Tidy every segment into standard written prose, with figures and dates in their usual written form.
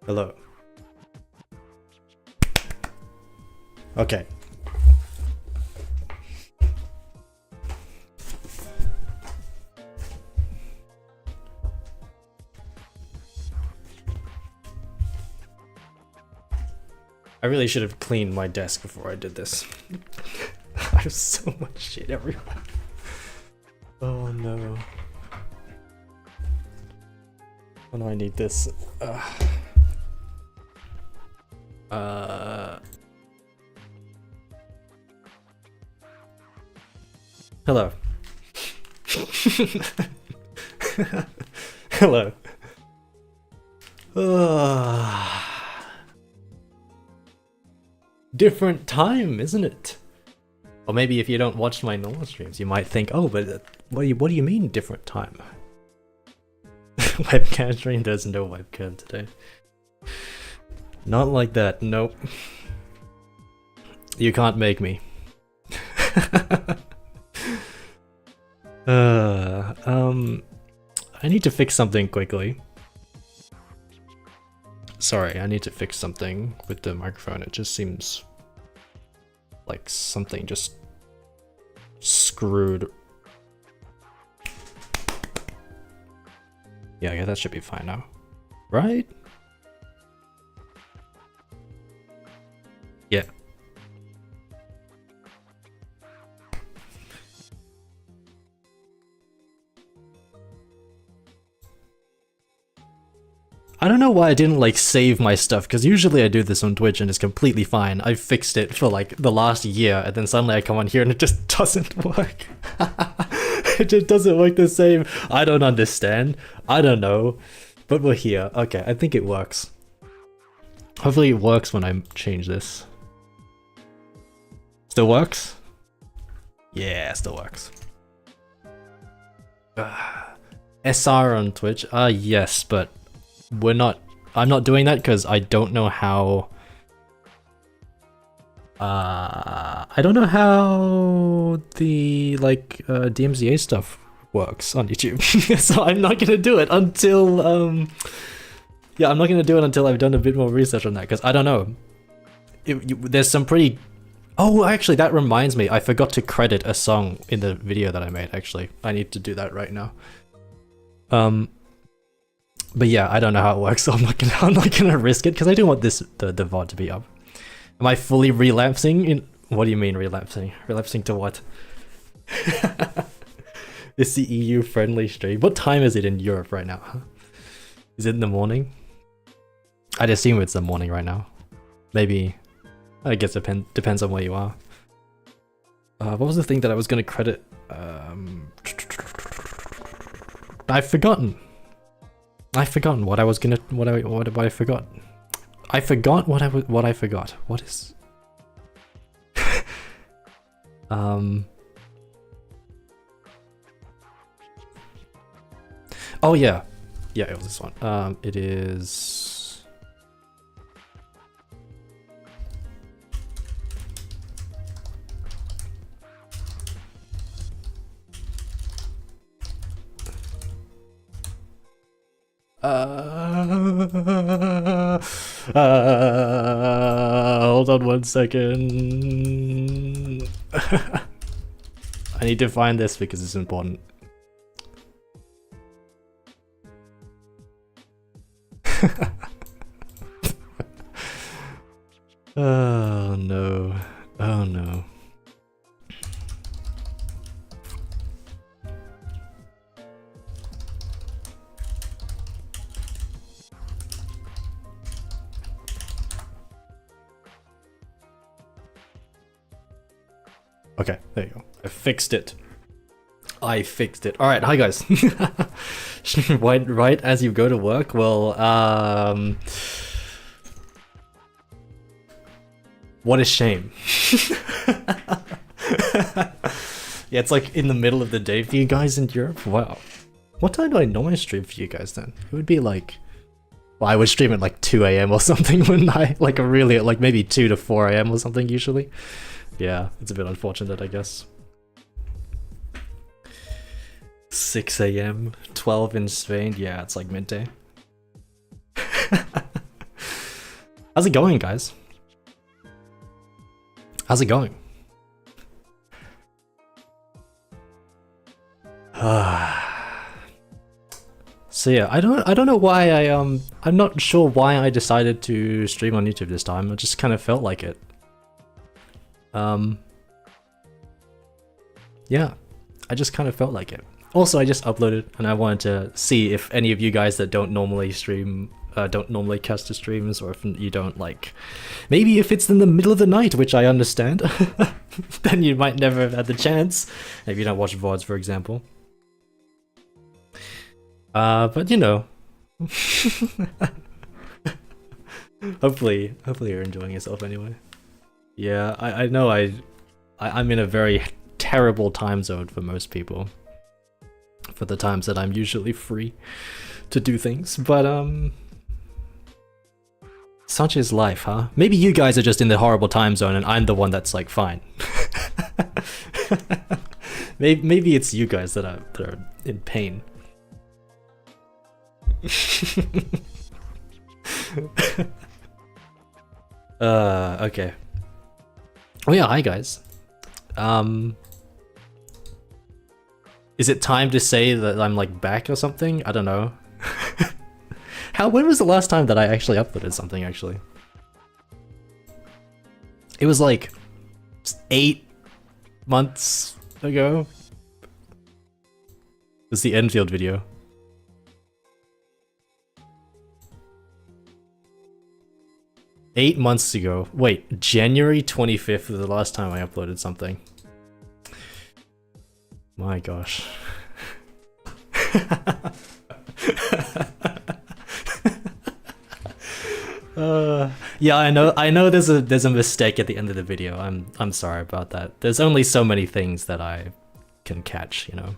Hello. Okay. I really should have cleaned my desk before I did this. I have so much shit everywhere. Oh no. Oh no, I need this. Hello. Hello. Different time, isn't it? Or maybe if you don't watch my normal streams, you might think, oh, but what do you mean different time? Webcam stream, there's no webcam today. Not like that, nope. You can't make me. I need to fix something quickly. Sorry, I need to fix something with the microphone. It just seems like something just screwed. Yeah, that should be fine now. Right? Yeah. I don't know why I didn't like save my stuff, because usually I do this on Twitch and it's completely fine. I fixed it for like the last year and then suddenly I come on here and it just doesn't work. It just doesn't work the same. I don't understand. I don't know. But we're here. Okay, I think it works. Hopefully it works when I change this. Still works? Yeah, still works. SR on Twitch? Yes, but I'm not doing that because I don't know how I don't know how the like DMZA stuff works on YouTube. So I'm not gonna do it until yeah, I'm not gonna do it until I've done a bit more research on that, because I don't know. There's some pretty... Oh, actually, that reminds me, I forgot to credit a song in the video that I made, actually. I need to do that right now. But yeah, I don't know how it works, so I'm not gonna risk it, because I do want the VOD to be up. Am I fully relapsing in... What do you mean relapsing? Relapsing to what? It's the EU friendly stream. What time is it in Europe right now? Is it in the morning? I'd assume it's the morning right now. Maybe... I guess depends on where you are. What was the thing that I was gonna credit? I've forgotten. I've forgotten what I was gonna... What I forgot. I forgot what I forgot. What is... Oh yeah. Yeah, it was this one. It is... hold on 1 second. I need to find this because it's important. Oh no. Oh no. Okay, there you go. I fixed it. I fixed it. Alright, hi guys. right as you go to work? Well, what a shame. Yeah, it's like in the middle of the day for you guys in Europe. Wow. What time do I normally stream for you guys then? It would be like... Well, I would stream at like 2 AM or something, wouldn't I? Like really, like maybe 2 to 4 AM or something usually. Yeah, it's a bit unfortunate, I guess. 6 AM, 12 in Spain. Yeah, it's like midday. How's it going, guys? How's it going? So yeah, I don't know why I'm not sure why I decided to stream on YouTube this time. I just kind of felt like it. Yeah, I just kind of felt like it. Also, I just uploaded and I wanted to see if any of you guys that don't normally stream, don't normally catch the streams, or if you don't like, maybe if it's in the middle of the night, which I understand, then you might never have had the chance, if you don't watch VODs, for example. But you know, hopefully you're enjoying yourself anyway. Yeah, I know I'm in a very terrible time zone for most people, for the times that I'm usually free to do things, but such is life, huh? Maybe you guys are just in the horrible time zone and I'm the one that's like fine. Maybe it's you guys that are in pain. Okay. Oh yeah, hi guys. Is it time to say that I'm like back or something? I don't know. When was the last time that I actually uploaded something actually? It was like 8 months ago. It was the Enfield video. Eight months ago. Wait, January 25th was the last time I uploaded something. My gosh. Yeah, I know there's a mistake at the end of the video. I'm sorry about that. There's only so many things that I can catch, you know.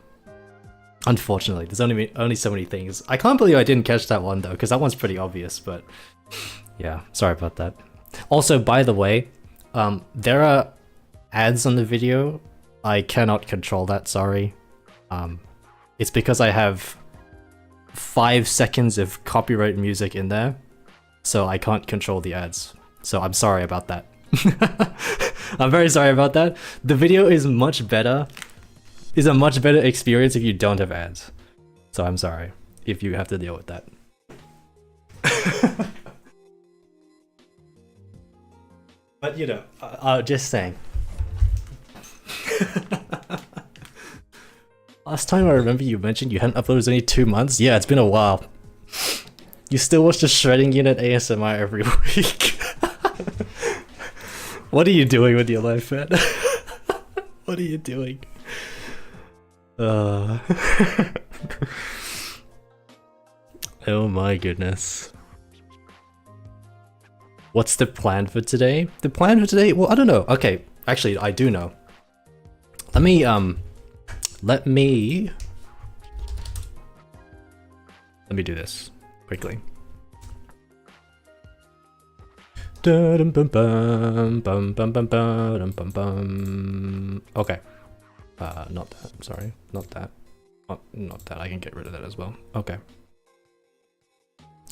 Unfortunately, there's only so many things. I can't believe I didn't catch that one though, because that one's pretty obvious, but yeah, sorry about that. Also, by the way, there are ads on the video. I cannot control that, sorry. It's because I have 5 seconds of copyright music in there, so I can't control the ads. So I'm sorry about that. I'm very sorry about that. The video is much better. Is a much better experience if you don't have ads. So I'm sorry if you have to deal with that. But you know, just saying. Last time I remember you mentioned you hadn't uploaded only 2 months. Yeah, it's been a while. You still watch the Shredding Unit ASMR every week. What are you doing with your life, man? What are you doing? Oh my goodness. What's the plan for today? The plan for today? Well, I don't know. Okay, actually, I do know. Let me do this quickly. Okay. Not that. I'm sorry. Not that. Oh, not that. I can get rid of that as well. Okay.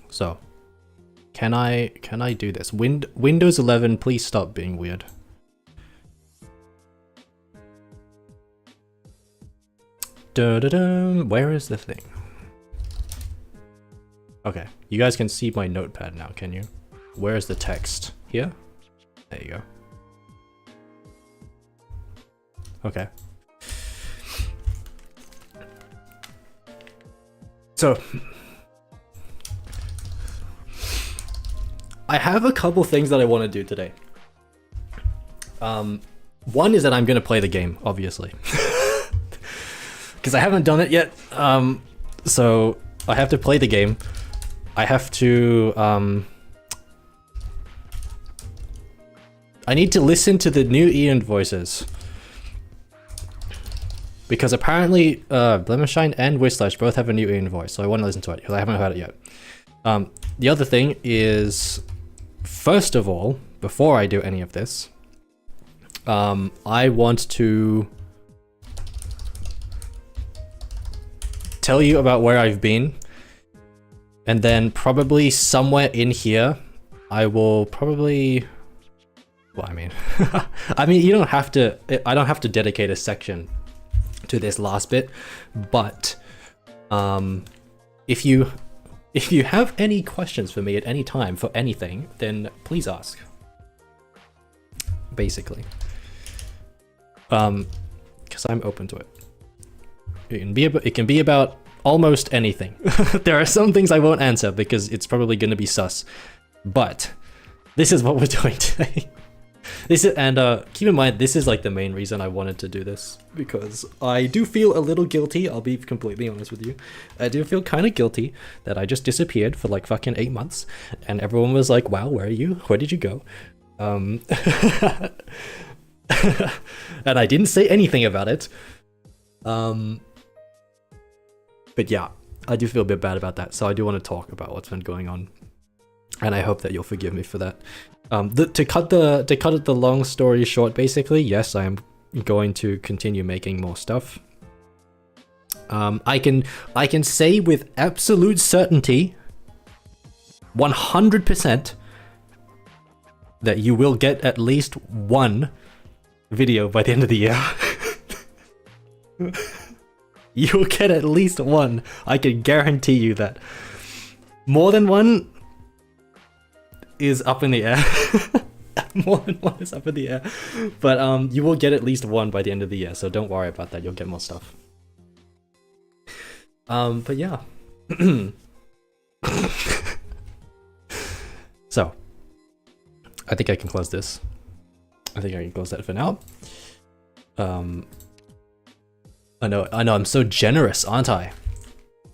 So, can I do this? Windows 11, please stop being weird. Where is the thing? Okay, you guys can see my notepad now, can you? Where is the text? Here? There you go. Okay. So, I have a couple things that I want to do today. One is that I'm going to play the game, obviously. Because I haven't done it yet, so I have to play the game. I have to, I need to listen to the new Ian voices. Because apparently, Blemisshine and Whistlash both have a new Ian voice, so I want to listen to it, because I haven't heard it yet. The other thing is, first of all, before I do any of this, I want to tell you about where I've been, and then probably somewhere in here, I will probably. Well, I mean, I mean, you don't have to. I don't have to dedicate a section to this last bit, but if you have any questions for me at any time for anything, then please ask. Basically, because I'm open to it. It can be about almost anything. There are some things I won't answer because it's probably going to be sus, but this is what we're doing today. This is, and keep in mind, this is like the main reason I wanted to do this, because I do feel a little guilty. I'll be completely honest with you. I do feel kind of guilty that I just disappeared for like fucking 8 months, and everyone was like, "Wow, where are you? Where did you go?" And I didn't say anything about it. But yeah, I do feel a bit bad about that, so I do want to talk about what's been going on, and I hope that you'll forgive me for that. To cut the long story short, basically, yes, I am going to continue making more stuff. I can say with absolute certainty, 100%, that you will get at least one video by the end of the year. You'll get at least one. I can guarantee you that. More than one is up in the air. More than one is up in the air. But you will get at least one by the end of the year, so don't worry about that. You'll get more stuff. But yeah. So, I think I can close this. I think I can close that for now. I know, I'm so generous, aren't I?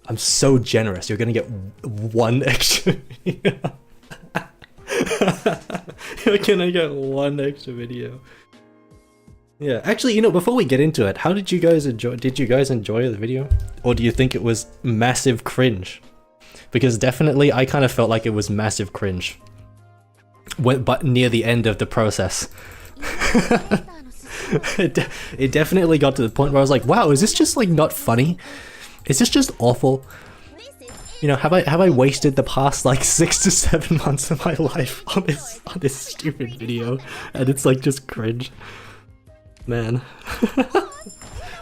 I'm so generous. You're gonna get one extra video. You're gonna get one extra video. Yeah, actually, you know, before we get into it, how did you guys enjoy? Did you guys enjoy the video, or do you think it was massive cringe? Because definitely, I kind of felt like it was massive cringe. But near the end of the process, it definitely got to the point where I was like, "Wow, is this just like not funny? Is this just awful? You know, have I wasted the past like 6 to 7 months of my life on this stupid video, and it's like just cringe, man."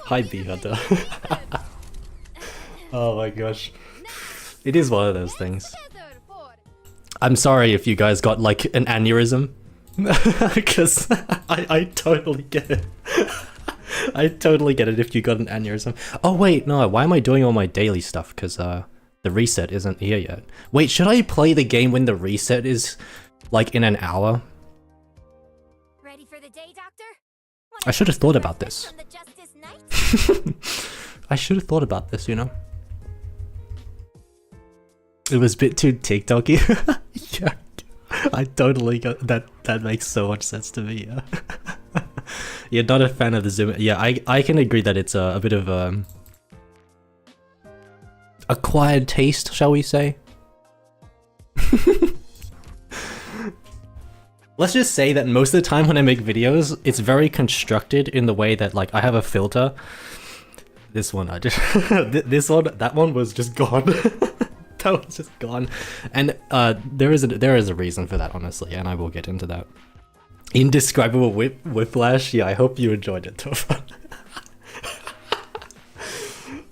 Hi, Bee Hunter. Oh my gosh, it is one of those things. I'm sorry if you guys got like an aneurysm, because I totally get it. I totally get it if you got an aneurysm. Oh wait, no, why am I doing all my daily stuff? Because the reset isn't here yet. Wait, should I play the game when the reset is like in an hour? Ready for the day, Doctor? I should have thought about this. I should have thought about this, you know? It was a bit too TikTok-y. Yeah, I totally got that. That makes so much sense to me, yeah. You're not a fan of the zoom. Yeah, I can agree that it's a bit of acquired taste, shall we say? Let's just say that most of the time when I make videos, it's very constructed in the way that like I have a filter. This one, I just that one was just gone. That was just gone, and there is a reason for that, honestly, and I will get into that. Indescribable whiplash. Yeah, I hope you enjoyed it, Tofan.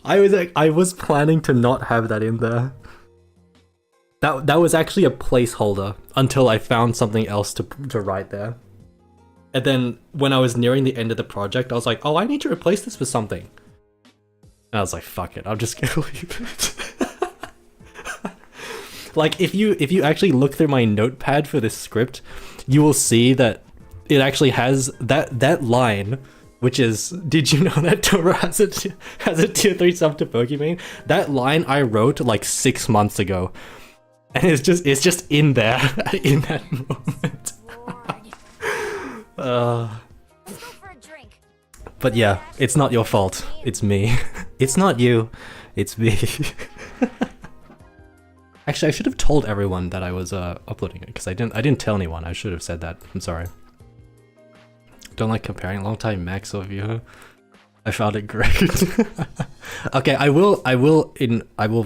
I was planning to not have that in there. That was actually a placeholder until I found something else to write there. And then when I was nearing the end of the project, I was like, oh, I need to replace this with something. And I was like, fuck it, I'm just gonna leave it. Like if you actually look through my notepad for this script, you will see that it actually has that line, which is, did you know that Tora has a tier 3 sub to Pokemon? That line I wrote like 6 months ago, and it's just in there in that moment. But yeah, it's not your fault. It's me. It's not you. It's me. Actually, I should have told everyone that I was uploading it, because I didn't tell anyone. I should have said that. I'm sorry. Don't like comparing long-time Max or viewer. I found it great. Okay, I will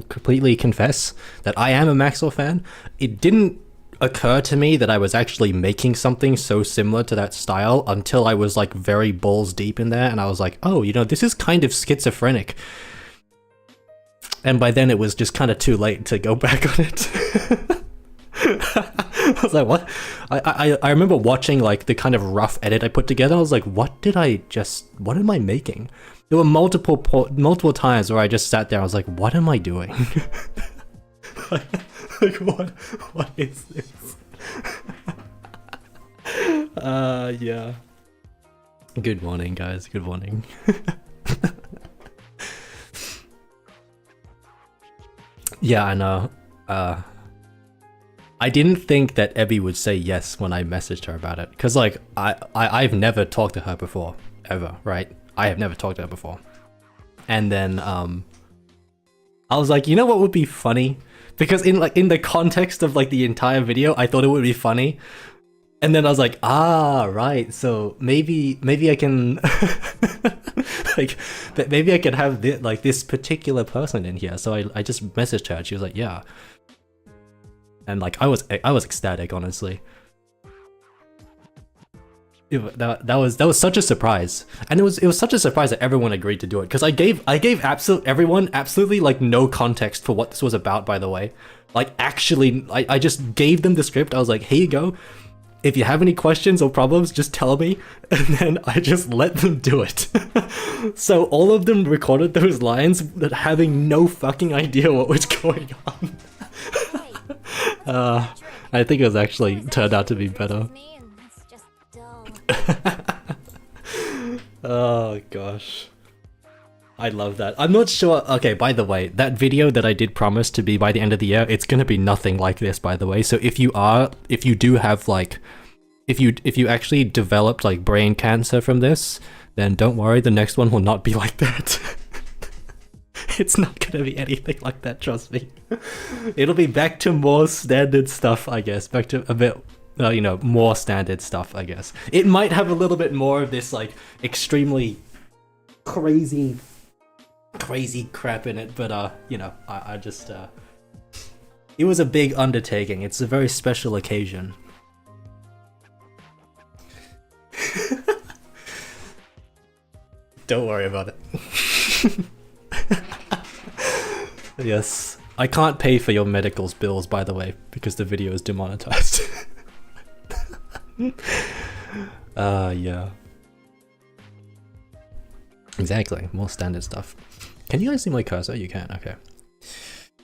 completely confess that I am a Maxwell fan. It didn't occur to me that I was actually making something so similar to that style until I was like very balls deep in there, and I was like, oh, you know, this is kind of schizophrenic. And by then it was just kind of too late to go back on it. I was like, what? I remember watching like the kind of rough edit I put together. I was like, what am I making? There were multiple times where I just sat there. I was like, what am I doing? like what is this? Yeah. Good morning, guys. Good morning. Yeah, I know. I didn't think that Abby would say yes when I messaged her about it, because like I've never talked to her before, ever, right? I have never talked to her before. And then I was like, you know what would be funny? Because in the context of like the entire video, I thought it would be funny. And then I was like, ah, right. So maybe I can like maybe I could have this particular person in here. So I just messaged her and she was like, yeah. And like I was ecstatic, honestly. That was such a surprise, and it was such a surprise that everyone agreed to do it, because I gave everyone absolutely like no context for what this was about. By the way, like actually, I just gave them the script. I was like, here you go. If you have any questions or problems, just tell me, and then I just let them do it. So all of them recorded those lines, but having no fucking idea what was going on. I think it was actually turned out to be better. Oh gosh, I love that. I'm not sure. Okay, by the way, that video that I did promise to be by the end of the year, it's gonna be nothing like this, by the way. So if you do have like, if you actually developed like brain cancer from this, then don't worry, the next one will not be like that. It's not gonna be anything like that, trust me. It'll be back to more standard stuff, I guess. Back to a bit, you know, more standard stuff, I guess. It might have a little bit more of this, like, extremely crazy crap in it, but, you know, I just, it was a big undertaking. It's a very special occasion. Don't worry about it. Yes, I can't pay for your medical's bills, by the way, because the video is demonetized. Yeah. Exactly, more standard stuff. Can you guys see my cursor? You can, okay.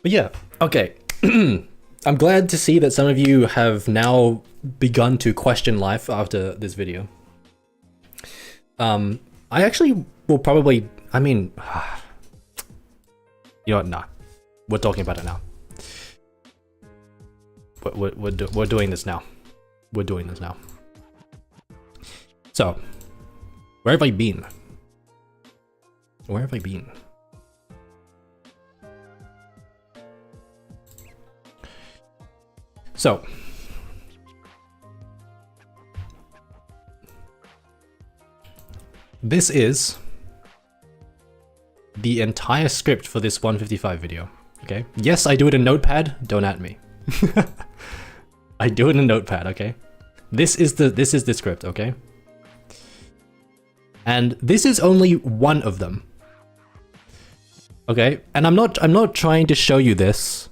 But yeah, okay. I'm glad to see that some of you have now begun to question life after this video. I actually will probably, I mean, you know what, nah. We're talking about it now. We're doing this now. We're doing this now. So, where have I been? Where have I been? So, this is the entire script for this 155 video. Okay. Yes, I do it in Notepad. Don't at me. I do it in Notepad. Okay. This is the script. Okay. And this is only one of them. Okay. And I'm not trying to show you this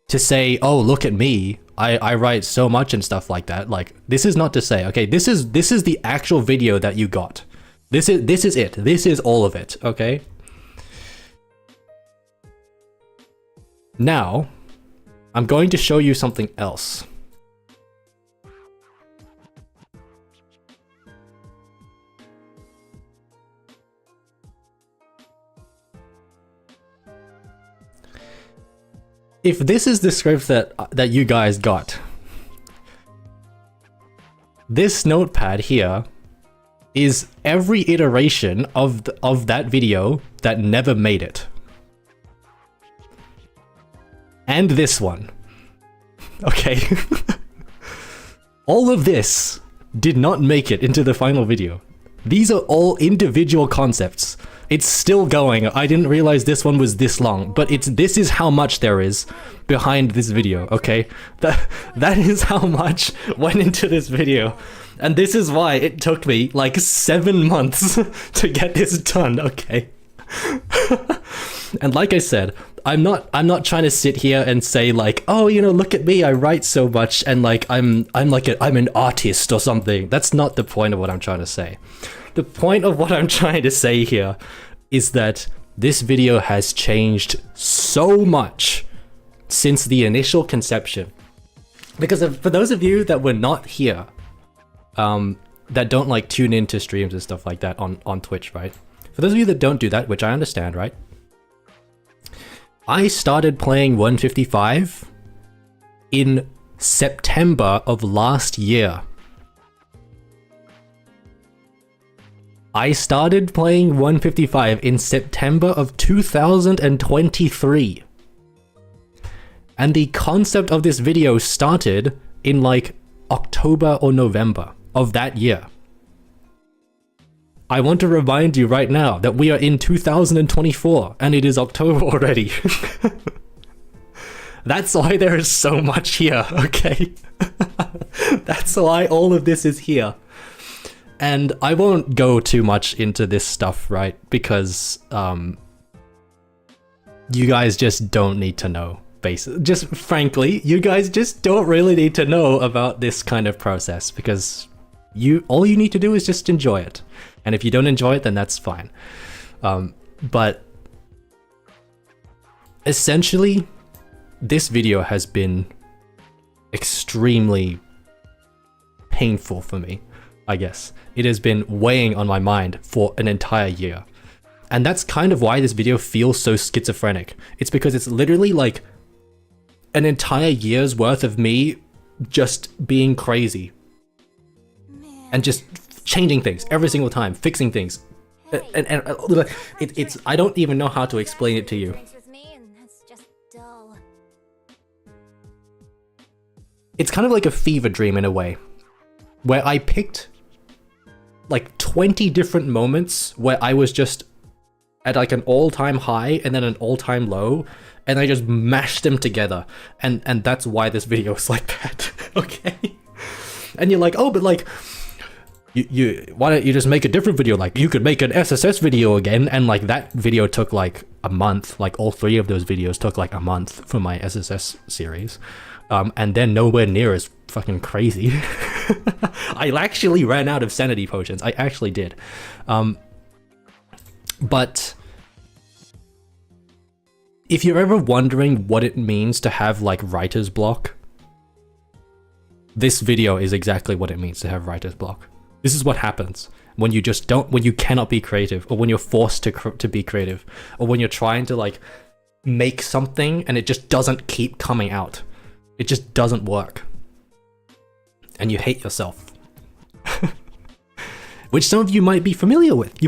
to say, oh, look at me. I write so much and stuff like that. Like, this is not to say, okay, this is the actual video that you got. This is it. This is all of it. Okay. Now, I'm going to show you something else. If this is the script that you guys got, this notepad here is every iteration of that video that never made it. And this one. Okay. All of this did not make it into the final video. These are all individual concepts It's still going. I didn't realize this one was this long, but this is how much there is behind this video, okay? That is how much went into this video. And this is why it took me like 7 months to get this done, okay? And like I said, I'm not trying to sit here and say like, oh, you know, look at me, I write so much and like I'm an artist or something. That's not the point of what I'm trying to say. The point of what I'm trying to say here is that this video has changed so much since the initial conception. Because for those of you that were not here, that don't like tune into streams and stuff like that on Twitch, right? For those of you that don't do that, which I understand, right? I started playing 155 in September of last year. I started playing 155 in September of 2023. And the concept of this video started in like October or November of that year. I want to remind you right now that we are in 2024 and it is October already. That's why there is so much here, okay? That's why all of this is here. And I won't go too much into this stuff, right? Because you guys just don't need to know. Just frankly, you guys just don't really need to know about this kind of process because all you need to do is just enjoy it. And if you don't enjoy it, then that's fine. But essentially, this video has been extremely painful for me, I guess. It has been weighing on my mind for an entire year. And that's kind of why this video feels so schizophrenic. It's because it's literally like an entire year's worth of me just being crazy. And just changing things every single time, fixing things. And it's I don't even know how to explain it to you. It's kind of like a fever dream in a way, where I picked like 20 different moments where I was just at like an all-time high and then an all-time low, and I just mashed them together, and that's why this video is like that. Okay? And you're like, oh, but like you why don't you just make a different video? Like you could make an SSS video again, and like that video took like a month. Like all 3 of those videos took like a month for my SSS series, and then nowhere near as fucking crazy. I actually ran out of sanity potions. I actually did. But if you're ever wondering what it means to have like writer's block, this video is exactly what it means to have writer's block. This is what happens when you just when you cannot be creative, or when you're forced to be creative, or when you're trying to like make something and it just doesn't keep coming out. It just doesn't work. And you hate yourself. Which some of you might be familiar with.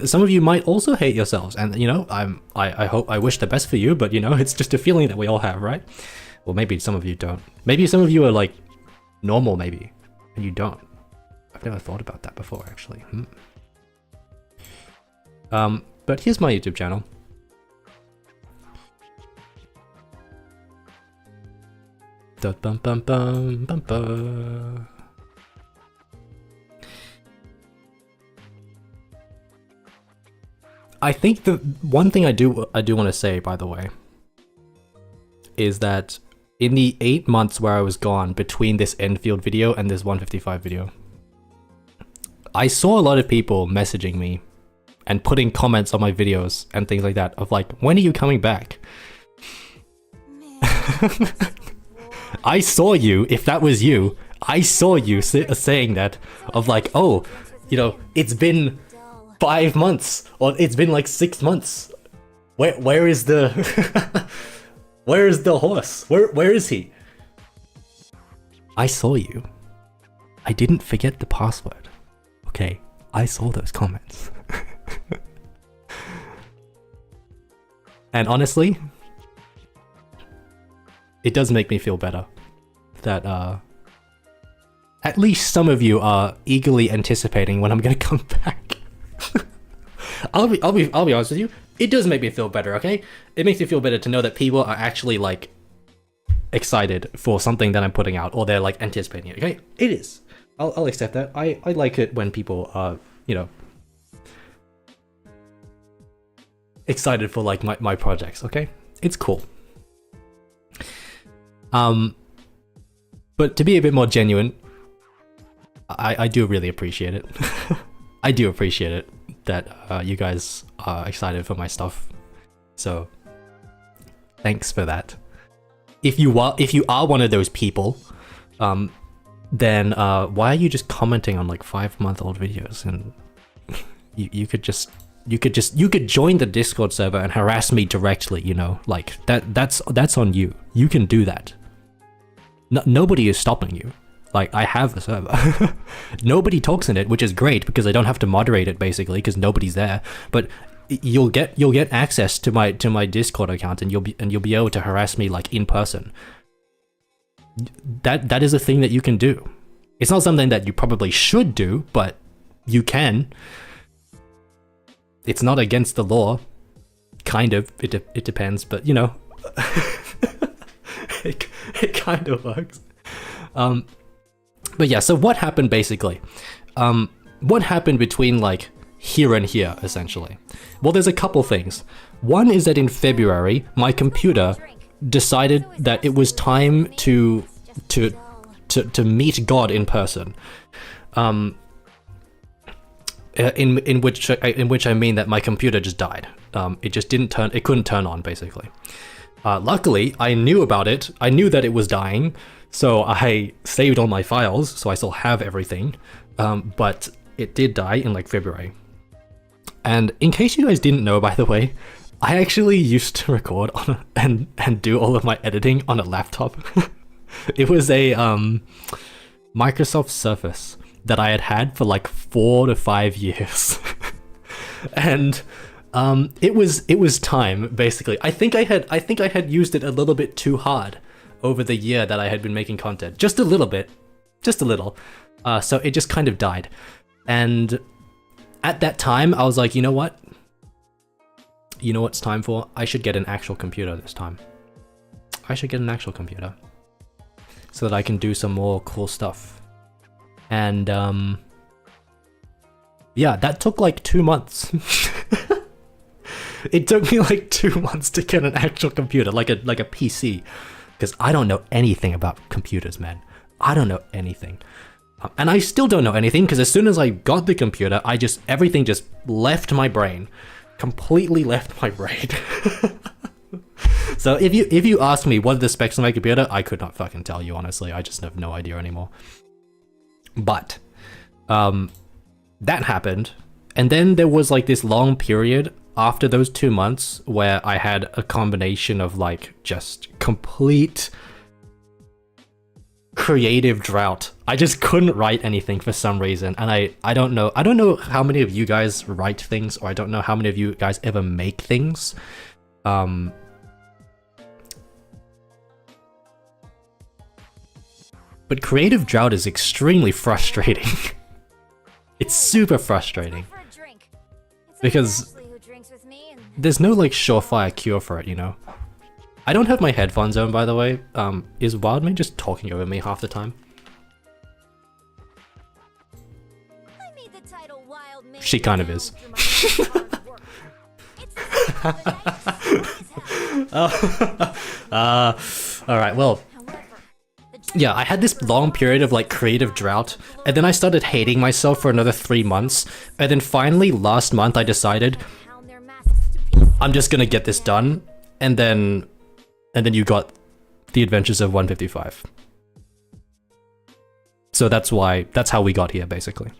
Some of you might also hate yourselves, and you know, I wish the best for you, but you know, it's just a feeling that we all have, right? Well, maybe some of you don't. Maybe some of you are like normal, maybe, and you don't. I've never thought about that before, actually. But here's my YouTube channel. I think the one thing I do want to say, by the way, is that in the 8 months where I was gone between this Enfield video and this 155 video, I saw a lot of people messaging me and putting comments on my videos and things like that of like, when are you coming back? I saw you, if that was you, I saw you saying that of like, oh, you know, it's been 5 months, or it's been like 6 months. Where is the where is the horse? Where is he? I saw you. I didn't forget the password. Okay, I saw those comments. And honestly, it does make me feel better that at least some of you are eagerly anticipating when I'm gonna come back. I'll be honest with you. It does make me feel better, okay? It makes me feel better to know that people are actually like excited for something that I'm putting out, or they're like anticipating it. Okay, it is. I'll accept that. I like it when people are, you know, excited for like my projects. Okay, it's cool. But to be a bit more genuine, I do really appreciate it. I do appreciate it that you guys are excited for my stuff. So thanks for that. If you are one of those people, then why are you just commenting on like 5-month-old videos? And you could join the Discord server and harass me directly. You know, like that's on you. You can do that. Nobody is stopping you. Like, I have the server. Nobody talks in it, which is great because I don't have to moderate it basically because nobody's there. But you'll get access to my Discord account, and you'll be able to harass me like in person. That is a thing that you can do. It's not something that you probably should do, but you can. It's not against the law. Kind of. It depends, but you know. it kind of works. But yeah, so what happened basically? What happened between like here and here, essentially? Well, there's a couple things. One is that in February, my computer decided that it was time to meet God in person. In which I mean that my computer just died. It couldn't turn on basically. Luckily, I knew about it. I knew that it was dying, so I saved all my files, so I still have everything. But it did die in like February. And in case you guys didn't know, by the way, I actually used to record on and do all of my editing on a laptop. It was a Microsoft Surface that I had for like 4 to 5 years. And it was time basically. I think I had used it a little bit too hard over the year that I had been making content. Just a little bit. Just a little. So it just kind of died. And at that time I was like, you know what? You know what it's time for? I should get an actual computer this time. I should get an actual computer so that I can do some more cool stuff. And yeah, that took like 2 months. It took me like 2 months to get an actual computer, like a PC, because I don't know anything about computers, man. I don't know anything. And I still don't know anything, because as soon as I got the computer, everything just left my brain. Completely left my brain. So if you ask me what are the specs of my computer, I could not fucking tell you, honestly. I just have no idea anymore. But that happened, and then there was like this long period after those 2 months where I had a combination of like just complete creative drought. I just couldn't write anything for some reason, and I don't know how many of you guys write things, or I don't know how many of you guys ever make things. But creative drought is extremely frustrating. It's super frustrating. Because there's no like surefire cure for it, you know? I don't have my headphones on, by the way. Is Wildmane just talking over me half the time? She kind of is. Alright, well. Yeah, I had this long period of like creative drought, and then I started hating myself for another 3 months, and then finally last month I decided I'm just gonna get this done, and then you got The Adventures of 155. So that's how we got here, basically.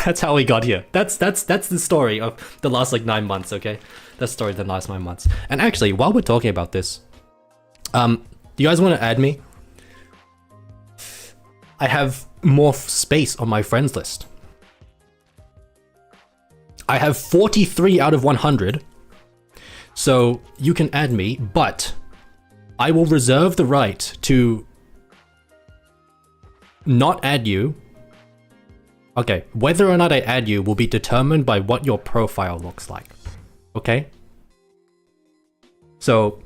That's how we got here. That's the story of the last like 9 months, okay? That's the story of the last 9 months. And actually, while we're talking about this, do you guys want to add me? I have more space on my friends list. I have 43 out of 100. So you can add me, but I will reserve the right to not add you Okay, whether or not I add you will be determined by what your profile looks like. Okay? So,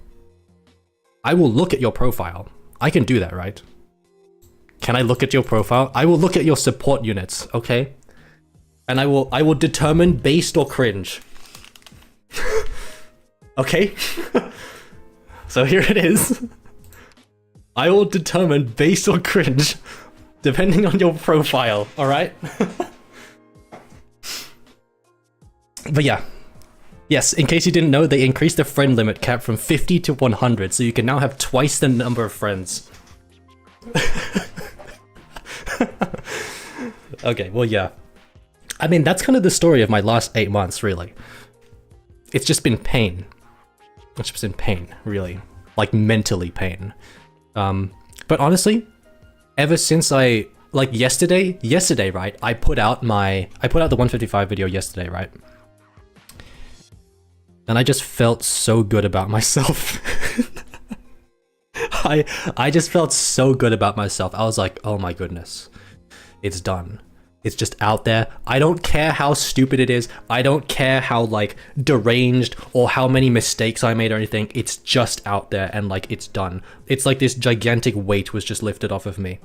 I will look at your profile. I can do that, right? Can I look at your profile? I will look at your support units, okay? And I will determine based or cringe. Okay? So here it is. I will determine based or cringe depending on your profile, alright? But yeah. Yes, in case you didn't know, they increased the friend limit cap from 50 to 100, so you can now have twice the number of friends. Okay, well yeah. I mean, that's kind of the story of my last 8 months, really. It's just been pain. It's just been pain, really. Like, mentally pain. But honestly, ever since like yesterday, right? I put out the 155 video yesterday, right? And I just felt so good about myself. I just felt so good about myself. I was like, oh my goodness, it's done. It's just out there. I don't care how stupid it is. I don't care how like deranged or how many mistakes I made or anything. It's just out there and like it's done. It's like this gigantic weight was just lifted off of me.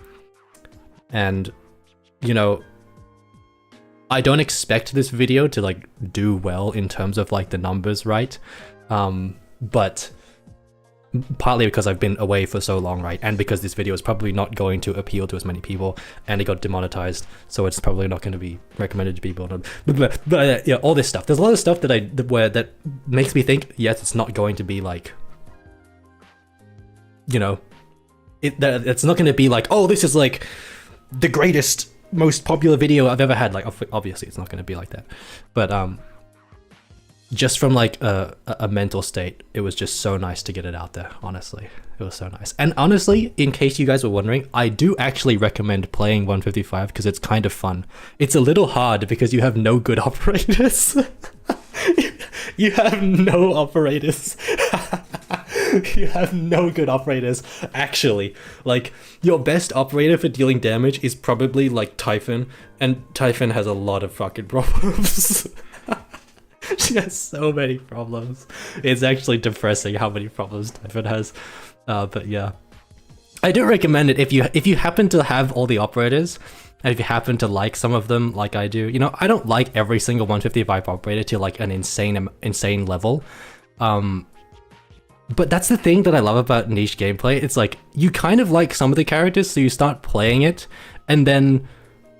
And, you know, I don't expect this video to like do well in terms of like the numbers, right? But partly because I've been away for so long, right? And because this video is probably not going to appeal to as many people, and it got demonetized, so it's probably not going to be recommended to people. But yeah, all this stuff. There's a lot of stuff that makes me think, yes, it's not going to be like, you know, it's not going to be like, oh, this is like the greatest, most popular video I've ever had. Like, obviously, it's not going to be like that. But just from like a mental state, it was just so nice to get it out there. Honestly, it was so nice. And honestly, in case you guys were wondering, I do actually recommend playing 155 because it's kind of fun. It's a little hard because you have no good operators. You have no operators. You have no good operators, actually. Like, your best operator for dealing damage is probably like Typhon, and Typhon has a lot of fucking problems. She has so many problems. It's actually depressing how many problems Typhon has. But yeah, I do recommend it if you happen to have all the operators, and if you happen to like some of them, like I do. You know, I don't like every single 155 operator to like an insane level. But that's the thing that I love about niche gameplay. It's like you kind of like some of the characters, so you start playing it, and then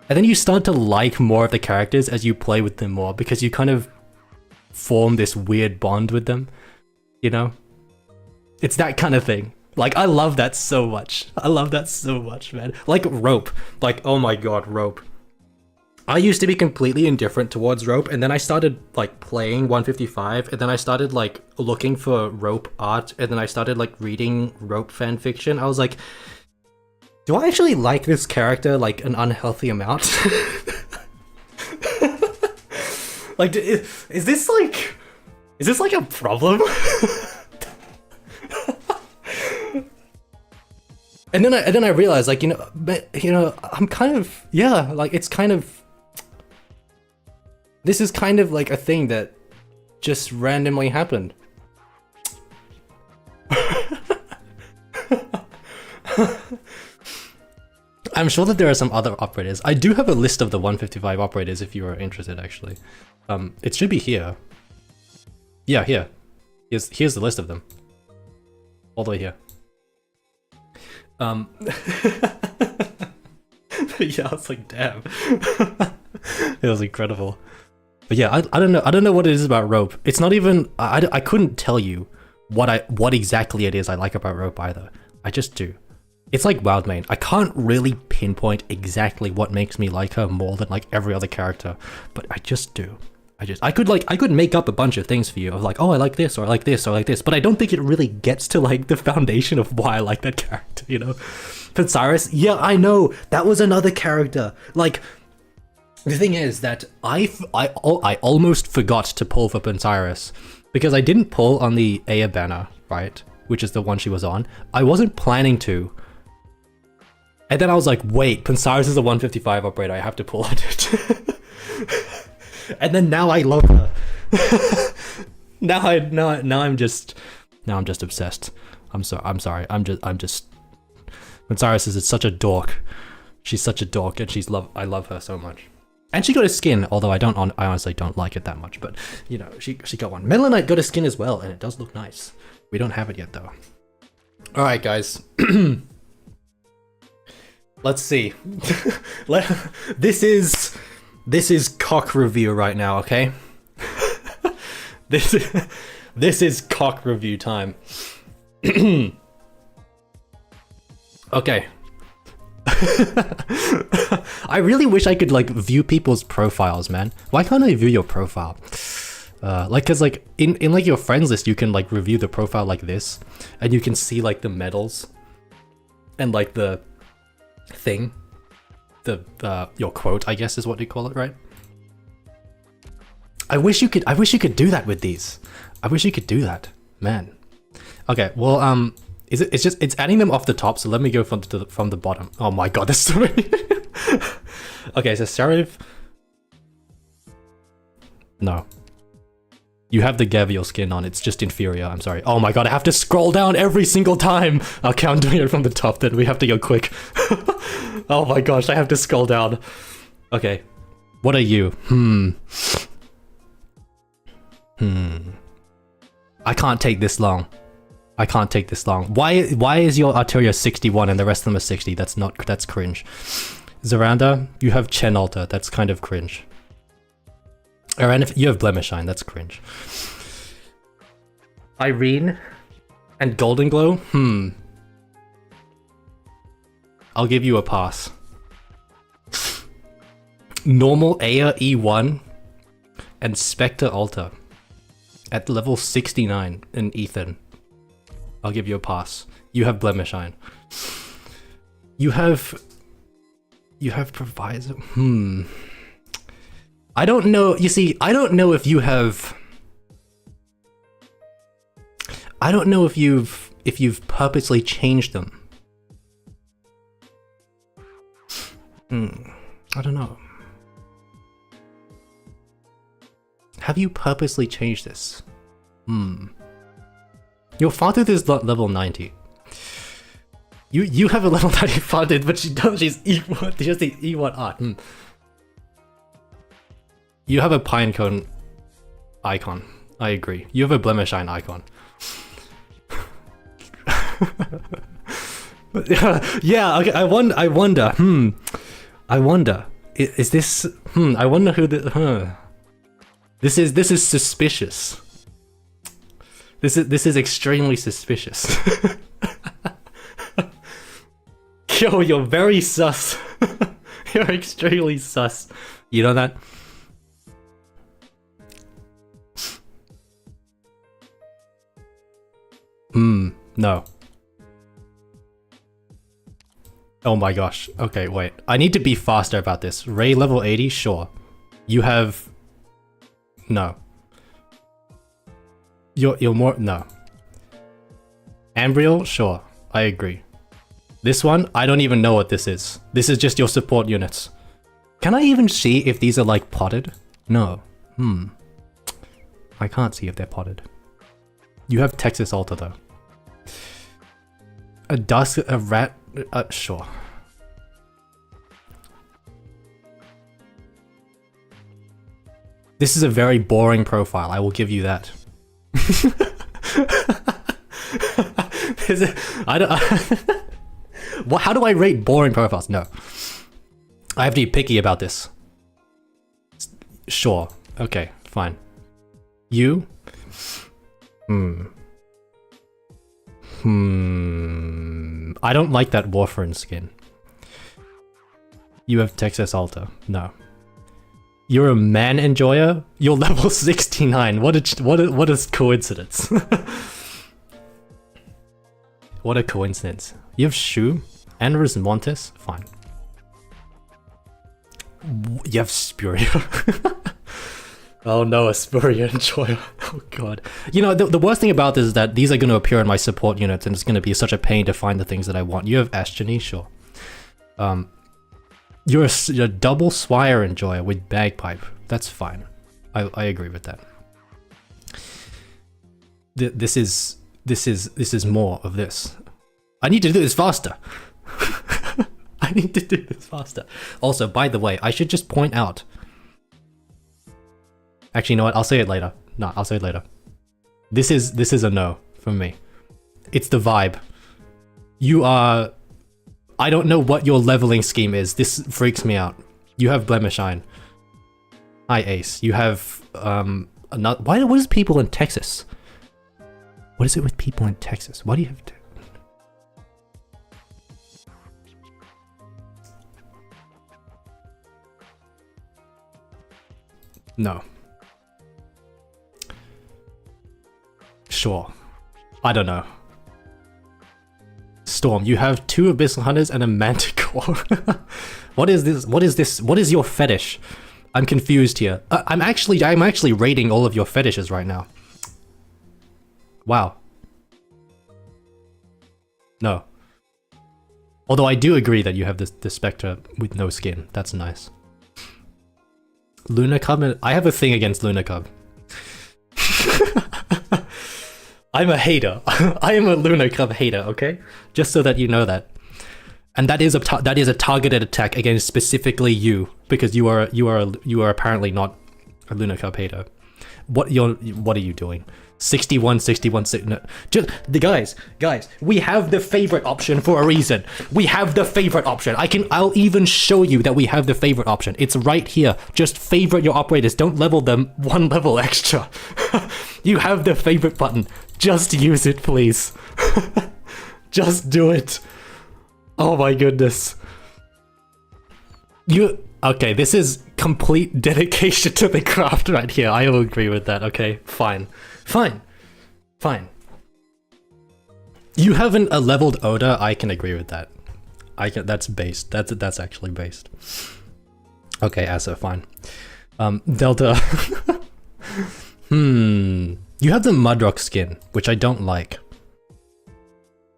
you start to like more of the characters as you play with them more, because you kind of form this weird bond with them, you know? It's that kind of thing. Like, I love that so much. I love that so much, man. Like Rope. Like, oh my god, Rope. I used to be completely indifferent towards Rope, and then I started like playing 155, and then I started like looking for Rope art, and then I started like reading Rope fanfiction. I was like, do I actually like this character like an unhealthy amount? Like, is this like a problem? And then I realized, like, I'm kind of, yeah, like, it's kind of, this is kind of like a thing that just randomly happened. I'm sure that there are some other operators. I do have a list of the 155 operators if you are interested, actually. It should be here. Yeah, here. Here's the list of them. All the way here. Yeah, I was like, damn. It was incredible. But yeah, I don't know what it is about Rope. It's not even, I couldn't tell you what exactly it is I like about Rope either. I just do. It's like Wildmane. I can't really pinpoint exactly what makes me like her more than like every other character, but I just do. I could make up a bunch of things for you of like, oh, I like this, or I like this, or I like this, but I don't think it really gets to like the foundation of why I like that character, you know? Pansaris, yeah, I know, that was another character. Like, the thing is that I almost forgot to pull for Pansaris because I didn't pull on the Aya banner, right? Which is the one she was on. I wasn't planning to. And then I was like, wait, Pansaris is a 155 operator, I have to pull on it. And then now I love her. now I'm just obsessed. I'm sorry. I'm just Pansaris is such a dork. She's such a dork, and I love her so much. And she got a skin, although I honestly don't like it that much, but you know, she got one. Meta Knight got a skin as well, and it does look nice. We don't have it yet though. Alright guys. Let's see. This is cock review right now, okay? This is cock review time. Okay. I really wish I could like view people's profiles, man. Why can't I view your profile? Like, cause like in like your friends list, you can like review the profile like this, and you can see like the medals and like the thing, your quote, I guess is what you call it, right? I wish you could do that with these. I wish you could do that, man. Okay, well, it's adding them off the top, so let me go from the bottom. Oh my god, there's so many. Okay, so Serif. No. You have the Gavial skin on, it's just inferior, I'm sorry. Oh my god, I have to scroll down every single time! Okay, I'm doing it from the top then, we have to go quick. Oh my gosh, I have to scroll down. Okay, what are you? I can't take this long. I can't take this long. Why is your Arteria 61 and the rest of them are 60? That's cringe. Zaranda, you have Chen Alta, that's kind of cringe. And if you have Blemishine, that's cringe. Irene and Golden Glow? I'll give you a pass. Normal Aya E1 and Spectre Alta at level 69 in Ethan. I'll give you a pass. You have Blemishine. You have Provisor. I don't know. You see, I don't know if you have. I don't know if you've purposely changed them. I don't know. Have you purposely changed this? Your Father is level 90. You have a level 90 Father, but she does. She's E1. She has the E1 art. You have a Pinecone icon. I agree. You have a Blemishine icon. Yeah. Okay. I wonder. I wonder. Is this? I wonder who the. This is suspicious. This is extremely suspicious. Yo, you're very sus. You're extremely sus. You know that? No. Oh my gosh. Okay, wait. I need to be faster about this. Ray level 80? Sure. You have... No. You're more... No. Ambriel? Sure. I agree. This one? I don't even know what this is. This is just your support units. Can I even see if these are like potted? No. I can't see if they're potted. You have Texas Alta though. A dusk, a rat, sure. This is a very boring profile, I will give you that. How do I rate boring profiles? No. I have to be picky about this. Sure. Okay, fine. You? I don't like that Warfarin skin. You have Texas Alta. No. You're a man enjoyer? You're level 69. What a coincidence. What a coincidence. You have Shu and Montes? Fine. You have Spuria. Oh no, a Spuria enjoyer. Oh god. You know, the worst thing about this is that these are going to appear in my support units and it's going to be such a pain to find the things that I want. You have Ashtini? Sure. You're a double swire enjoyer with bagpipe. That's fine. I agree with that. This is more of this. I need to do this faster. I need to do this faster. Also, by the way, I should just point out. Actually, you know what? I'll say it later. No, I'll say it later. This is a no from me. It's the vibe. You are... I don't know what your leveling scheme is. This freaks me out. You have Blemishine. Hi, Ace. You have, another... What is people in Texas? What is it with people in Texas? What do you have to... No. Sure. I don't know. Storm, you have 2 Abyssal Hunters and a Manticore. What is this? What is this? What is your fetish? I'm confused here. I'm actually rating all of your fetishes right now. Wow. No. Although I do agree that you have the Spectre with no skin. That's nice. Luna Cub, I have a thing against Luna Cub. I'm a hater. I am a Luna Cub hater, okay? Just so that you know that. And that is a targeted attack against specifically you, because you are apparently not a Luna Cub hater. What are you doing? 61, no, just the guys, we have the favorite option for a reason. We have the favorite option. I'll even show you that we have the favorite option. It's right here. Just favorite your operators. Don't level them 1 level extra. You have the favorite button. Just use it, please. Just do it. Oh my goodness. Okay, this is complete dedication to the craft right here. I will agree with that. Okay, fine. You haven't a leveled Oda. I can agree with that. That's based. That's actually based. Okay, Asa, fine. Delta. You have the Mudrock skin, which I don't like.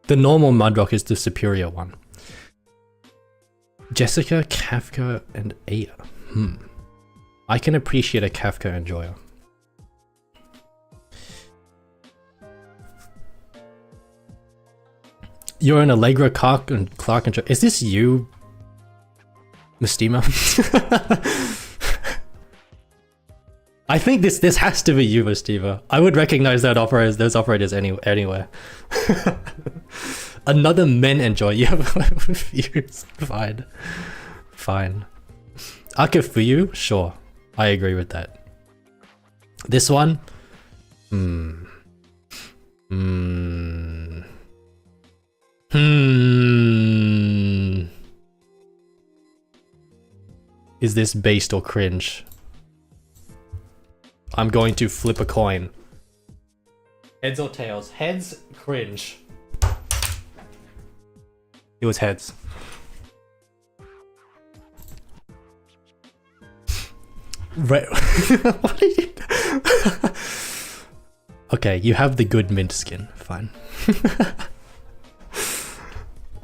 The normal Mudrock is the superior one. Jessica, Kafka, and Aya. I can appreciate a Kafka enjoyer. You're an Allegra Clark enjoyer. Is this you, Mistima? I think this has to be you, Mistima. I would recognize those operators anywhere. Another men enjoy. You have views. Fine. Akafuyu? Sure. I agree with that. This one? Is this based or cringe? I'm going to flip a coin. Heads or tails? Heads, cringe. It was heads. What did you... Okay, you have the good mint skin. Fine.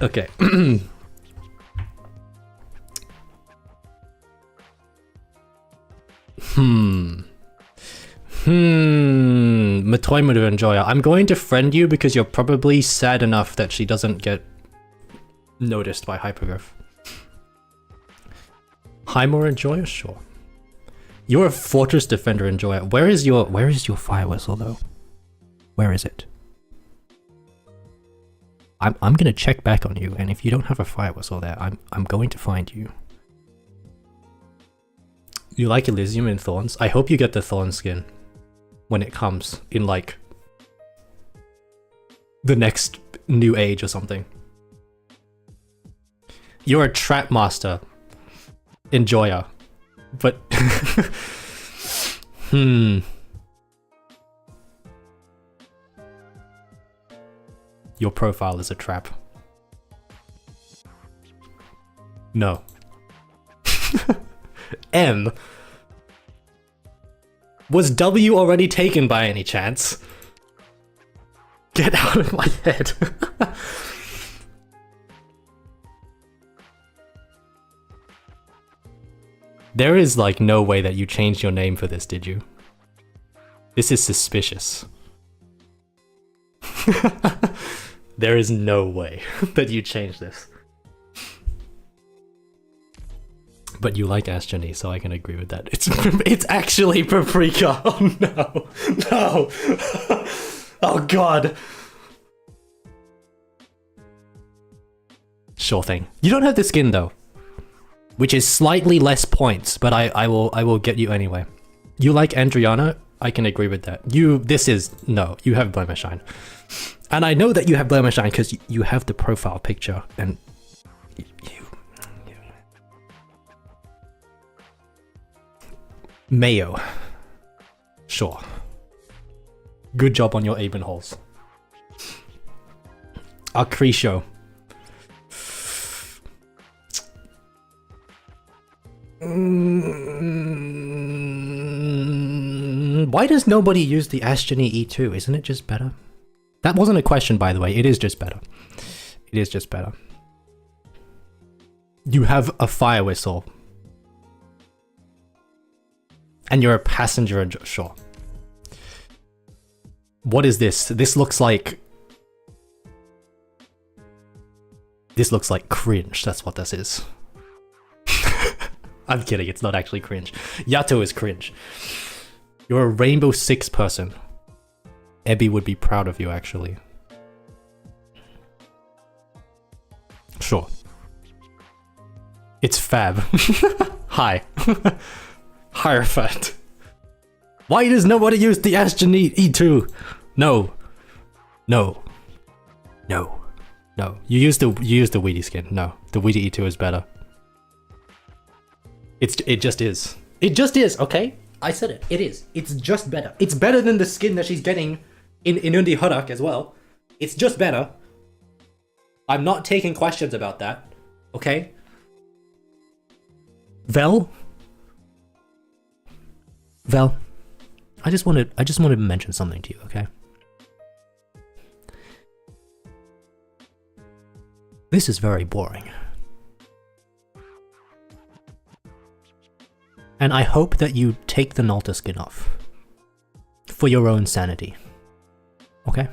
Okay. Matoy Enjoyer. I'm going to friend you because you're probably sad enough that she doesn't get noticed by Hypergraph. Highmore Enjoyer? Sure. You're a Fortress Defender Enjoyer. Where is your fire whistle though? Where is it? I'm gonna check back on you, and if you don't have a fire whistle there, I'm going to find you. You like Elysium and Thorns? I hope you get the Thorn skin when it comes in like the next new age or something. You're a Trap Master Enjoyer, but Your profile is a trap. No. M. Was W already taken by any chance? Get out of my head. There is like no way that you changed your name for this, did you? This is suspicious. There is no way that you changed this. But you like Astronomy, so I can agree with that. It's actually Paprika. Oh no. No. Oh god. Sure thing. You don't have the skin though. Which is slightly less points, but I will get you anyway. You like Andriana? I can agree with that. You have Blemish Shine. And I know that you have Blemish Shine because you have the profile picture and you Mayo. Sure. Good job on your Aben holes. Acrecio. Why does nobody use the Astronomy E2? Isn't it just better? That wasn't a question, by the way. It is just better. It is just better. You have a fire whistle. And you're a passenger and sure. What is this? This looks like cringe. That's what this is. I'm kidding, it's not actually cringe. Yato is cringe. You're a Rainbow Six person. Ebby would be proud of you, actually. Sure. It's fab. Hi. Hierophant. Why does nobody use the Astronomy E2? No. No. No. No. You use the Weedy skin. No. The Weedy E2 is better. It just is. It just is, okay? I said it. It is. It's just better. It's better than the skin that she's getting in Undi Hodak as well. It's just better. I'm not taking questions about that. Okay? Vel? I just wanted to mention something to you, okay? This is very boring. And I hope that you take the Nalta skin off. For your own sanity. Okay?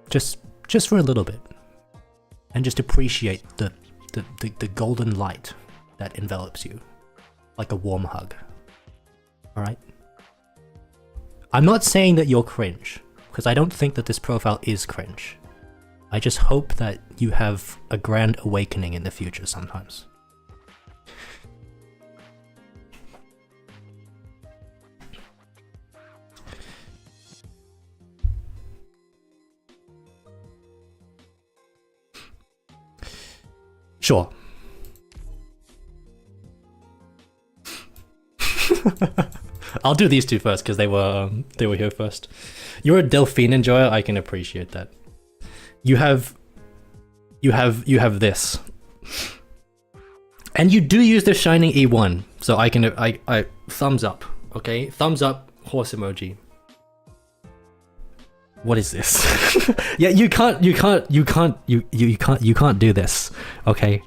Just for a little bit. And just appreciate the golden light that envelops you. Like a warm hug. Alright? I'm not saying that you're cringe. Because I don't think that this profile is cringe. I just hope that you have a grand awakening in the future sometimes. Sure. I'll do these two first because they were here first. You're a Delphine enjoyer. I can appreciate that. You have this, and you do use the shining E1. So I thumbs up. Okay, thumbs up. Horse emoji. What is this? Yeah, you can't do this, okay?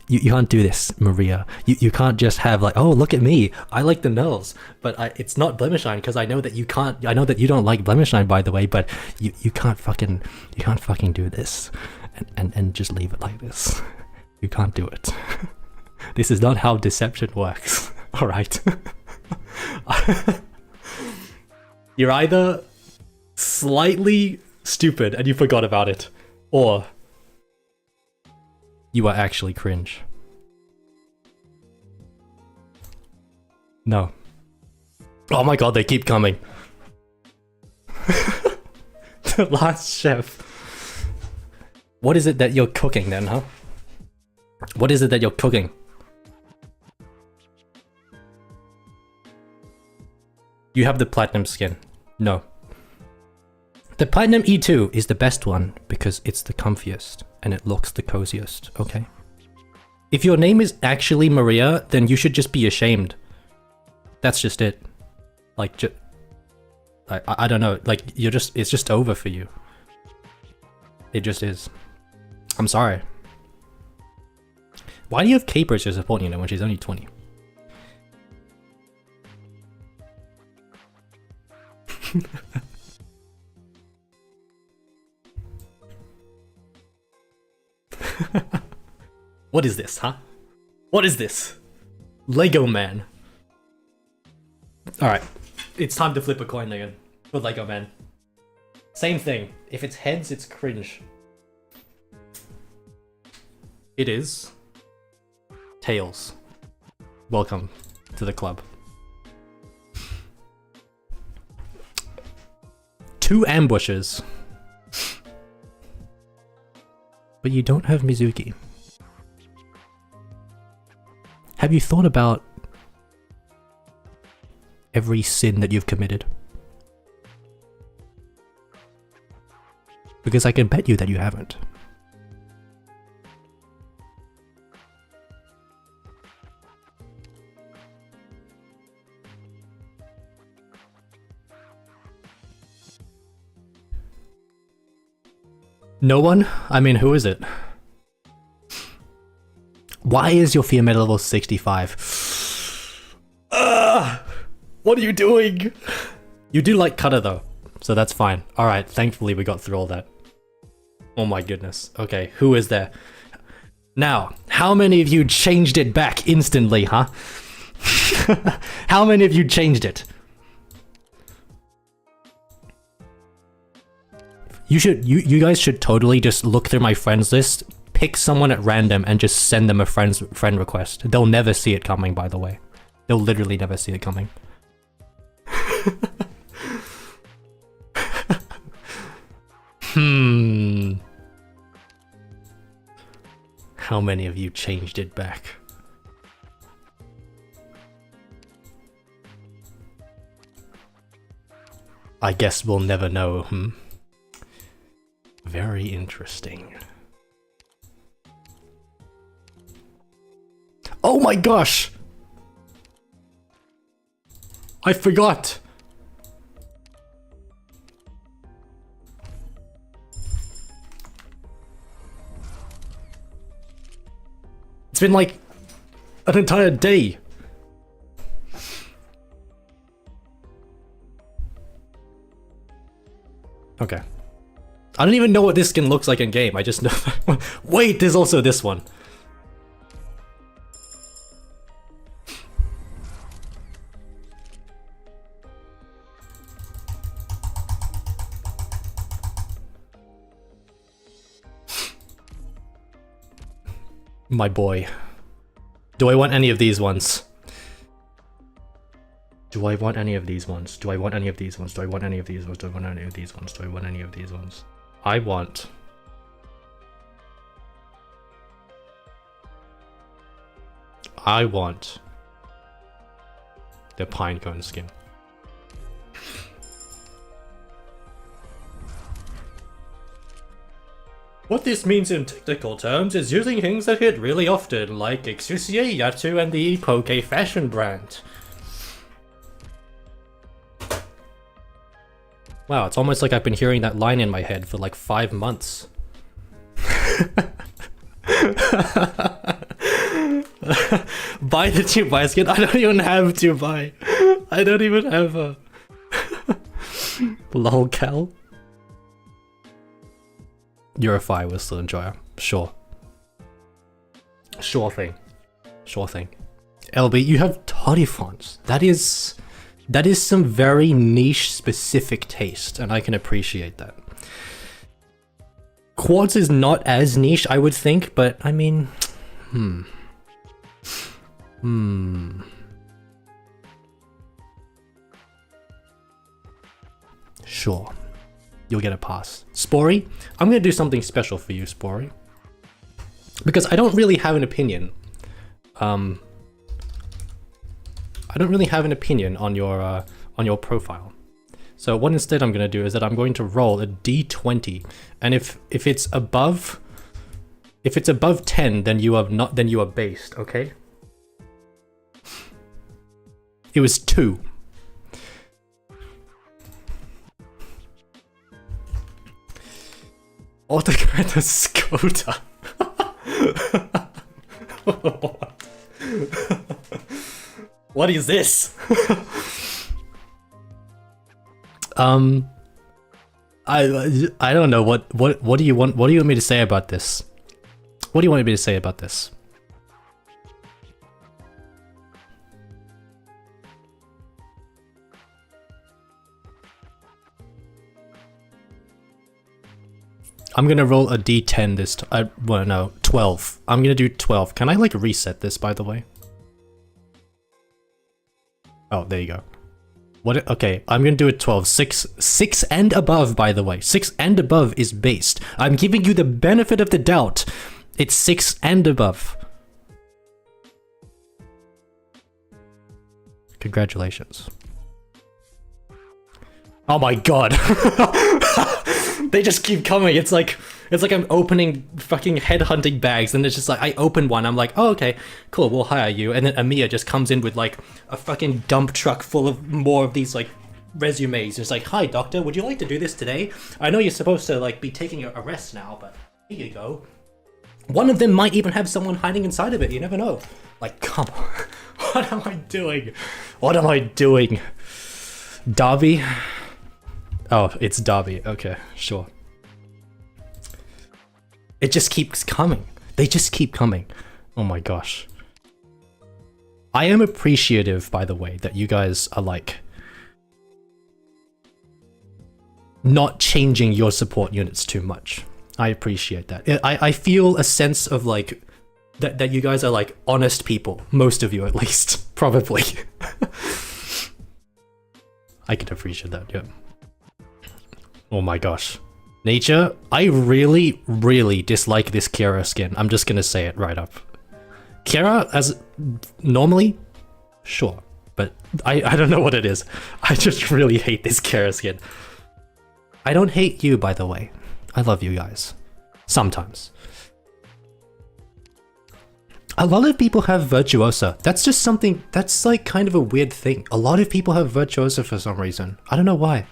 You can't do this, Maria. You can't just have like, oh, look at me, I like the nulls, but it's not Blemish Shine because I know that you can't. I know that you don't like Blemish Shine, by the way, but you can't fucking do this, and just leave it like this. You can't do it. This is not how deception works. All right. You're either slightly stupid and you forgot about it, or you are actually cringe. No. Oh my god, they keep coming. The last chef. What is it that you're cooking then, huh? What is it that you're cooking? You have the platinum skin. No. The Platinum E2 is the best one because it's the comfiest and it looks the coziest, okay? If your name is actually Maria, then you should just be ashamed. That's just it. Like, I don't know, like, it's just over for you. It just is. I'm sorry. Why do you have Caper as your support unit when she's only 20? What is this, huh? What is this? Lego Man. Alright, it's time to flip a coin again. For Lego Man. Same thing. If it's heads, it's cringe. It is tails. Welcome to the club. 2 ambushes. But you don't have Mizuki. Have you thought about every sin that you've committed? Because I can bet you that you haven't. No one? I mean, who is it? Why is your fear meter level 65? What are you doing? You do like Cutter though, so that's fine. Alright, thankfully we got through all that. Oh my goodness. Okay, who is there? Now, how many of you changed it back instantly, huh? How many of you changed it? You guys should totally just look through my friends list, pick someone at random, and just send them a friend request. They'll never see it coming, by the way. They'll literally never see it coming. How many of you changed it back? I guess we'll never know, Very interesting. Oh my gosh! I forgot! It's been like an entire day. Okay. I don't even know what this skin looks like in game, I just know. Wait, there's also this one. My boy. Do I want any of these ones? Do I want any of these ones? Do I want any of these ones? Do I want any of these ones? Do I want any of these ones? Do I want any of these ones? I want... the pinecone skin. What this means in technical terms is using things that hit really often, like Exusier, Yatu, and the Poke Fashion brand. Wow, it's almost like I've been hearing that line in my head for like 5 months. Buy the 2-buy skin? I don't even have 2-buy. I don't even have a... Lol, Cal. You're a fire whistle enjoyer. Sure. Sure thing. Sure thing. LB, you have toddy fonts. That is some very niche specific taste, and I can appreciate that. Quartz is not as niche, I would think, but I mean... Sure. You'll get a pass. Spory, I'm gonna do something special for you, Spory. Because I don't really have an opinion. I don't really have an opinion on your profile. So what instead I'm gonna do is that I'm going to roll a d20, and if it's above 10, then you are based, okay? It was 2. Autocrat Skoda. What is this? I don't know what do you want me to say about this? What do you want me to say about this? I'm gonna roll a d10 this time. Well, no, 12. I'm gonna do 12. Can I like reset this, by the way? Oh, there you go. What? Okay, I'm gonna do it 12. 6 and above, by the way. 6 and above is based. I'm giving you the benefit of the doubt. It's 6 and above. Congratulations. Oh my god. They just keep coming. It's like I'm opening fucking headhunting bags, and it's just like I open one, I'm like, oh okay, cool, we'll hire you, and then Amiya just comes in with like a fucking dump truck full of more of these like resumes. It's like, hi doctor, would you like to do this today? I know you're supposed to like be taking a rest now, but here you go. One of them might even have someone hiding inside of it, you never know. Like, come on. What am I doing? What am I doing? Darby? Oh, it's Darby. Okay, sure. It just keeps coming. They just keep coming. Oh my gosh. I am appreciative, by the way, that you guys are like not changing your support units too much. I appreciate that. I feel a sense of like that you guys are like honest people. Most of you, at least, probably. I can appreciate that. Yeah. Oh my gosh. Nature, I really, really dislike this Kira skin. I'm just gonna say it right up. Kira, as normally, sure, but I don't know what it is. I just really hate this Kira skin. I don't hate you, by the way. I love you guys. Sometimes. A lot of people have Virtuosa. That's just something, that's like kind of a weird thing. A lot of people have Virtuosa for some reason. I don't know why.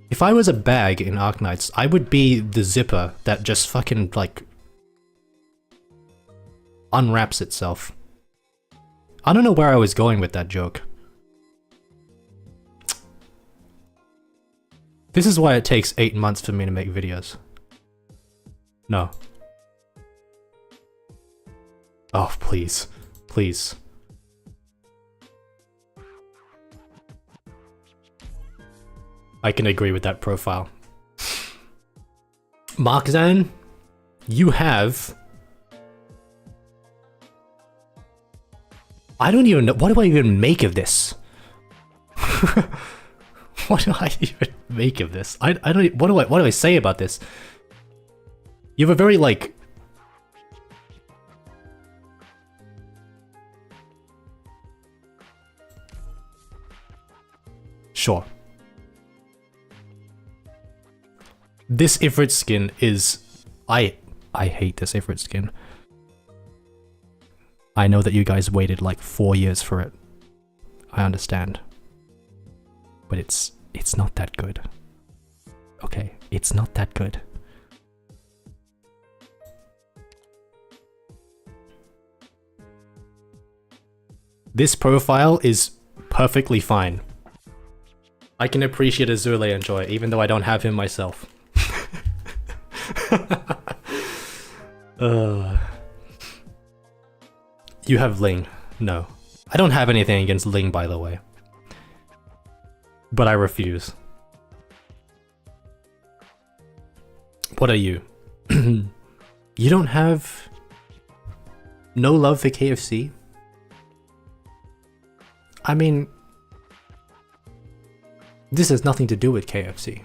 If I was a bag in Arknights, I would be the zipper that just fucking, like, unwraps itself. I don't know where I was going with that joke. This is why it takes 8 months for me to make videos. No. Oh, please. Please. I can agree with that profile. Markzan, you have... I don't even know, what do I even make of this? What do I even make of this? I don't, what do I say about this? You have a very like... Sure. This Ifrit skin is... I hate this Ifrit skin. I know that you guys waited like 4 years for it. I understand. But it's not that good. Okay, it's not that good. This profile is perfectly fine. I can appreciate Azule and Joy, even though I don't have him myself. You have Ling. No. I don't have anything against Ling, by the way. But I refuse. What are you? You don't have... no love for KFC? I mean... this has nothing to do with KFC.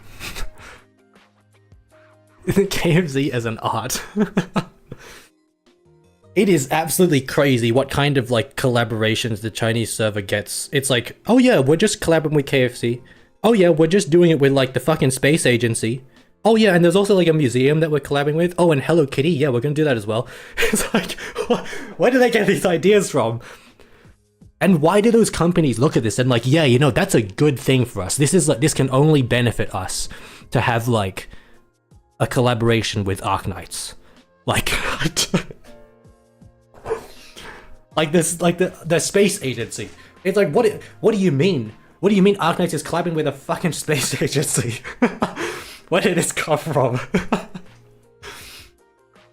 KFC as an art. It is absolutely crazy what kind of like collaborations the Chinese server gets. It's like, oh yeah, we're just collaborating with KFC. Oh yeah, we're just doing it with like the fucking space agency. Oh yeah, and there's also like a museum that we're collabing with. Oh, and Hello Kitty, yeah, we're gonna do that as well. It's like, where do they get these ideas from? And why do those companies look at this and like, yeah, you know, that's a good thing for us. This is like, this can only benefit us to have like a collaboration with Arknights. Like, like this, like the space agency. It's like, what do you mean? What do you mean Arknights is collabing with a fucking space agency? Where did this come from?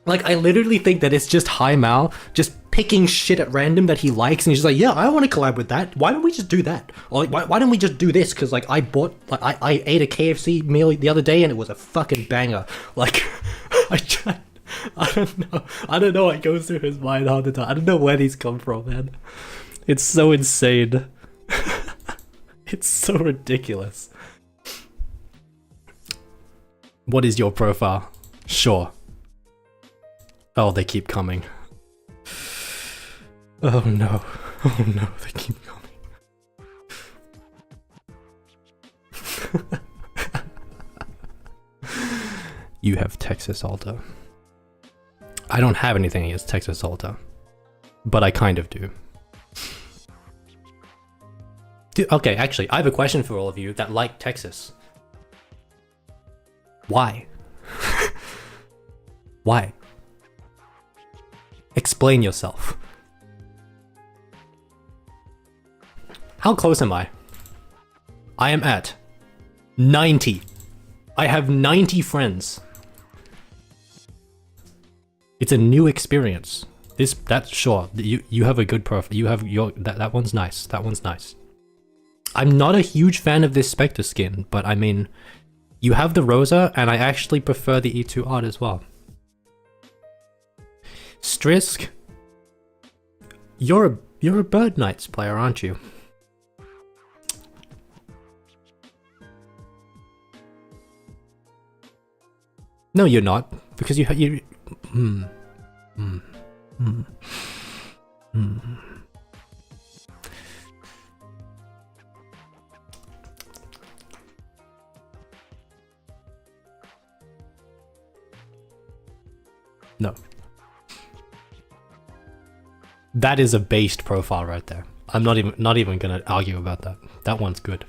Like, I literally think that it's just Hai Mao just picking shit at random that he likes, and he's just like, yeah, I want to collab with that. Why don't we just do that? Or like, why don't we just do this? Because like, I ate a KFC meal the other day and it was a fucking banger. Like, I don't know what goes through his mind all the time. I don't know where these come from, man. It's so insane. It's so ridiculous. What is your profile? Sure. Oh, they keep coming. Oh no. Oh no, they keep coming. You have Texas Alta. I don't have anything against Texas Alta, but I kind of do. Okay, actually, I have a question for all of you that like Texas. Why? Why? Explain yourself. How close am I? I am at 90. I have 90 friends. It's a new experience. That's sure. You have a good profile. You have your that one's nice. That one's nice. I'm not a huge fan of this Spectre skin, but I mean, you have the Rosa, and I actually prefer the E2 art as well. Strisk, you're a Bird Knights player, aren't you? No, you're not, because you. No. That is a based profile right there. I'm not even gonna argue about that. That one's good.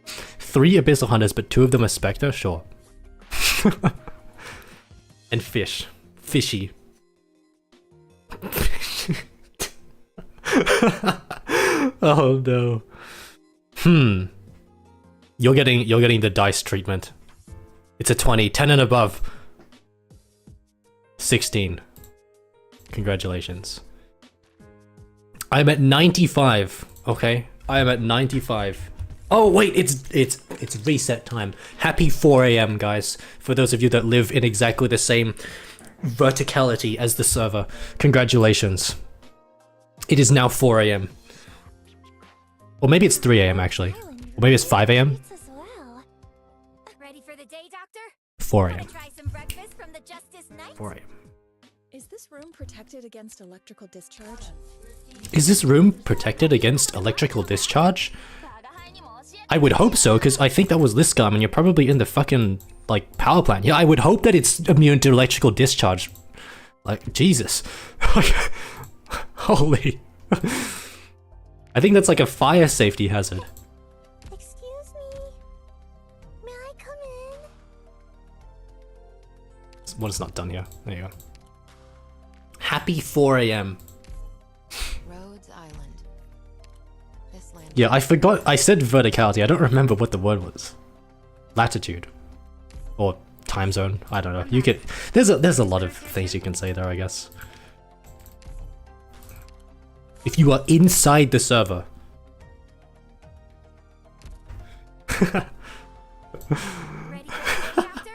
3 Abyssal Hunters, but 2 of them are Spectre? Sure. And fish. Fishy. Oh no. You're getting the dice treatment. It's a 20, 10 and above. 16. Congratulations. I'm at 95. Okay, I am at 95. Oh wait, it's reset time. Happy 4 AM, guys. For those of you that live in exactly the same verticality as the server, congratulations. It is now 4 AM. Or maybe it's 3 AM actually. Or maybe it's 5 AM. Ready for the day, Doctor? 4 AM. Try some breakfast from the Justice Knight? 4 AM. Is this room protected against electrical discharge? Is this room protected against electrical discharge? I would hope so, because I think that was Liscum, and you're probably in the fucking, like, power plant. Yeah, I would hope that it's immune to electrical discharge. Like, Jesus. Holy. I think that's like a fire safety hazard. Excuse me. May I come in? What is not done here? There you go. Happy 4 AM. Rhodes Island. This land. Yeah, I forgot. I said verticality. I don't remember what the word was. Latitude. Or time zone. I don't know. You could. There's a lot of things you can say there, I guess. If you are inside the server. Ready for the day, Doctor?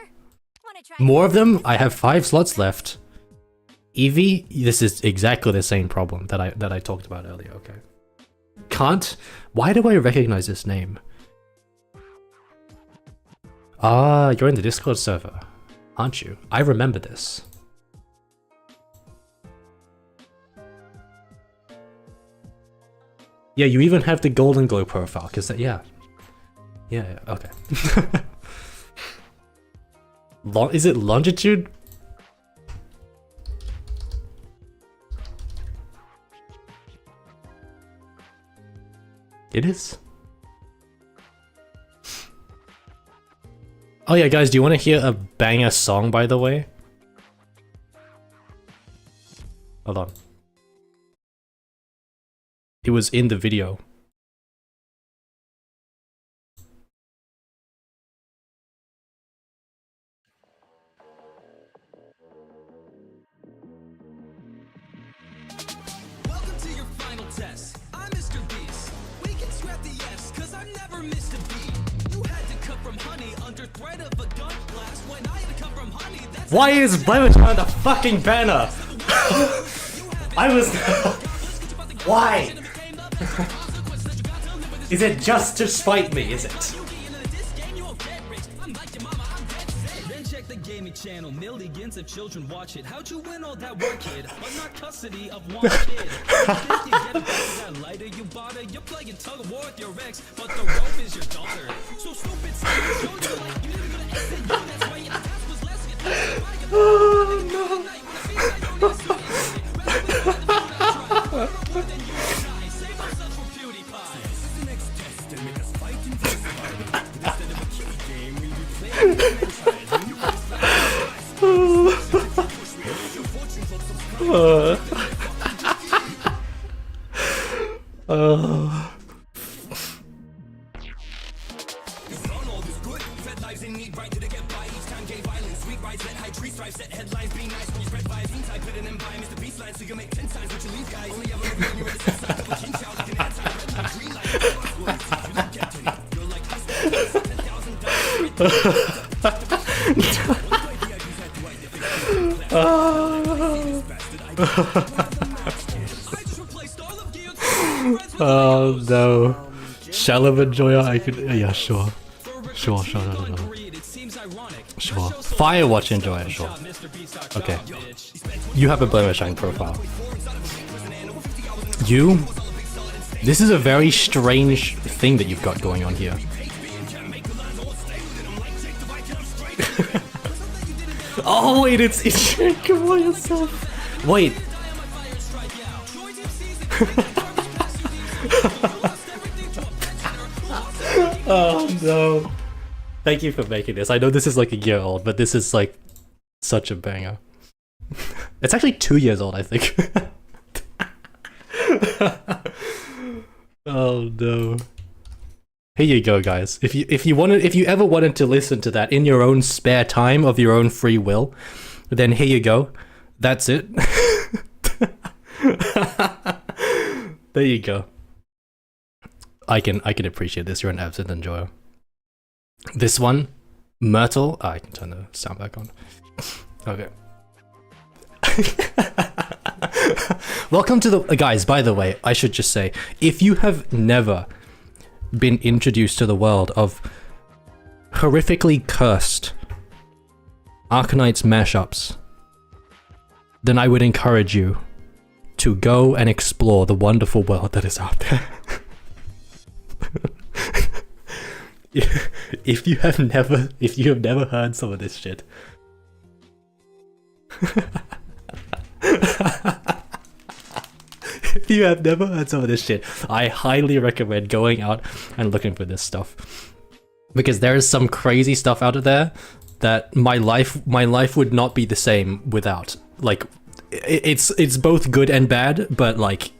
Wanna try More of them? I have 5 slots left. Evie, this is exactly the same problem that I talked about earlier, okay. Can't? Why do I recognize this name? Ah, you're in the Discord server, aren't you? I remember this. Yeah, you even have the Golden Glow profile, cause that, yeah. Yeah, okay. Is it longitude? It is. Oh yeah, guys, do you want to hear a banger song, by the way? Hold on. It was in the video. Why is Blemish on the fucking banner? I was. Why? Is it just to spite me? Is it? Check the gaming channel, millions of children watch it. How'd you win all that work, kid? But not custody of one kid. If you get it, that lighter you bought it. You're playing tug of war with your ex, but the rope is your daughter. So stupid, showed you like you didn't go to exit. That's why your task was less. Oh no. Shell of Enjoyer, I could. Yeah, sure. Sure. Sure. Firewatch Enjoyer, sure. Okay. You have a Blemish profile. You? This is a very strange thing that you've got going on here. Oh wait, it's come on yourself. Wait. Oh no. Thank you for making this. I know this is like a year old, but this is like such a banger. It's actually 2 years old, I think. Oh no. Here you go, guys. If you ever wanted to listen to that in your own spare time of your own free will, then here you go. That's it. There you go. I can appreciate this. You're an absolute enjoyer. This one, Myrtle. I can turn the sound back on. Okay. Welcome to the guys. By the way, I should just say, if you have never been introduced to the world of horrifically cursed Arknights mashups, then I would encourage you to go and explore the wonderful world that is out there. If you have never heard some of this shit. If you have never heard some of this shit, I highly recommend going out and looking for this stuff. Because there is some crazy stuff out there that my life would not be the same without. Like, it's both good and bad, but like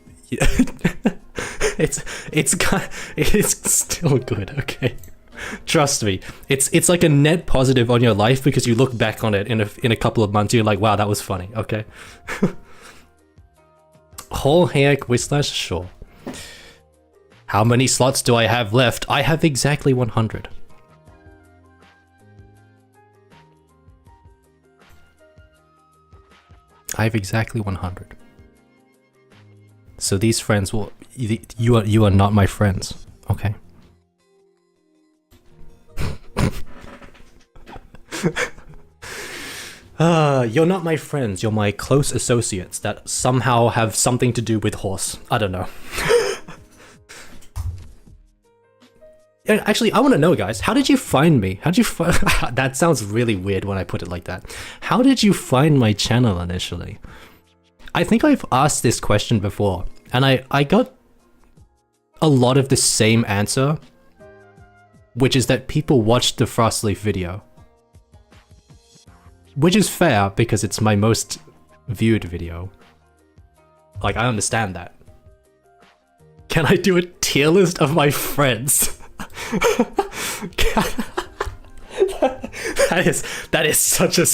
it's still good, okay? Trust me, it's like a net positive on your life because you look back on it in a couple of months, you're like, wow, that was funny, okay? Whole hair Whistlash, sure. How many slots do I have left? I have exactly 100. I have exactly 100. So these friends will, you are not my friends, okay? You're not my friends, you're my close associates that somehow have something to do with horse. I don't know. Actually, I want to know, guys, how did you find me? How did you find... That sounds really weird when I put it like that. How did you find my channel initially? I think I've asked this question before, and I got a lot of the same answer, which is that people watched the Frostleaf video. Which is fair, because it's my most viewed video. Like, I understand that. Can I do a tier list of my friends? That is such a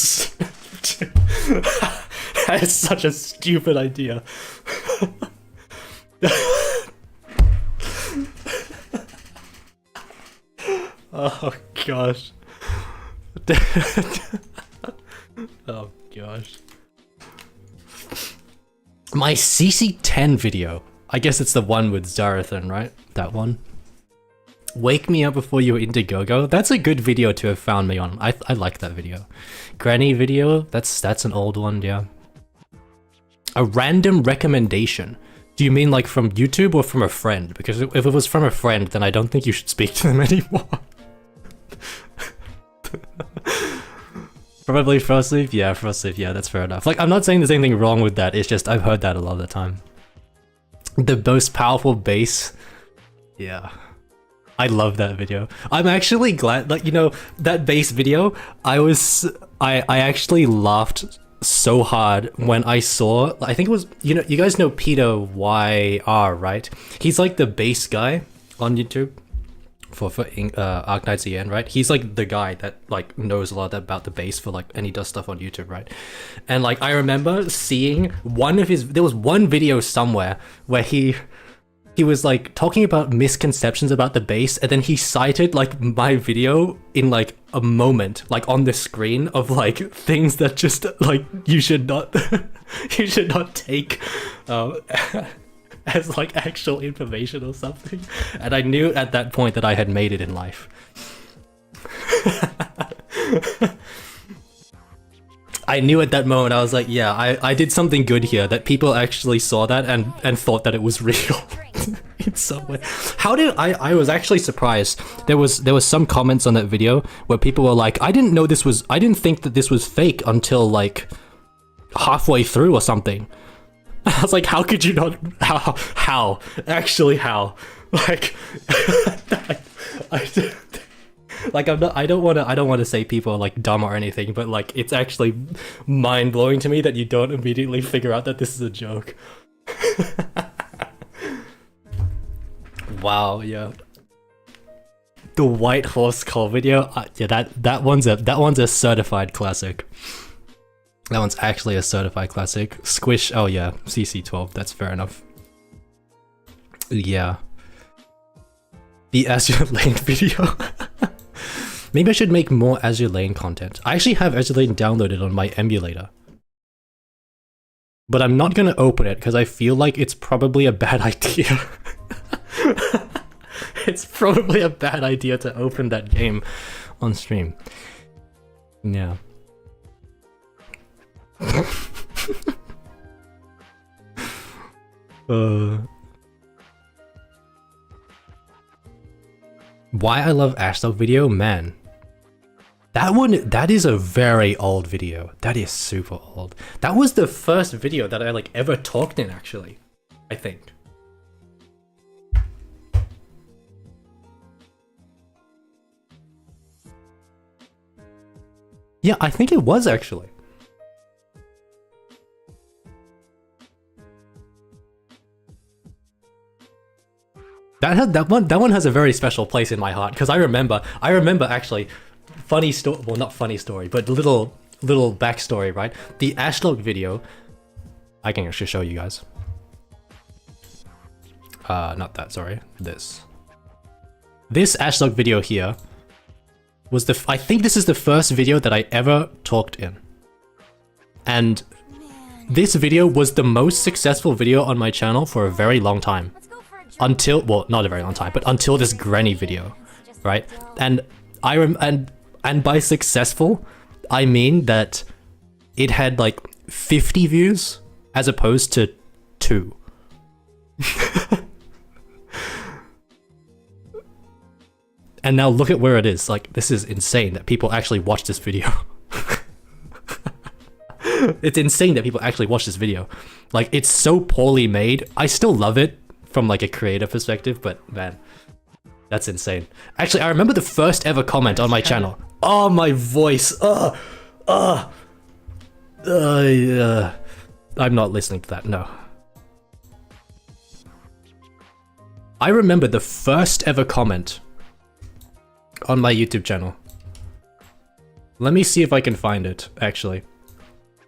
that is such a stupid idea. Oh gosh. Oh gosh. My CC10 video. I guess it's the one with Zarathan, right? That one. Wake Me Up Before You Were Indiegogo. That's a good video to have found me on. I like that video. Granny video. That's an old one, yeah. A random recommendation. Do you mean like from YouTube or from a friend? Because if it was from a friend, then I don't think you should speak to them anymore. Probably Frostleaf? Yeah, Frostleaf, yeah, that's fair enough. Like, I'm not saying there's anything wrong with that, it's just I've heard that a lot of the time. The most powerful bass. Yeah. I love that video. I'm actually glad, like, you know, that bass video, I actually laughed so hard when I saw, I think it was, you know, you guys know Peter YR, right? He's like the bass guy on YouTube for Arknights EN, right? He's like the guy that like knows a lot about the bass for like, and he does stuff on YouTube, right? And like I remember seeing one of his, there was one video somewhere where he was like talking about misconceptions about the bass, and then he cited like my video in like a moment, like on the screen of like things that just like you should not you should not take as like actual information or something. And I knew at that point that I had made it in life. I knew at that moment, I was like, yeah, I did something good here, that people actually saw that and thought that it was real. It's so weird. How did I was actually surprised. There was some comments on that video where people were like, I didn't think that this was fake until like halfway through or something. I was like, how could you not? How? Actually, how? Like, I don't want to say people are like dumb or anything, but like it's actually mind blowing to me that you don't immediately figure out that this is a joke. Wow, yeah. The White Horse Call video, yeah, that one's a certified classic. That one's actually a certified classic. Squish, oh yeah, CC12, that's fair enough. Yeah. The Azure Lane video. Maybe I should make more Azure Lane content. I actually have Azure Lane downloaded on my emulator. But I'm not gonna open it because I feel like it's probably a bad idea. It's probably a bad idea to open that game on stream. Yeah. Why I love Ashlock video? Man. That is a very old video. That is super old. That was the first video that I like ever talked in, actually. I think. Yeah, I think it was actually. That one has a very special place in my heart because I remember actually funny story, well not funny story, but little backstory, right? The Ashlock video, I can actually show you guys. Not that, sorry, this Ashlock video here was I think this is the first video that I ever talked in. And this video was the most successful video on my channel for a very long time. Until, well, not a very long time, but until this granny video, right? And and by successful, I mean that it had like 50 views as opposed to 2. And now look at where it is. Like, this is insane that people actually watch this video. It's insane that people actually watch this video. Like, it's so poorly made. I still love it from like a creative perspective, but man, that's insane. Actually, I remember the first ever comment on my channel. Oh, my voice. I'm not listening to that, no. I remember the first ever comment on my YouTube channel. Let me see if I can find it, actually.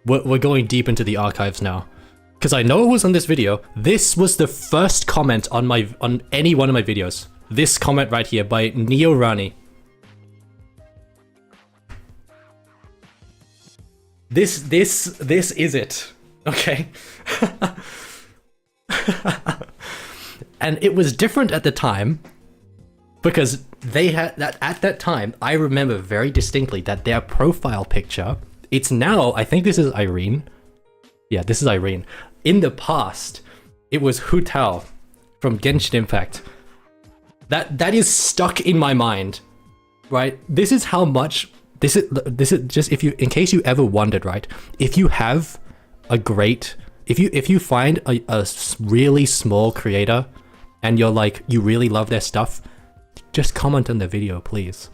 We're going deep into the archives now. Because I know it was on this video. This was the first comment on any one of my videos. This comment right here by Neo Rani. This is it. Okay. And it was different at the time because they had that at that time. I remember very distinctly that their profile picture. It's now. I think this is Irene. Yeah, this is Irene. In the past, it was Hu Tao from Genshin Impact. That is stuck in my mind, right? This is how much. This is just if you, in case you ever wondered, right? If you have a great, if you find a really small creator, and you're like, you really love their stuff, just comment on the video, please.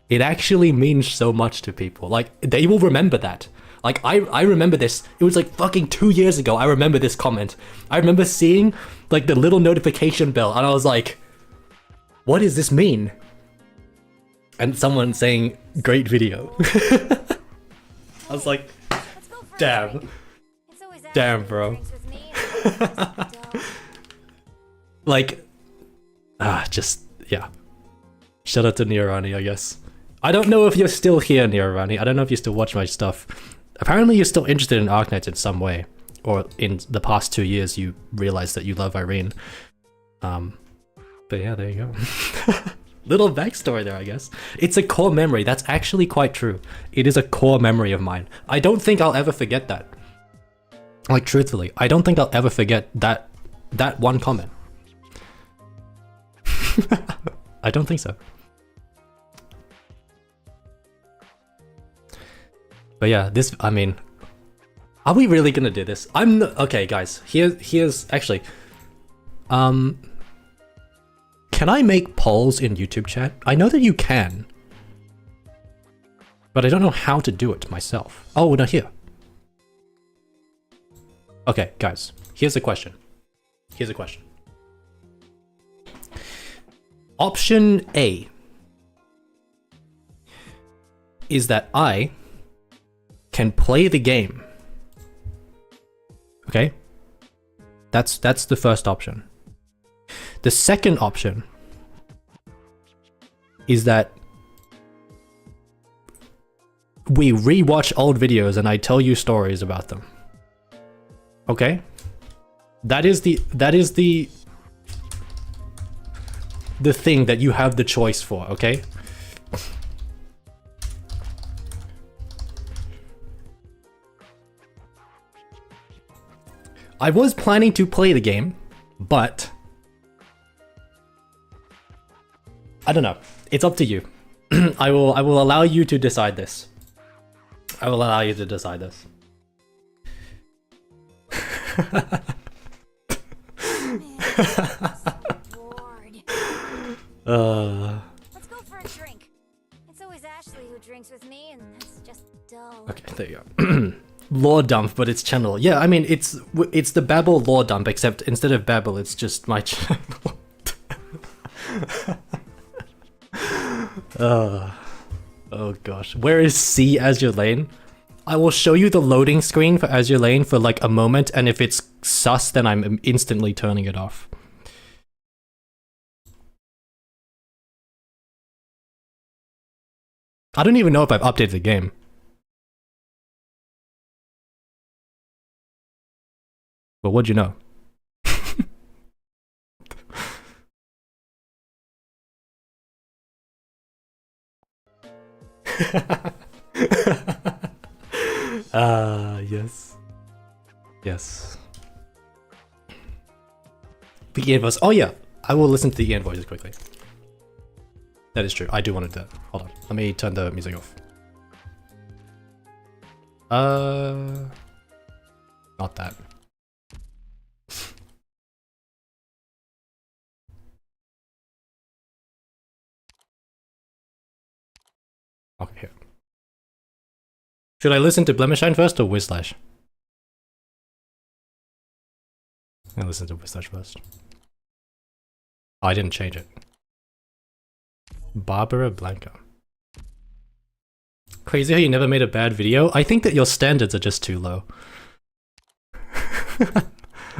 It actually means so much to people. Like, they will remember that. Like, I remember this. It was like fucking 2 years ago. I remember this comment. I remember seeing like the little notification bell, and I was like, what does this mean? And someone saying, great video. I was like, Let's go for a damn. drink. It's always Damn, Ashley who bro. drinks with me and it's just dull. Like, just, yeah. Shout out to Neorani, I guess. I don't know if you're still here, Neorani. I don't know if you still watch my stuff. Apparently you're still interested in Arknights in some way. Or in the past 2 years you realized that you love Irene. But yeah, there you go. Little backstory there, I guess. It's a core memory. That's actually quite true. It is a core memory of mine. I don't think I'll ever forget that. Like, truthfully, I don't think I'll ever forget that one comment. I don't think so. But yeah, this, I mean, are we really gonna do this? Okay, guys, here's actually, can I make polls in YouTube chat? I know that you can, but I don't know how to do it myself. Oh, no, here. Okay, guys, here's a question. Here's a question. Option A is that I can play the game. Okay? That's the first option. The second option is that we rewatch old videos and I tell you stories about them. Okay? That is the thing that you have the choice for, okay? I was planning to play the game, but I don't know. It's up to you. I will allow you to decide this. I will allow you to decide this. Bored. Let's go for a drink. It's always Ashley who drinks with me, and that's just dull. Okay, there you go. Lore dump, but it's channel. Yeah, I mean, it's the Babel lore dump, except instead of Babel, it's just my channel. Oh gosh. Where is C Azure Lane? I will show you the loading screen for Azure Lane for like a moment, and if it's sus, then I'm instantly turning it off. I don't even know if I've updated the game. But what'd you know? Yes. Yes. The invoice. Oh yeah, I will listen to the invoices quickly. That is true. I do want to do that. Hold on. Let me turn the music off. Not that. Okay, here. Should I listen to Blemishine first or Whizlash? I'll listen to Whizlash first. Oh, I didn't change it. Barbara Blanca. Crazy how you never made a bad video? I think that your standards are just too low.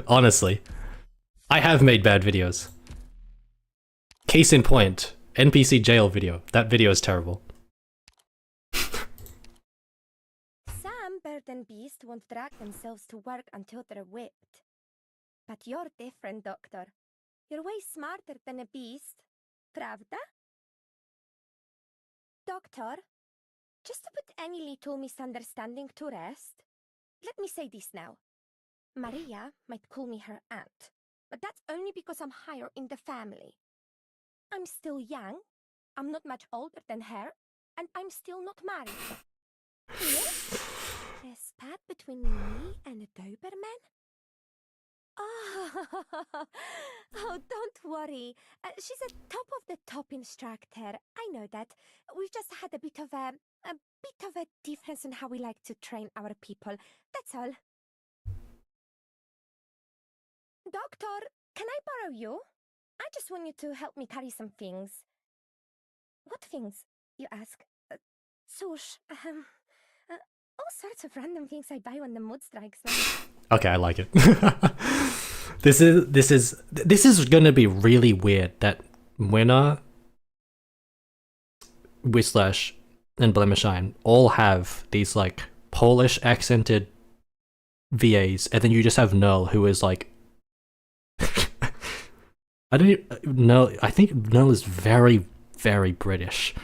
Honestly. I have made bad videos. Case in point, NPC jail video. That video is terrible. Sad. Some bird and beast won't drag themselves to work until they're whipped. But you're different, Doctor. You're way smarter than a beast. Pravda? Doctor, just to put any little misunderstanding to rest, let me say this now. Maria might call me her aunt, but that's only because I'm higher in the family. I'm still young, I'm not much older than her, and I'm still not married. Yes? A spat between me and a Doberman? Oh, oh, don't worry. She's a top of the top instructor. I know that. We've just had a bit of a difference in how we like to train our people. That's all. Doctor, can I borrow you? I just want you to help me carry some things. What things, you ask? Cóż, all sorts of random things I buy when the mood strikes me. Okay, I like it. This is gonna be really weird that Winner, Whislash, and Blemishine all have these like Polish accented VAs, and then you just have Null, who is like I don't know. I think Null is very, very British.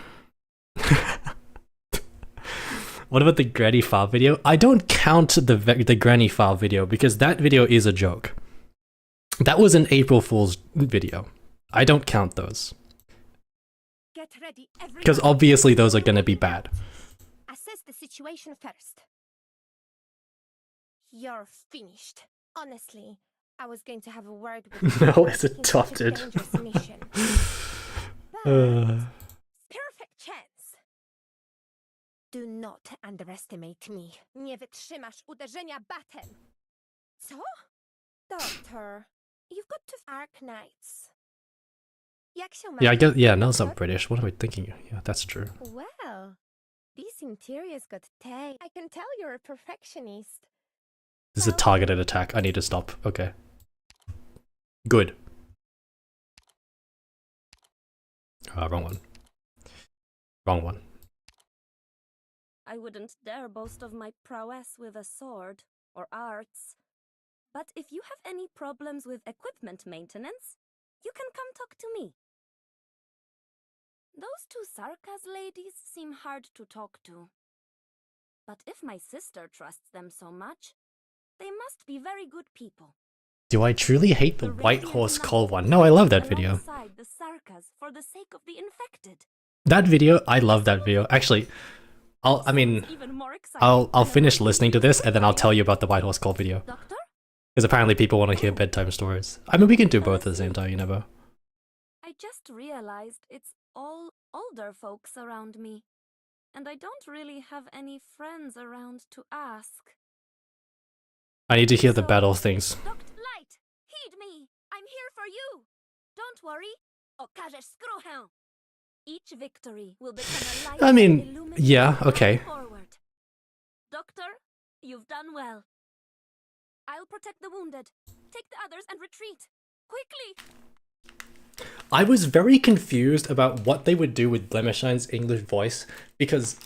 What about the Granny File video? I don't count the Granny File video because that video is a joke. That was an April Fool's video. I don't count those. Get ready, everyone. Because obviously those are gonna be bad. Assess the situation first. You're finished. Honestly, I was going to have a word with you. No, it's Taking such adopted. dangerous mission. But perfect chance. Do not underestimate me. Nie wytrzymasz uderzenia batem. Co? Doctor, you've got to Arknights. Jak się Yeah, I masz, guess, yeah, Null's Doctor? not British. What am I thinking? Yeah, that's true. Well, this interior's got taste. I can tell you're a perfectionist. This is a targeted attack. I need to stop. Okay. Good. Wrong one. Wrong one. I wouldn't dare boast of my prowess with a sword or arts. But if you have any problems with equipment maintenance, you can come talk to me. Those two Sarkas ladies seem hard to talk to. But if my sister trusts them so much, they must be very good people. Do I truly hate the White Horse Call one? No, I love that video. Alongside the Sarkas for the sake of the infected. That video, I love that video. Actually, I'll finish listening to this and then I'll tell you about the White Horse Call video. Doctor? Because apparently people want to hear bedtime stories. I mean, we can do both at the same time, you never. I just realized it's all older folks around me. And I don't really have any friends around to ask. I need to hear the battle things. Dr. Light, heed me! I'm here for you! Don't worry, okażesz skruchę! Each victory will become a light I mean, that illuminates yeah, the path okay. forward. Doctor, you've done well. I'll protect the wounded. Take the others and retreat. Quickly! I was very confused about what they would do with Blemishine's English voice because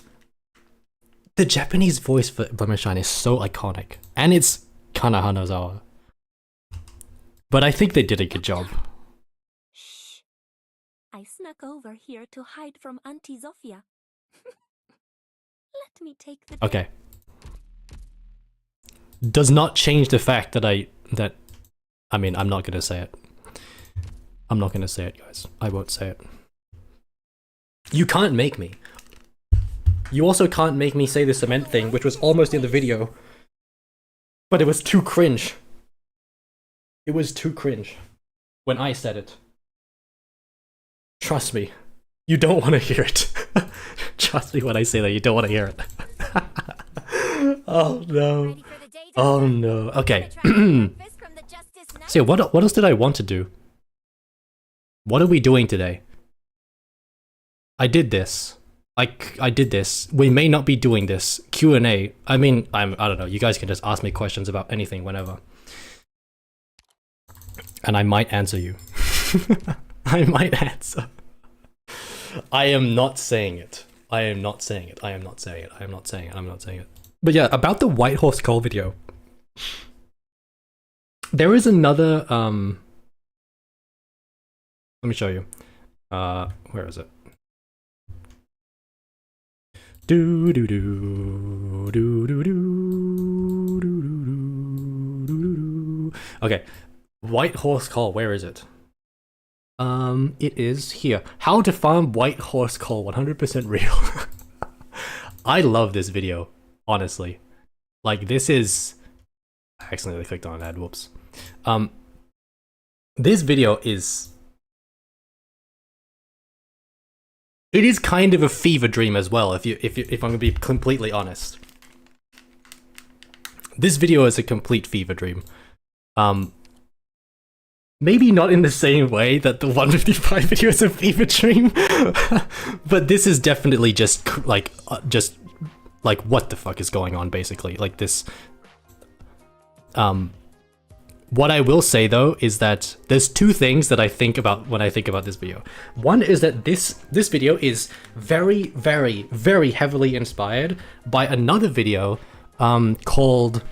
the Japanese voice for Blemishine is so iconic, and it's Kana Hanazawa. But I think they did a good job. Shh. I snuck over here to hide from Auntie Zofia. Let me take the... Okay. Does not change the fact that I mean, I'm not gonna say it. I'm not gonna say it, guys. I won't say it. You can't make me. You also can't make me say the cement thing, which was almost in the video. But it was too cringe. It was too cringe when I said it. Trust me. You don't want to hear it. Trust me when I say that you don't want to hear it. Oh no. Ready for the day, Oh Doctor? no. Okay. Gonna try and breakfast from the Justice Knight? So what else did I want to do? What are we doing today? I did this. I did this. We may not be doing this. Q&A. I mean, I don't know. You guys can just ask me questions about anything whenever. And I might answer you. I might answer. I am not saying it. I am not saying it. I am not saying it. I am not saying it. I'm not saying it. But yeah, about the White Horse Coal video. There is another let me show you. Where is it? Do do do do do do do do do. Okay, White Horse Coal. Where is it? It is here. How to farm White Horse Coal 100% real. I love this video, honestly. Like, this is... I accidentally clicked on an ad, whoops. This video is... It is kind of a fever dream as well, if I'm gonna be completely honest. This video is a complete fever dream. Maybe not in the same way that the 155 video is a fever dream, but this is definitely just like what the fuck is going on, basically. Like this. What I will say though is that there's two things that I think about when I think about this video. One is that this video is very, very, very heavily inspired by another video called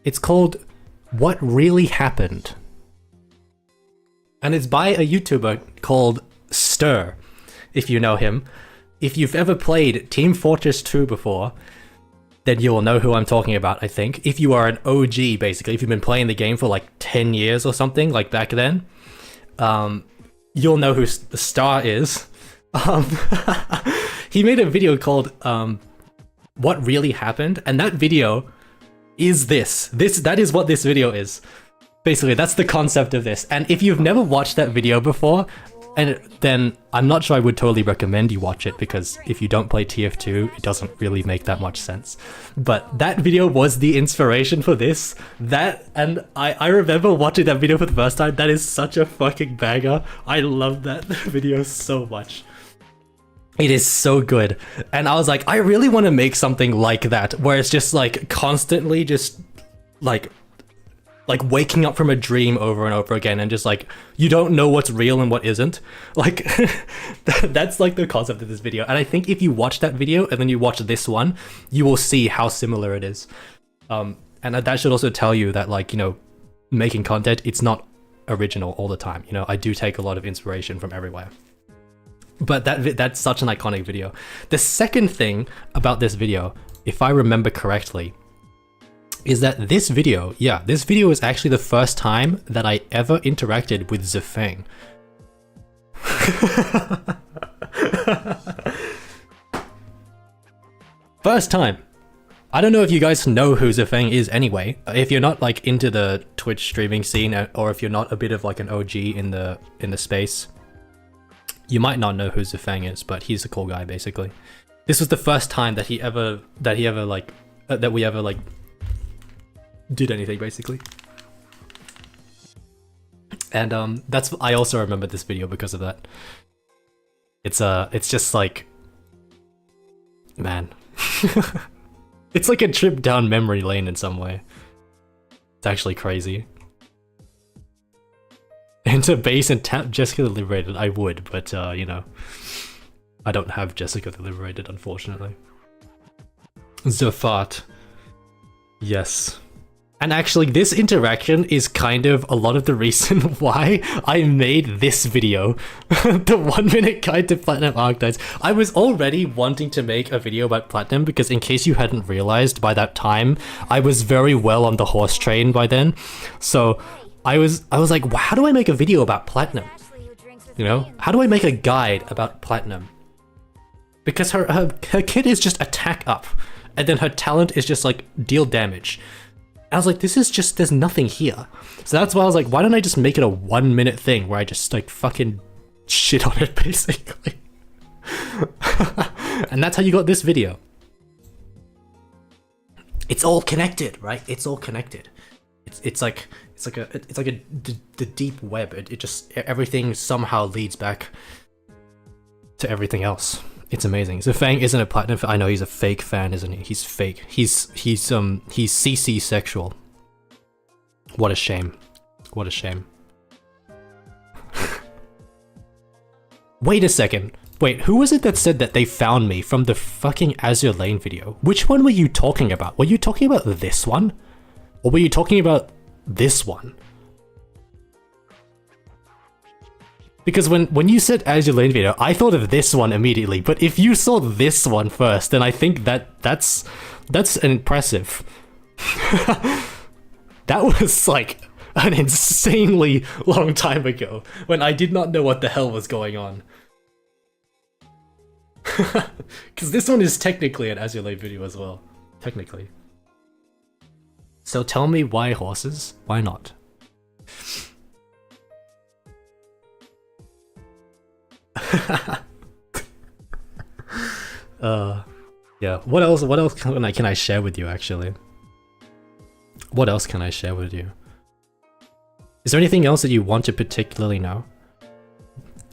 it's called What Really Happened. And it's by a YouTuber called Stir, if you know him. If you've ever played Team Fortress 2 before, then you will know who I'm talking about, I think. If you are an OG, basically, if you've been playing the game for like 10 years or something, like back then, you'll know who the Star is. He made a video called What Really Happened, and that video is that is what this video is. Basically, that's the concept of this. And if you've never watched that video before, then I'm not sure I would totally recommend you watch it, because if you don't play TF2, it doesn't really make that much sense. But that video was the inspiration for this. And I remember watching that video for the first time. That is such a fucking banger. I love that video so much. It is so good. And I was like, I really want to make something like that, where it's just like constantly just like waking up from a dream over and over again, and just like, you don't know what's real and what isn't. Like, that's like the concept of this video. And I think if you watch that video and then you watch this one, you will see how similar it is. And that should also tell you that, like, you know, making content, it's not original all the time. You know, I do take a lot of inspiration from everywhere. But that's such an iconic video. The second thing about this video, if I remember correctly, is that this video is actually the first time that I ever interacted with Zafang. First time. I don't know if you guys know who Zafang is anyway. If you're not like into the Twitch streaming scene, or if you're not a bit of like an OG in the space, you might not know who Zafang is, but he's a cool guy basically. This was the first time that we ever did anything basically. And I also remember this video because of that. It's just like, man. It's like a trip down memory lane in some way. It's actually crazy. Enter base and tap Jessica the Liberated. I would, but you know, I don't have Jessica the Liberated, unfortunately. Zafat. Yes. And actually, this interaction is kind of a lot of the reason why I made this video. The 1 minute guide to Platinum Arknights. I was already wanting to make a video about Platinum, because in case you hadn't realized, by that time, I was very well on the horse train by then. So I was like, well, how do I make a video about Platinum? You know, how do I make a guide about Platinum? Because her kit is just attack up, and then her talent is just like deal damage. I was like, this is just, there's nothing here. So that's why I was like, why don't I just make it a 1 minute thing where I just like fucking shit on it basically. And that's how you got this video. It's all connected, right? It's all connected. It's like the deep web. It just, everything somehow leads back to everything else. It's amazing. So Fang isn't a Platinum fan. I know he's a fake fan, isn't he? He's fake. He's CC sexual. What a shame. What a shame. Wait a second. Wait, who was it that said that they found me from the fucking Azure Lane video? Which one were you talking about? Were you talking about this one? Or were you talking about this one? Because when you said Azure Lane video, I thought of this one immediately, but if you saw this one first, then I think that's impressive. That was like an insanely long time ago, when I did not know what the hell was going on. Because this one is technically an Azure Lane video as well. Technically. So tell me why horses? Why not? Yeah. What else can I share with you, actually? What else can I share with you? Is there anything else that you want to particularly know?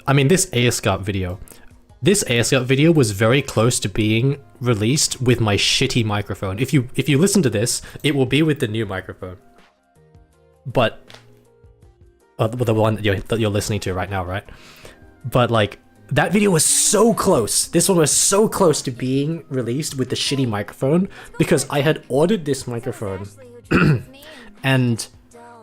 I mean, this ASCARP video. This ASCARP video was very close to being released with my shitty microphone. If you listen to this, it will be with the new microphone. But the one that you're listening to right now, right? But like, that video was so close. This one was so close to being released with the shitty microphone because I had ordered this microphone and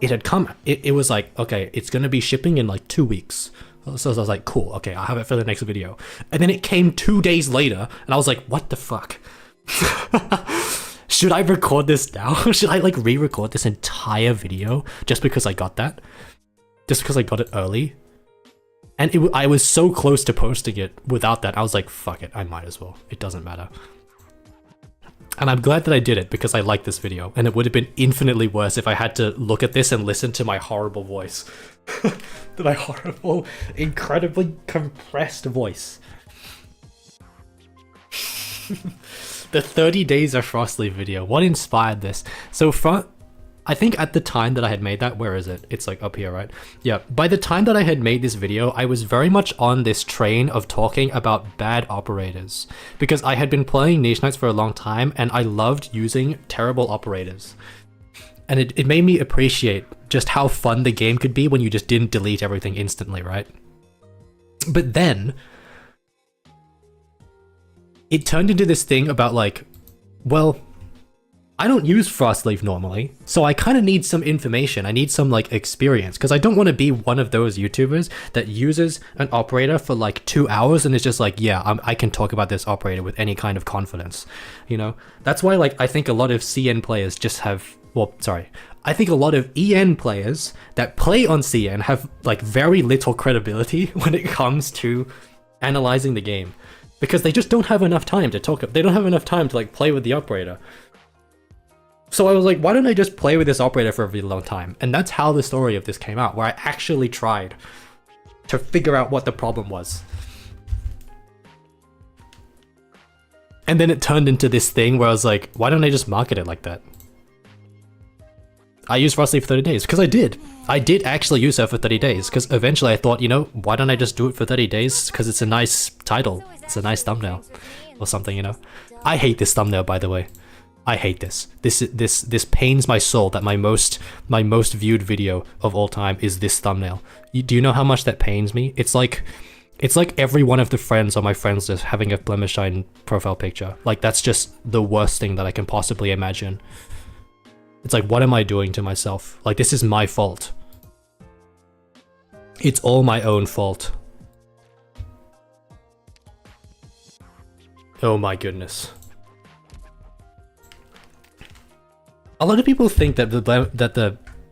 it had come. It was like, okay, it's gonna be shipping in like 2 weeks. So I was like, cool, okay, I'll have it for the next video. And then it came 2 days later, and I was like, what the fuck? Should I record this now? Should I like re-record this entire video just because I got that? Just because I got it early? And I was so close to posting it without that, I was like, fuck it, I might as well. It doesn't matter. And I'm glad that I did it because I like this video, and it would have been infinitely worse if I had to look at this and listen to my horrible voice. My horrible, incredibly compressed voice. The 30 Days of Frostleaf video. What inspired this? So I think at the time that I had made that, where is it? It's like up here, right? Yeah, by the time that I had made this video, I was very much on this train of talking about bad operators. Because I had been playing Niche Knights for a long time, and I loved using terrible operators. And it made me appreciate just how fun the game could be when you just didn't delete everything instantly, right? But then, it turned into this thing about like, well, I don't use Frostleaf normally, so I kind of need some information. I need some like experience, because I don't want to be one of those YouTubers that uses an operator for like 2 hours and is just like, yeah, I can talk about this operator with any kind of confidence, you know? That's why like I think a lot of CN players just have, well, sorry, I think a lot of EN players that play on CN have like very little credibility when it comes to analyzing the game, because they just don't have enough time to talk. They don't have enough time to like play with the operator. So I was like, why don't I just play with this operator for a really long time? And that's how the story of this came out, where I actually tried to figure out what the problem was. And then it turned into this thing where I was like, why don't I just market it like that? I used Frostleaf for 30 days, because I did. I did actually use her for 30 days, because eventually I thought, you know, why don't I just do it for 30 days? Because it's a nice title. It's a nice thumbnail. Or something, you know? I hate this thumbnail, by the way. I hate this. This pains my soul that my most viewed video of all time is this thumbnail. Do you know how much that pains me? It's like every one of the friends on my friends list having a Blemishine profile picture. Like, that's just the worst thing that I can possibly imagine. It's like, what am I doing to myself? Like, this is my fault. It's all my own fault. Oh my goodness. A lot of people think that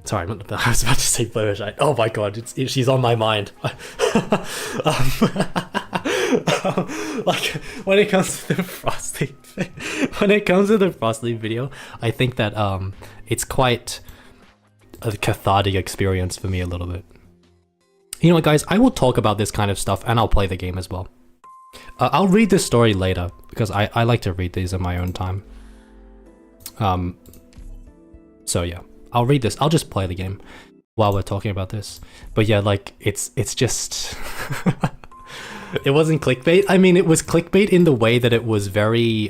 sorry, I was about to say Blemishine. Oh my god, she's on my mind. Like, when it comes to the Frostleaf video, I think that it's quite a cathartic experience for me a little bit. You know what, guys? I will talk about this kind of stuff, and I'll play the game as well. I'll read this story later, because I like to read these in my own time. So yeah, I'll read this. I'll just play the game while we're talking about this. But yeah, like, it's just... It wasn't clickbait. I mean, it was clickbait in the way that it was very,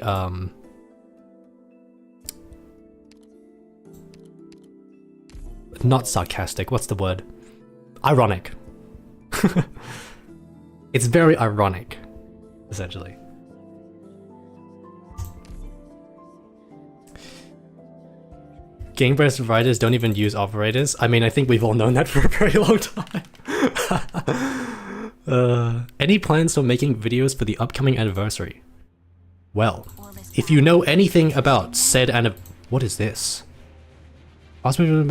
not sarcastic, what's the word? Ironic. It's very ironic. essentially. Game Breast providers don't even use operators. I mean, I think we've all known that for a very long time. Any plans for making videos for the upcoming anniversary? Well, if you know anything about said what is this? Loses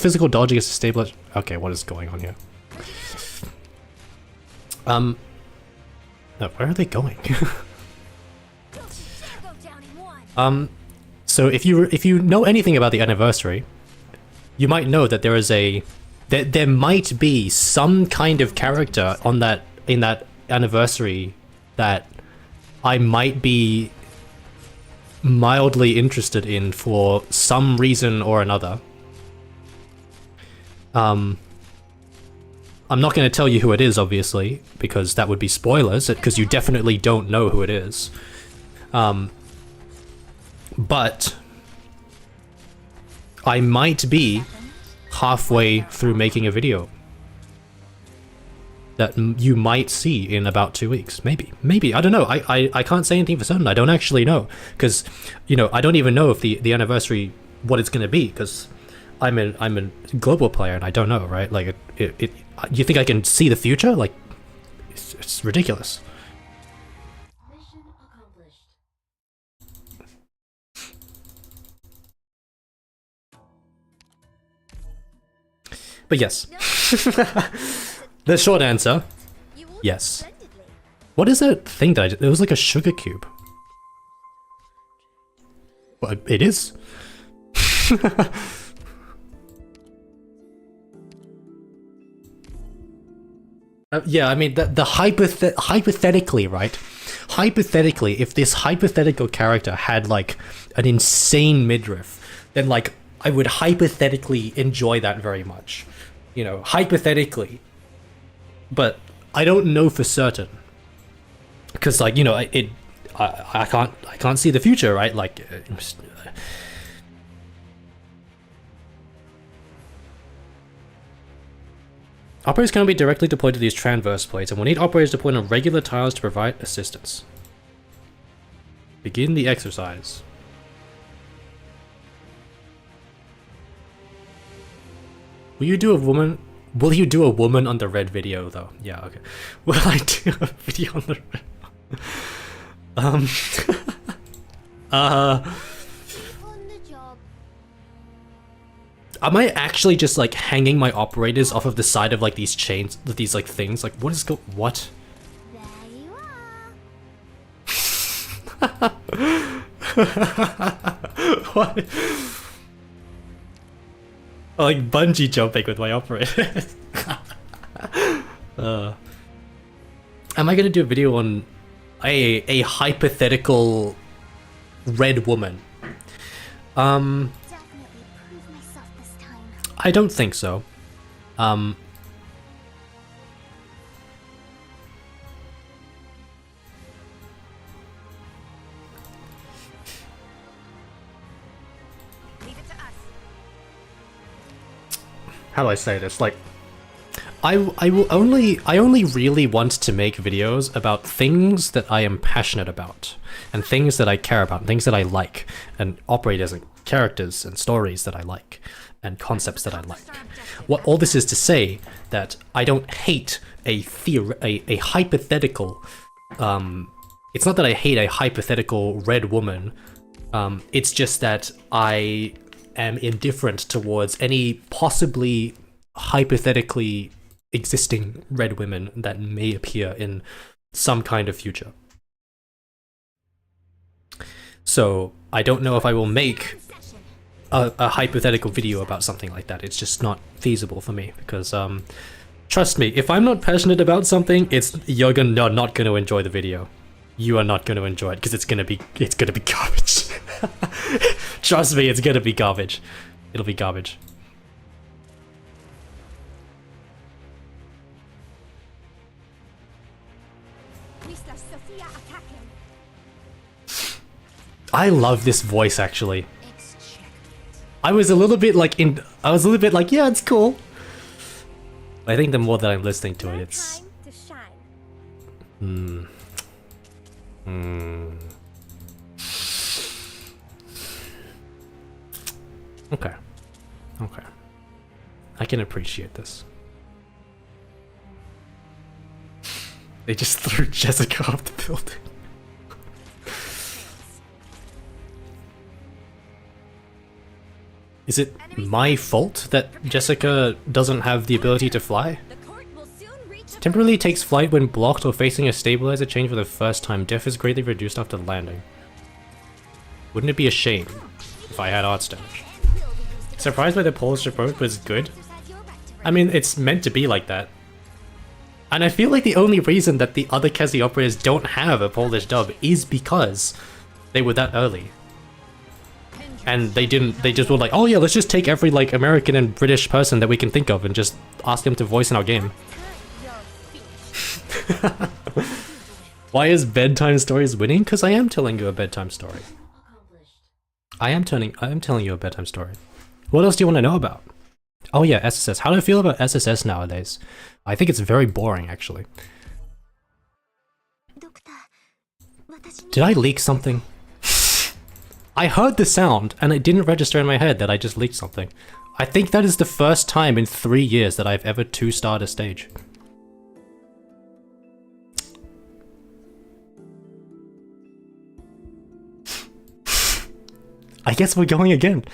physical dodge against a stable. Okay, what is going on here? No, where are they going? So if you know anything about the anniversary, you might know that there might be some kind of character in that anniversary that I might be mildly interested in for some reason or another. I'm not going to tell you who it is, obviously, because that would be spoilers, because you definitely don't know who it is. But I might be halfway through making a video that you might see in about 2 weeks. Maybe, I don't know. I can't say anything for certain. I don't actually know, because, you know, I don't even know if the anniversary, what it's going to be, because I'm a global player and I don't know, right? Like, you think I can see the future? Like, it's ridiculous. Mission accomplished. But yes. The short answer, yes. What is that thing that it was like a sugar cube. Well, it is. Yeah, I mean, hypothetically, right? Hypothetically, if this hypothetical character had like an insane midriff, then like I would hypothetically enjoy that very much. You know, hypothetically. But I don't know for certain, because like, you know, I can't see the future, right? Like, operators can be directly deployed to these transverse plates, and we'll need operators deployed on regular tiles to provide assistance. Begin the exercise. Will you do a woman on the red video though? Yeah, okay. Will I do a video on the red? On the job. Am I actually just like hanging my operators off of the side of like these chains, these like things? Like, what? There you are. What? Like bungee jumping with my operators. Am I gonna do a video on a hypothetical red woman? Definitely prove myself this time. I don't think so. Leave it to us. How do I say this? Like, I only really want to make videos about things that I am passionate about, and things that I care about, and things that I like, and operators and characters and stories that I like, and concepts that I like. What all this is to say that I don't hate a hypothetical. It's not that I hate a hypothetical red woman. It's just that I am indifferent towards any possibly hypothetically existing red women that may appear in some kind of future. So I don't know if I will make a hypothetical video about something like that. It's just not feasible for me, because trust me, if I'm not passionate about something, you're not going to enjoy the video. You are not going to enjoy it, because it's gonna be garbage. Trust me, it's gonna be garbage. It'll be garbage. Mr. Sophia attacking. I love this voice, actually. I was a little bit like, yeah, it's cool. I think the more that I'm listening to it, it's... Time to shine. Okay. Okay. I can appreciate this. They just threw Jessica off the building. Is it my fault that Jessica doesn't have the ability to fly? The court will soon reach a Temporarily takes flight when blocked or facing a stabilizer change for the first time. Def is greatly reduced after landing. Wouldn't it be a shame if I had arts damage? Surprised by the Polish approach was good. I mean, it's meant to be like that. And I feel like the only reason that the other Cassiopeas don't have a Polish dub is because they were that early. And they just were like, oh yeah, let's just take every like American and British person that we can think of and just ask them to voice in our game. Why is bedtime stories winning? Because I am telling you a bedtime story. I am telling you a bedtime story. What else do you want to know about? Oh yeah, SSS. How do I feel about SSS nowadays? I think it's very boring, actually. Did I leak something? I heard the sound, and it didn't register in my head that I just leaked something. I think that is the first time in 3 years that I've ever 2-starred a stage. I guess we're going again.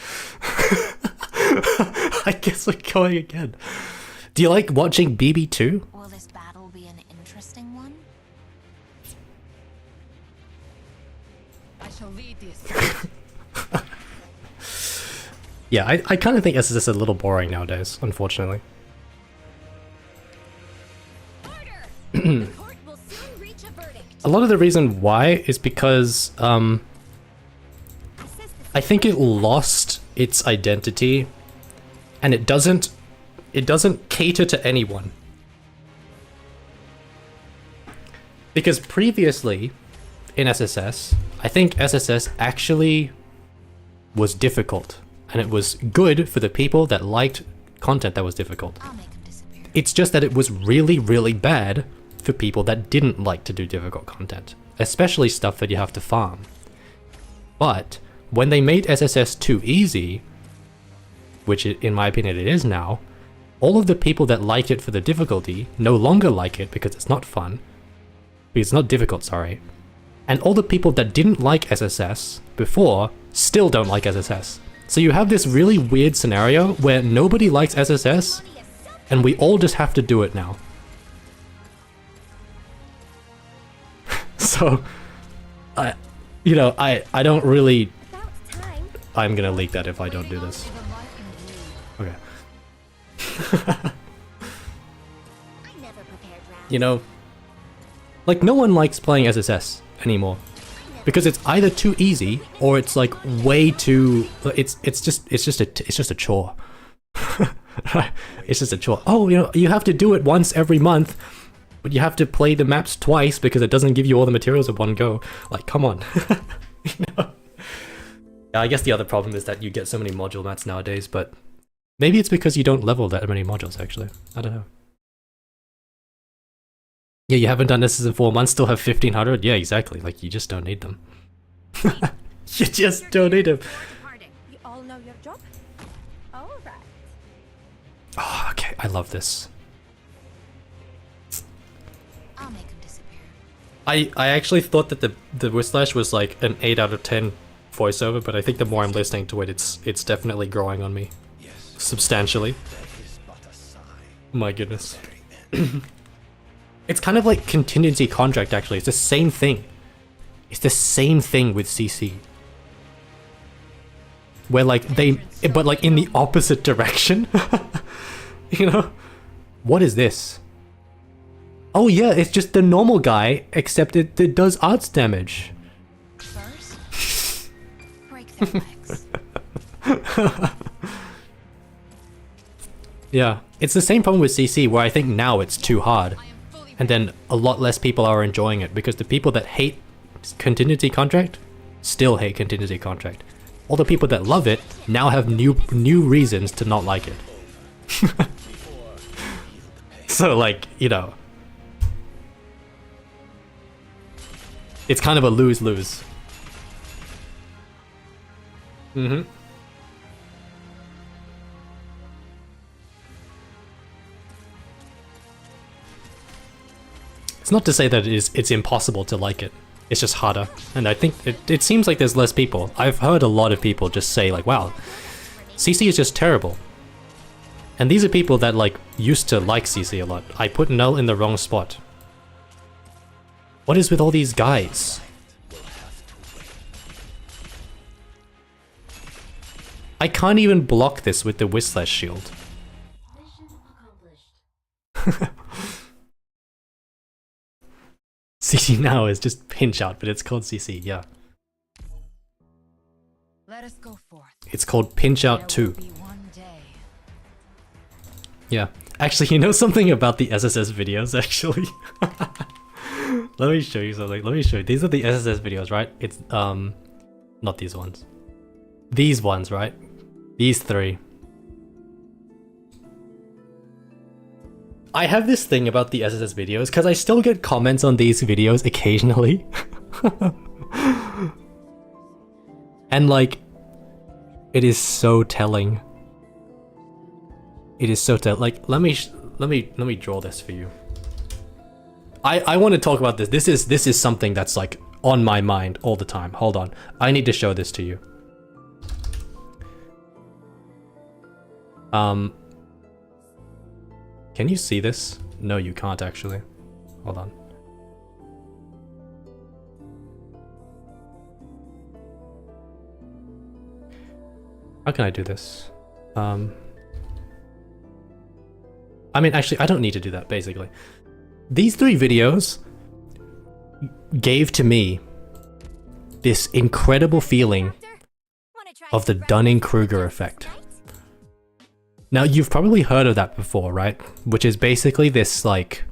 I guess we're going again. Do you like watching BB2? Will this battle be an interesting one? I shall lead this. Yeah, I kind of think SSS is a little boring nowadays, unfortunately. The court will soon reach a verdict. A lot of the reason why is because, I think it lost its identity, and it doesn't cater to anyone. Because previously, in SSS, I think SSS actually was difficult, and it was good for the people that liked content that was difficult. I'll make him disappear. It's just that it was really, really bad for people that didn't like to do difficult content, especially stuff that you have to farm. But when they made SSS too easy, which in my opinion it is now, all of the people that liked it for the difficulty no longer like it because it's not fun, because it's not difficult, sorry. And all the people that didn't like SSS before still don't like SSS. So you have this really weird scenario where nobody likes SSS, and we all just have to do it now. So, I don't really... I'm gonna leak that if I don't do this. Okay. You know, like no one likes playing SSS anymore because it's either too easy or it's like way too. It's just a chore. It's just a chore. Oh, you have to do it once every month, but you have to play the maps twice because it doesn't give you all the materials at one go. Like, come on. You know? Yeah, I guess the other problem is that you get so many module mats nowadays, but maybe it's because you don't level that many modules, actually. I don't know. Yeah, you haven't done this in 4 months, still have 1500? Yeah, exactly. Like, you just don't need them. You just don't need them. You all know your job? All right. Oh, okay. I love this. I'll make him disappear. I actually thought that the Whistlash was like an 8 out of 10 voiceover, but I think the more I'm listening to it, it's definitely growing on me. Substantially. My goodness. It's kind of like contingency contract, actually. It's the same thing. It's the same thing with CC. Where like but like in the opposite direction. You know? What is this? Oh yeah, it's just the normal guy, except it does arts damage. First, break their legs. Yeah, it's the same problem with CC, where I think now it's too hard. And then a lot less people are enjoying it, because the people that hate contingency contract still hate contingency contract. All the people that love it now have new reasons to not like it. So like, you know. It's kind of a lose-lose. Mm-hmm. It's not to say that it's impossible to like it. It's just harder. And I think it seems like there's less people. I've heard a lot of people just say like, wow, CC is just terrible. And these are people that like used to like CC a lot. I put null in the wrong spot. What is with all these guys? I can't even block this with the Whistler's shield. Mission accomplished. CC now is just pinch out, but it's called CC, yeah. Let us go forth. It's called pinch out 2. Yeah. Actually, you know something about the SSS videos, actually? Let me show you something. Let me show you. These are the SSS videos, right? It's, not these ones. These ones, right? These 3. I have this thing about the SSS videos, because I still get comments on these videos occasionally. And like, it is so telling. It is so like, let me draw this for you. I want to talk about this. This is something that's like on my mind all the time. Hold on. I need to show this to you. Can you see this? No, you can't actually. Hold on. How can I do this? I mean, actually, I don't need to do that, basically. These 3 videos gave to me this incredible feeling of the Dunning-Kruger effect. Now, you've probably heard of that before, right? Which is basically this, like...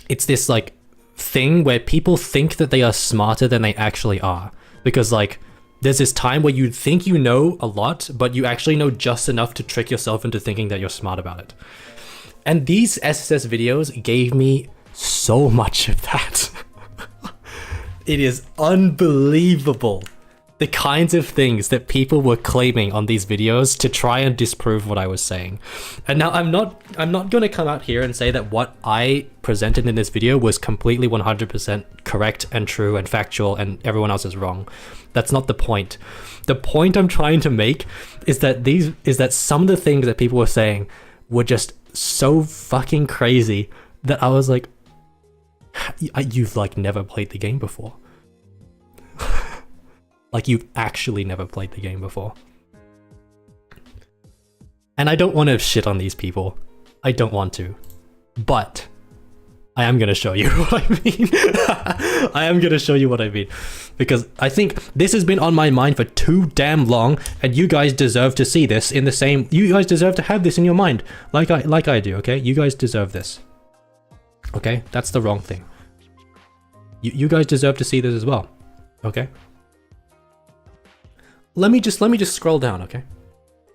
It's this, like, thing where people think that they are smarter than they actually are. Because, like, there's this time where you think you know a lot, but you actually know just enough to trick yourself into thinking that you're smart about it. And these SSS videos gave me so much of that. It is unbelievable. The kinds of things that people were claiming on these videos to try and disprove what I was saying. And now I'm not going to come out here and say that what I presented in this video was completely 100% correct and true and factual and everyone else is wrong. That's not the point. The point I'm trying to make is that some of the things that people were saying were just so fucking crazy that I was like, you've like never played the game before. Like, you've actually never played the game before. And I don't want to shit on these people. I don't want to. But I am going to show you what I mean. I am going to show you what I mean. Because I think this has been on my mind for too damn long, and you guys deserve to see this in the same... You guys deserve to have this in your mind, like I do, okay? You guys deserve this. Okay? That's the wrong thing. You guys deserve to see this as well. Okay? Let me just scroll down, okay?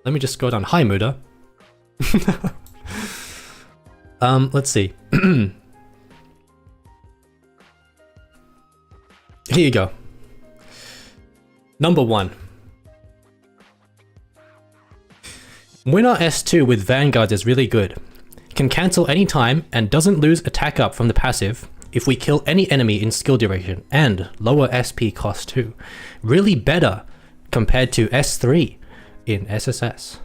Let me just scroll down. Hi, Muda. Let's see. Here you go. Number 1. Winner S2 with Vanguards is really good. Can cancel any time and doesn't lose attack up from the passive if we kill any enemy in skill duration, and lower SP cost too. Really better compared to S3 in SSS.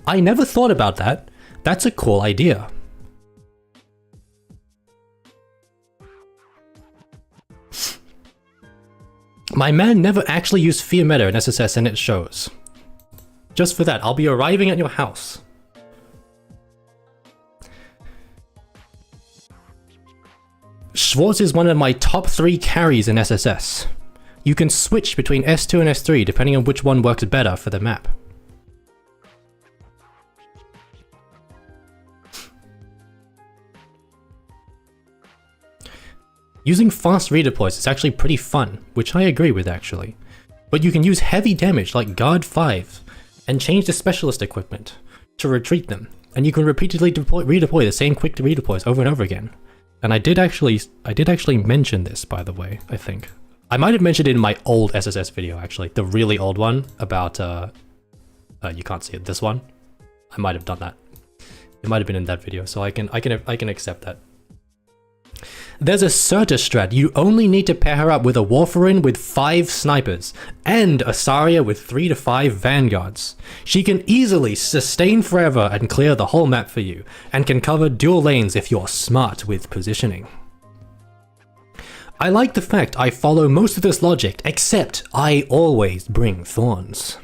I never thought about that. That's a cool idea. My man never actually used Fear Meta in SSS and it shows. Just for that, I'll be arriving at your house. Schwartz is one of my top 3 carries in SSS. You can switch between S2 and S3 depending on which one works better for the map. Using fast redeploys is actually pretty fun, which I agree with actually. But you can use heavy damage like Guard 5 and change the specialist equipment to retreat them, and you can repeatedly redeploy the same quick redeploys over and over again. And I did actually mention this, by the way, I think. I might have mentioned it in my old SSS video, actually. The really old one about, you can't see it, this one. I might have done that. It might have been in that video, so I can accept that. There's a Certa strat. You only need to pair her up with a Warfarin with 5 snipers, and a Saria with 3 to 5 vanguards. She can easily sustain forever and clear the whole map for you, and can cover dual lanes if you're smart with positioning. I like the fact I follow most of this logic, except I always bring thorns.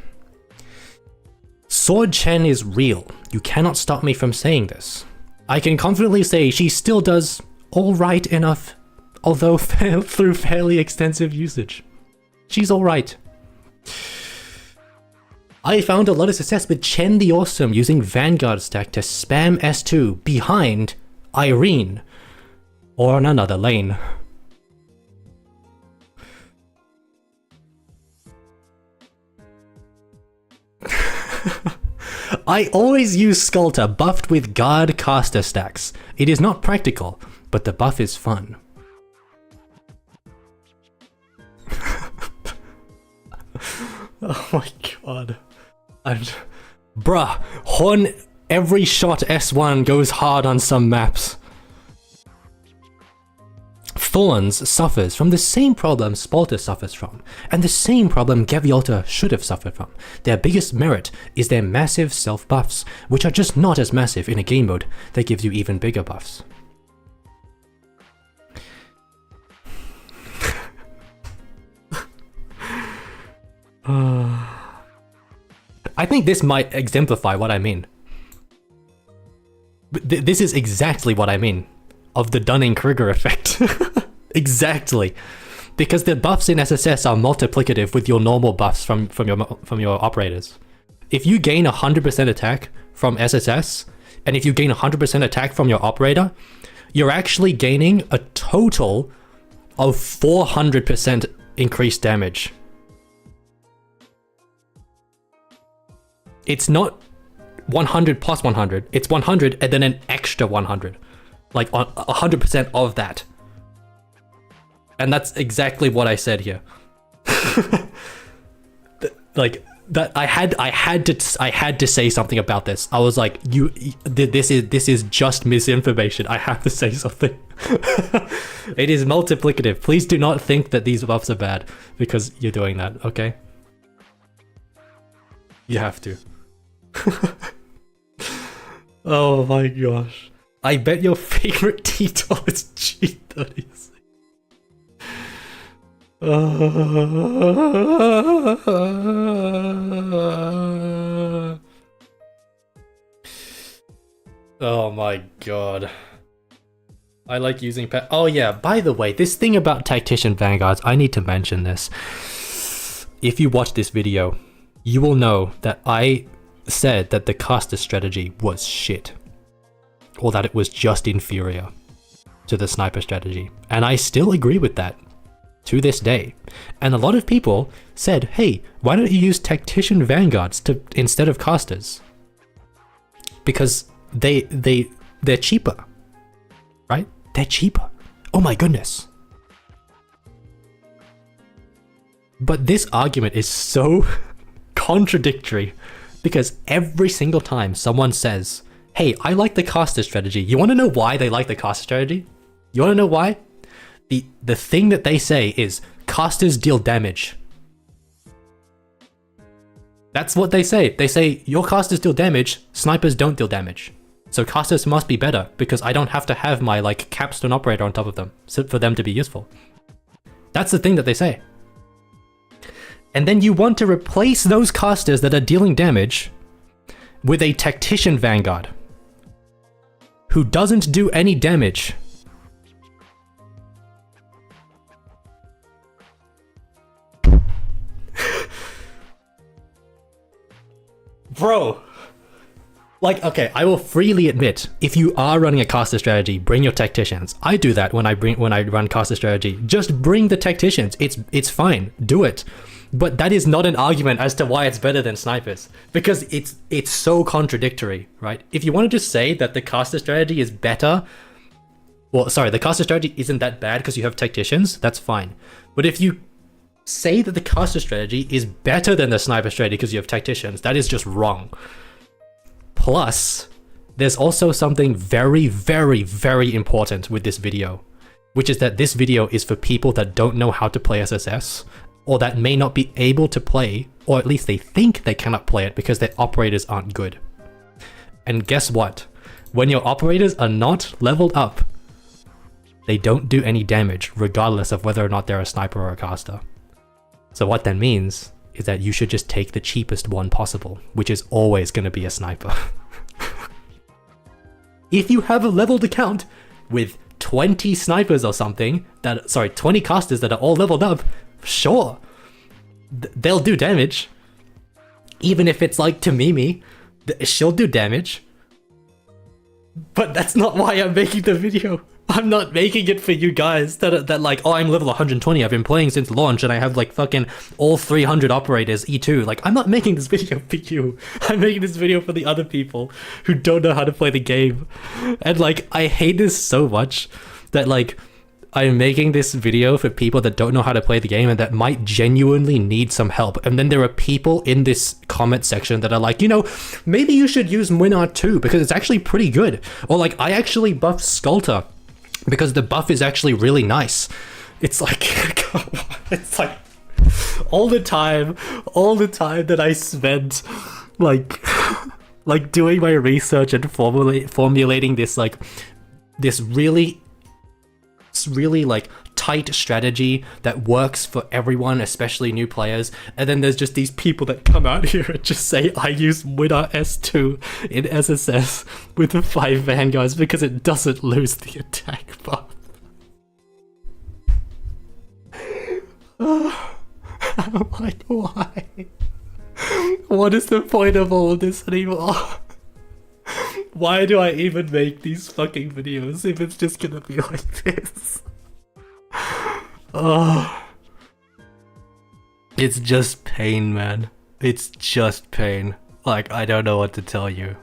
Sword Chen is real. You cannot stop me from saying this. I can confidently say she still does alright enough, although through fairly extensive usage. She's alright. I found a lot of success with Chen the Awesome using Vanguard stack to spam S2 behind Irene, or on another lane. I always use Skulter buffed with guard caster stacks. It is not practical, but the buff is fun. Oh my god. Bruh, Horn, every shot S1 goes hard on some maps. Thorns suffers from the same problem Spalter suffers from, and the same problem Gaviota should have suffered from. Their biggest merit is their massive self-buffs, which are just not as massive in a game mode that gives you even bigger buffs. I think this might exemplify what I mean. This is exactly what I mean. Of the Dunning-Kruger effect. Exactly. Because the buffs in SSS are multiplicative with your normal buffs from your operators. If you gain 100% attack from SSS, and if you gain 100% attack from your operator, you're actually gaining a total of 400% increased damage. It's not 100 plus 100, it's 100 and then an extra 100. Like 100% of that. And that's exactly what I said here. Like that I had to say something about this. I was like, this is just misinformation. I have to say something. It is multiplicative. Please do not think that these buffs are bad because you're doing that, okay? You have to. Oh my gosh. I bet your favorite T-Top is G36. Oh my god. I like using oh yeah, by the way, this thing about Tactician Vanguards, I need to mention this. If you watch this video, you will know that I said that the caster strategy was shit. Or that it was just inferior to the sniper strategy. And I still agree with that to this day. And a lot of people said, hey, why don't you use Tactician Vanguards instead of casters? Because they're cheaper, right? They're cheaper. Oh my goodness. But this argument is so contradictory because every single time someone says, hey, I like the caster strategy. You want to know why they like the caster strategy? You want to know why? The thing that they say is casters deal damage. That's what they say. They say your casters deal damage, snipers don't deal damage. So casters must be better because I don't have to have my like capstone operator on top of them for them to be useful. That's the thing that they say. And then you want to replace those casters that are dealing damage with a Tactician Vanguard who doesn't do any damage. Bro, like, okay, I will freely admit, if you are running a caster strategy, bring your tacticians. I do that when I run caster strategy. Just bring the tacticians. It's fine. Do it. But that is not an argument as to why it's better than snipers, because it's so contradictory, right? If you wanted to say that the caster strategy is better well, sorry, the caster strategy isn't that bad because you have tacticians, that's fine. But if you say that the caster strategy is better than the sniper strategy because you have tacticians, that is just wrong. Plus, there's also something very, very, very important with this video, which is that this video is for people that don't know how to play SSS, or that may not be able to play, or at least they think they cannot play it because their operators aren't good. And guess what? When your operators are not leveled up, they don't do any damage, regardless of whether or not they're a sniper or a caster. So what that means is that you should just take the cheapest one possible, which is always going to be a sniper. If you have a leveled account with 20 snipers or something, 20 casters that are all leveled up, sure, they'll do damage. Even if it's like Tamimi, she'll do damage. But that's not why I'm making the video. I'm not making it for you guys that like, oh, I'm level 120, I've been playing since launch and I have like fucking all 300 operators E2. Like, I'm not making this video for you. I'm making this video for the other people who don't know how to play the game. And like, I hate this so much that like, I'm making this video for people that don't know how to play the game and that might genuinely need some help. And then there are people in this comment section that are like, you know, maybe you should use Mwina 2 because it's actually pretty good. Or like, I actually buffed Skulter because the buff is actually really nice. It's like, it's like all the time that I spent like doing my research and formulating this like this really like tight strategy that works for everyone, especially new players, and then there's just these people that come out here and just say I use Winner S2 in SSS with the 5 vanguards because it doesn't lose the attack buff. I'm like, why? What is the point of all this anymore? Why do I even make these fucking videos if it's just gonna be like this? Oh, it's just pain, man. It's just pain. Like, I don't know what to tell you.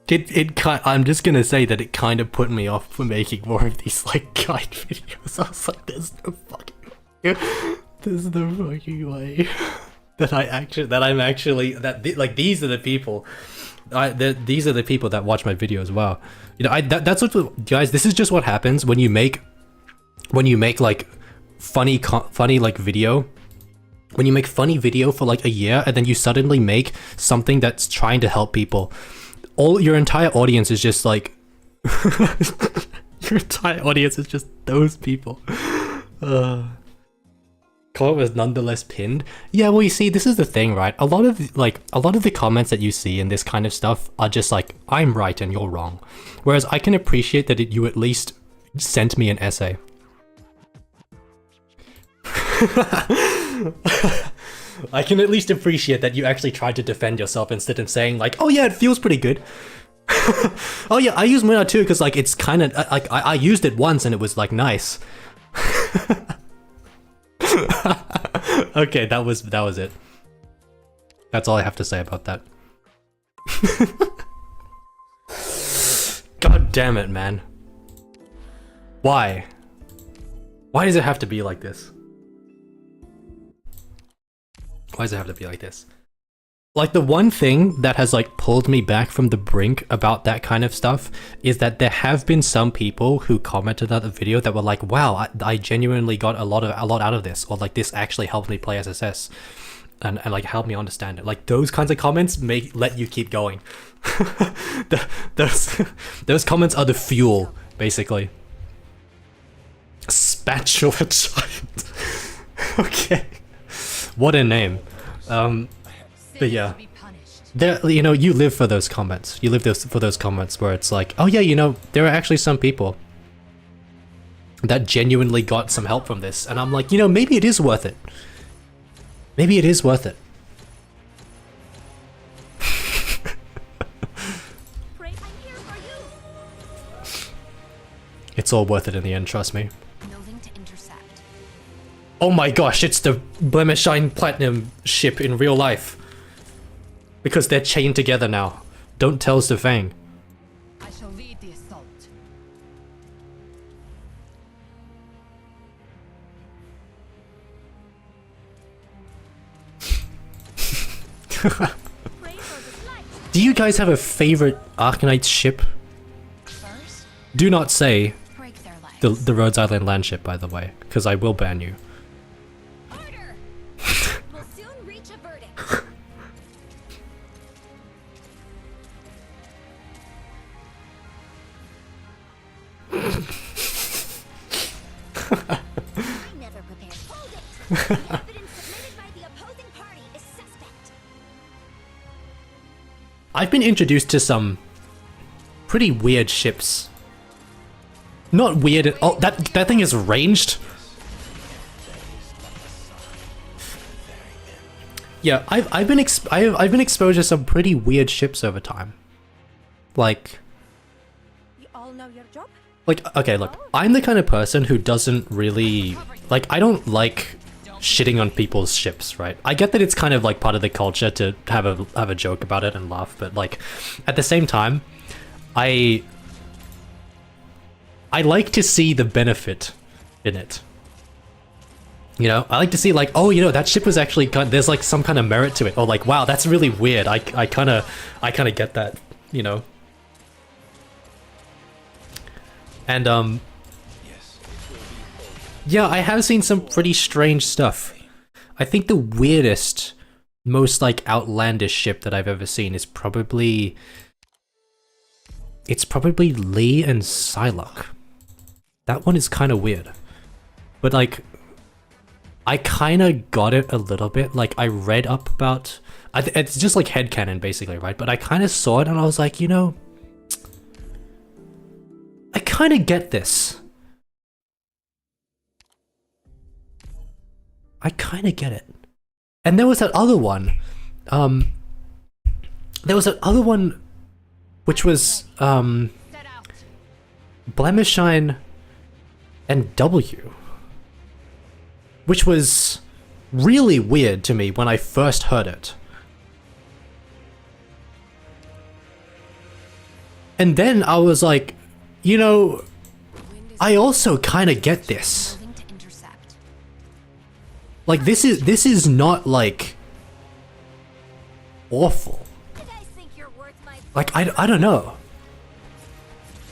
I'm just gonna say that it kind of put me off for making more of these like guide videos. I was like, there's no fucking way that these are the people. These are the people that watch my video as well. You know, that's what, guys. This is just what happens when you make like funny like video. When you make funny video for like a year and then you suddenly make something that's trying to help people, your entire audience is just like your entire audience is just those people. Comment was nonetheless pinned. Yeah, well, you see, this is the thing, right? A lot of the comments that you see in this kind of stuff are just like, I'm right and you're wrong. Whereas I can appreciate that you at least sent me an essay. I can at least appreciate that you actually tried to defend yourself instead of saying like, oh yeah, it feels pretty good. Oh yeah, I use Muna too because like it's kind of like I used it once and it was like nice. Okay, that was it. That's all I have to say about that. God damn it, man. Why? Why does it have to be like this? Why does it have to be like this? Like, the one thing that has like pulled me back from the brink about that kind of stuff is that there have been some people who commented on the video that were like, wow, I genuinely got a lot out of this, or like this actually helped me play SSS and like helped me understand it. Like, those kinds of comments may let you keep going. Those comments are the fuel, basically. Spatula Giant. Okay. What a name. But yeah, there, you know, you live for those comments. You live for those comments where it's like, oh yeah, you know, there are actually some people that genuinely got some help from this, and I'm like, you know, maybe it is worth it. Maybe it is worth it. It's all worth it in the end, trust me. Oh my gosh, it's the Blemishine Platinum ship in real life. Because they're chained together now. Don't tell Stefang. I shall lead the assault. Do you guys have a favorite Arknights ship? Do not say the Rhodes Island land ship, by the way, because I will ban you. Order! We'll soon reach a verdict. I never prepared. Hold it! The evidence submitted by the opposing party is suspect. I've been introduced to some pretty weird ships. Not weird. Oh, that thing is ranged. Yeah, I've been exposed to some pretty weird ships over time. Like, You all know your job? okay, look, I'm the kind of person who doesn't really like. I don't like shitting on people's ships, right? I get that it's kind of like part of the culture to have a joke about it and laugh, but like at the same time, I like to see the benefit in it. You know, I like to see like, oh, you know, that ship was actually there's like some kind of merit to it, or like, wow, that's really weird. I kind of get that, you know. And yeah, I have seen some pretty strange stuff. I think the weirdest, most like outlandish ship that I've ever seen is probably Lee and Psylocke. That one is kind of weird, but like, I kind of got it a little bit. Like, I read up about, it's just like headcanon basically, right? But I kind of saw it and I was like, you know, I kind of get this. I kind of get it. And there was that other one. Which was Blemishine and W, which was really weird to me when I first heard it. And then I was like, you know, I also kind of get this. Like, this is not like awful. Like, I don't know.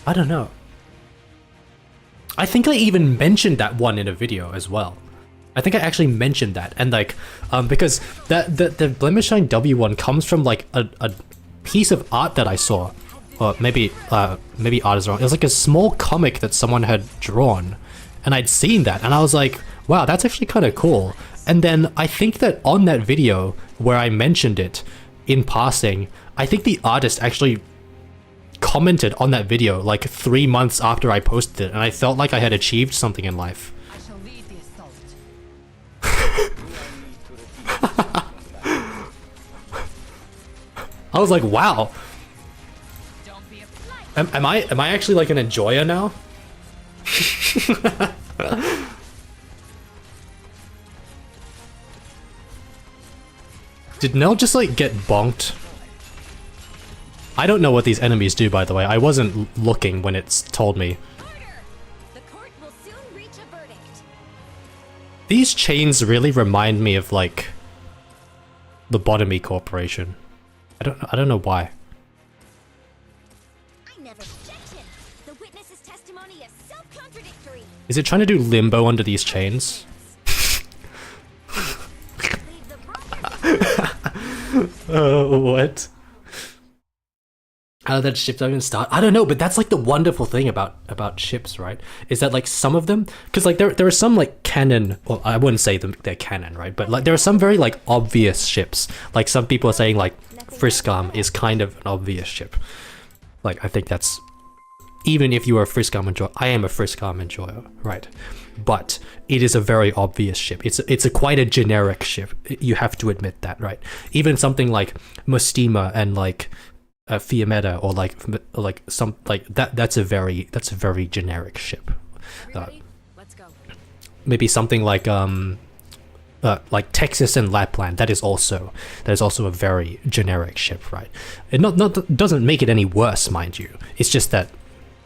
I don't know. I think I even mentioned that one in a video as well. I think I actually mentioned that, and like, because the Blemishine W one comes from like a piece of art that I saw, or maybe art is wrong. It was like a small comic that someone had drawn, and I'd seen that, and I was like, wow, that's actually kind of cool. And then I think that on that video where I mentioned it in passing, I think the artist actually commented on that video like 3 months after I posted it, and I felt like I had achieved something in life. I was like, wow. Am I actually like an enjoyer now? Did Nell just like get bonked? I don't know what these enemies do, by the way. I wasn't looking when it's told me. The court will soon reach a verdict. These chains really remind me of like Lobotomy Corporation. I don't know why. I never checked him. The witness's testimony is self-contradictory. Is it trying to do limbo under these chains? Leave the brother. What? How did that ship even start? I don't know, but that's like the wonderful thing about ships, right? Is that like some of them, because like there are some like canon, well, I wouldn't say they're canon, right? But like there are some very like obvious ships. Like some people are saying like Friscam is kind of an obvious ship. Like I think that's, even if you are a Friscam enjoyer, I am a Friscam enjoyer, right? But it is a very obvious ship. It's a quite a generic ship. You have to admit that, right? Even something like Mustima and like Fiametta or like some like that's a very generic ship. Let's go. Maybe something like Texas and Lapland. That is also a very generic ship, right? It doesn't make it any worse, mind you. It's just that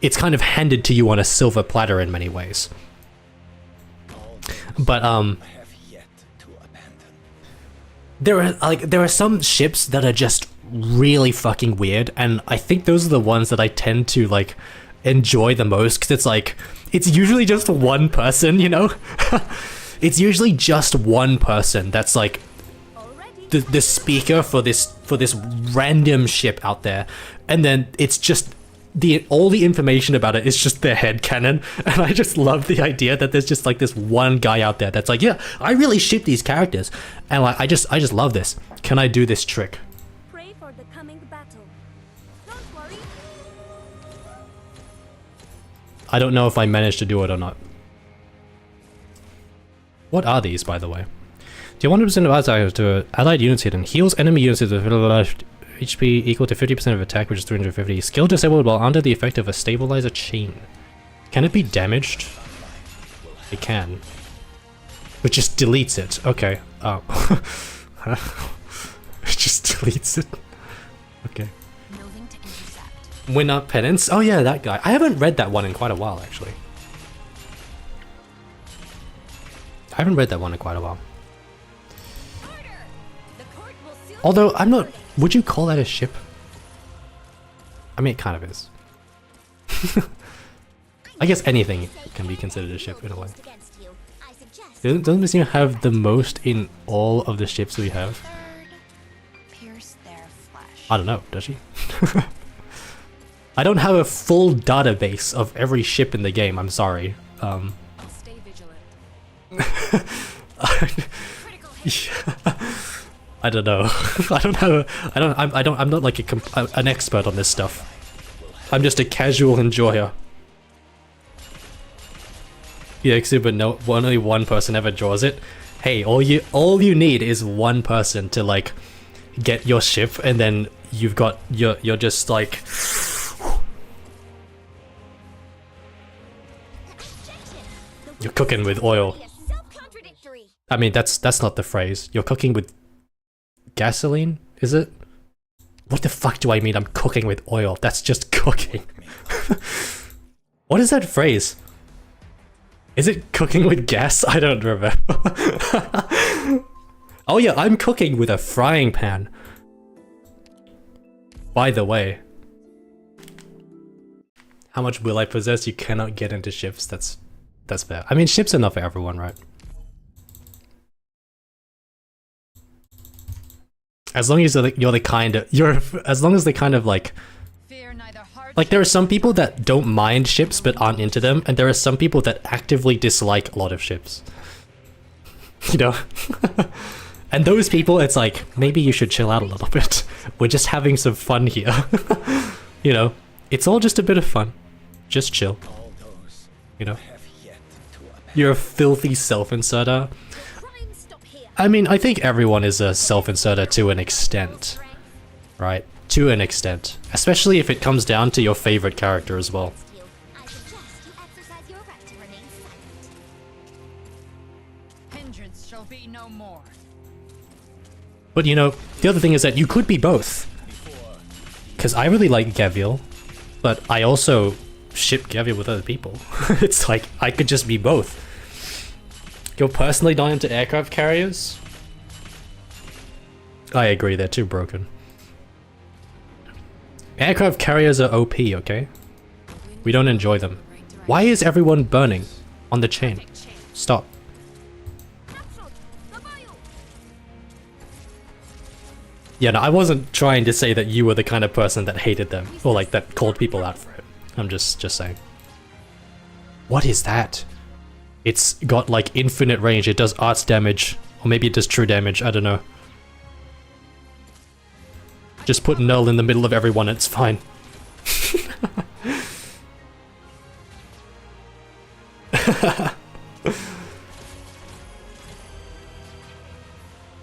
it's kind of handed to you on a silver platter in many ways. But there are some ships that are just really fucking weird, and I think those are the ones that I tend to like enjoy the most, because it's like it's usually just one person, you know. It's usually just one person that's like the speaker for this random ship out there, and then it's just all the information about it is just their headcanon. And I just love the idea that there's just like this one guy out there that's like, yeah, I really ship these characters, and like I just love this. Can I do this trick? Pray for the coming battle. Don't worry. I don't know if I managed to do it or not. What are these, by the way? Do 100% of attacks to allied units hit and heals enemy units with HP equal to 50% of attack, which is 350. Skill disabled while under the effect of a stabilizer chain. Can it be damaged? It can. Which just deletes it. Okay. Oh. It just deletes it. Okay. Winner Penance. Oh yeah, that guy. I haven't read that one in quite a while, actually. I haven't read that one in quite a while. Although, I'm not... Would you call that a ship? I mean, it kind of is. I guess anything can be considered a ship in a way. Doesn't this have the most in all of the ships we have? I don't know, does she? I don't have a full database of every ship in the game, I'm sorry. I'll stay vigilant. Yeah. I don't know. I'm not like an expert on this stuff. I'm just a casual enjoyer. Yeah, but no, only one person ever draws it. Hey, all you need is one person to like get your ship, and then you've got you're just like. You're cooking with oil. I mean, that's not the phrase. You're cooking with gasoline, is it? What the fuck do I mean I'm cooking with oil? That's just cooking. What is that phrase? Is it cooking with gas? I don't remember. Oh yeah, I'm cooking with a frying pan. By the way. How much will I possess? You cannot get into ships. That's fair. I mean, ships are not for everyone, right? As long as you're the kind of as long as they kind of like there are some people that don't mind ships but aren't into them, and there are some people that actively dislike a lot of ships. You know? And those people, it's like, maybe you should chill out a little bit. We're just having some fun here. You know? It's all just a bit of fun. Just chill. You know? You're a filthy self-inserter. I mean, I think everyone is a self-inserter to an extent, right? To an extent. Especially if it comes down to your favorite character as well. Hindrance shall be no more. But you know, the other thing is that you could be both. Because I really like Gavial, but I also ship Gavial with other people. It's like, I could just be both. You're personally not into aircraft carriers? I agree, they're too broken. Aircraft carriers are OP, okay? We don't enjoy them. Why is everyone burning on the chain? Stop. Yeah, no, I wasn't trying to say that you were the kind of person that hated them, or like that called people out for it. I'm just saying. What is that? It's got like infinite range. It does arts damage, or maybe it does true damage. I don't know. Just put null in the middle of everyone, it's fine.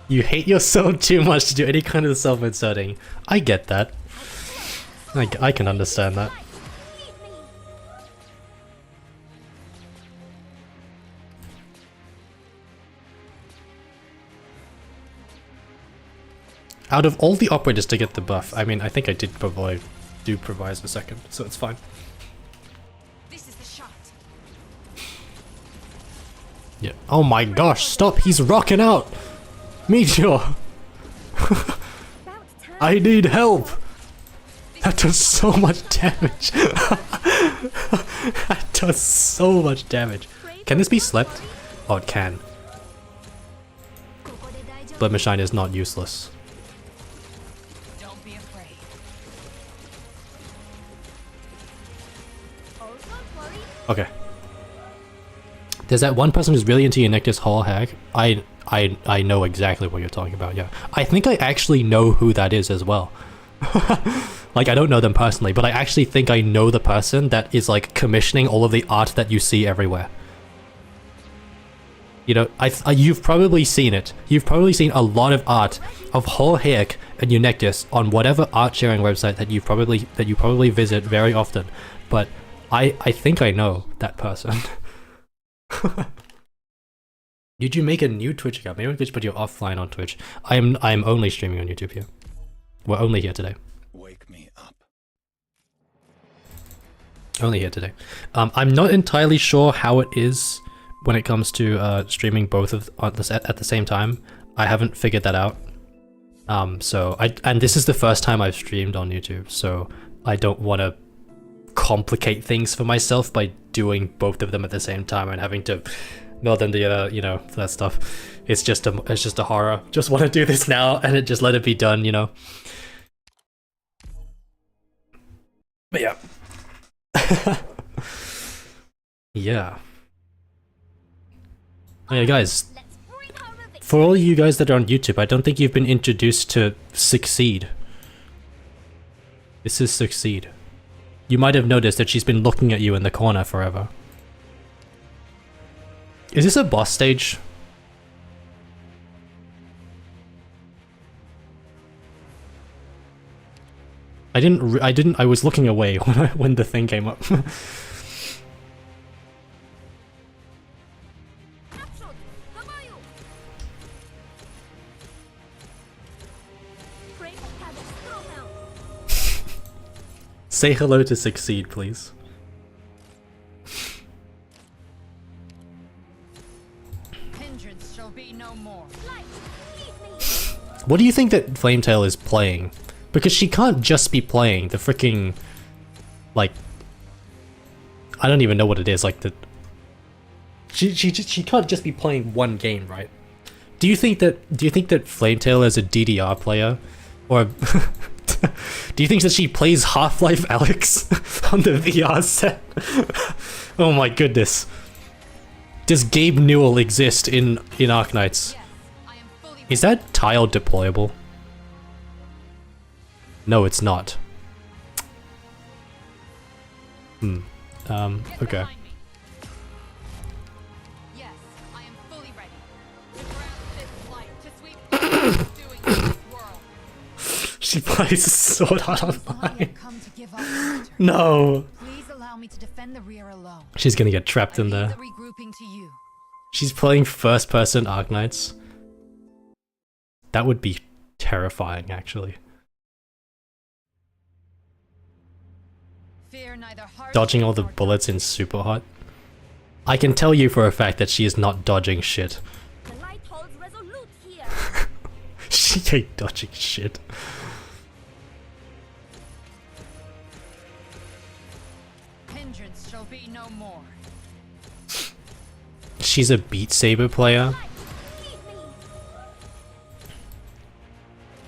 You hate yourself too much to do any kind of self-inserting. I get that. I can understand that. Out of all the operators to get the buff, I mean, I think I do provide a second, so it's fine. This is the shot. Yeah. Oh my gosh, stop, he's rocking out! Meteor! About time. I need help! That does so much damage. That does so much damage. Can this be slept? Oh, it can. Blemish Shine is not useless. Don't be afraid. Oh, don't worry. Okay. There's that one person who's really into Eunictus Hall hack. I know exactly what you're talking about, yeah. I think I actually know who that is as well. Like, I don't know them personally, but I actually think I know the person that is, like, commissioning all of the art that you see everywhere. You know, you've probably seen it. You've probably seen a lot of art of Hall Haek and Eunictus on whatever art sharing website that you probably visit very often. But I think I know that person. Did you make a new Twitch account? Maybe we could just put you offline on Twitch. I'm only streaming on YouTube here. We're only here today. Wake me up. Only here today. I'm not entirely sure how it is when it comes to streaming both of at the same time. I haven't figured that out. And this is the first time I've streamed on YouTube, so I don't want to complicate things for myself by doing both of them at the same time and having to nod and the you know, that stuff. It's just a horror. Just want to do this now and just let it be done, you know. But yeah. Yeah. Oh yeah, guys. For all you guys that are on YouTube, I don't think you've been introduced to Succeed. This is Succeed. You might have noticed that she's been looking at you in the corner forever. Is this a boss stage? I was looking away when the thing came up. Say hello to Succeed, please. Hindrance shall be no more. What do you think that Flametail is playing? Because she can't just be playing the freaking, like, I don't even know what it is. Like she can't just be playing one game, right? Do you think that Flametail is a DDR player, or do you think that she plays Half-Life Alyx on the VR set? Oh my goodness! Does Gabe Newell exist in Arknights? Is that tile deployable? No, it's not. Okay. Yes, I am fully ready. To grasp this light, to sweep doing in this world. She plays Sword Art It's not Online. yet come to give up, Master. No. Please allow me to defend the rear alone. She's gonna get trapped in I leave there. the regrouping to you. She's playing first-person Arknights. That would be terrifying, actually. Fear neither heart Dodging all the nor bullets in Super Hot. I can tell you for a fact that she is not dodging shit. The light holds resolute here. She ain't dodging shit. hindrance shall be no more. She's a Beat Saber player.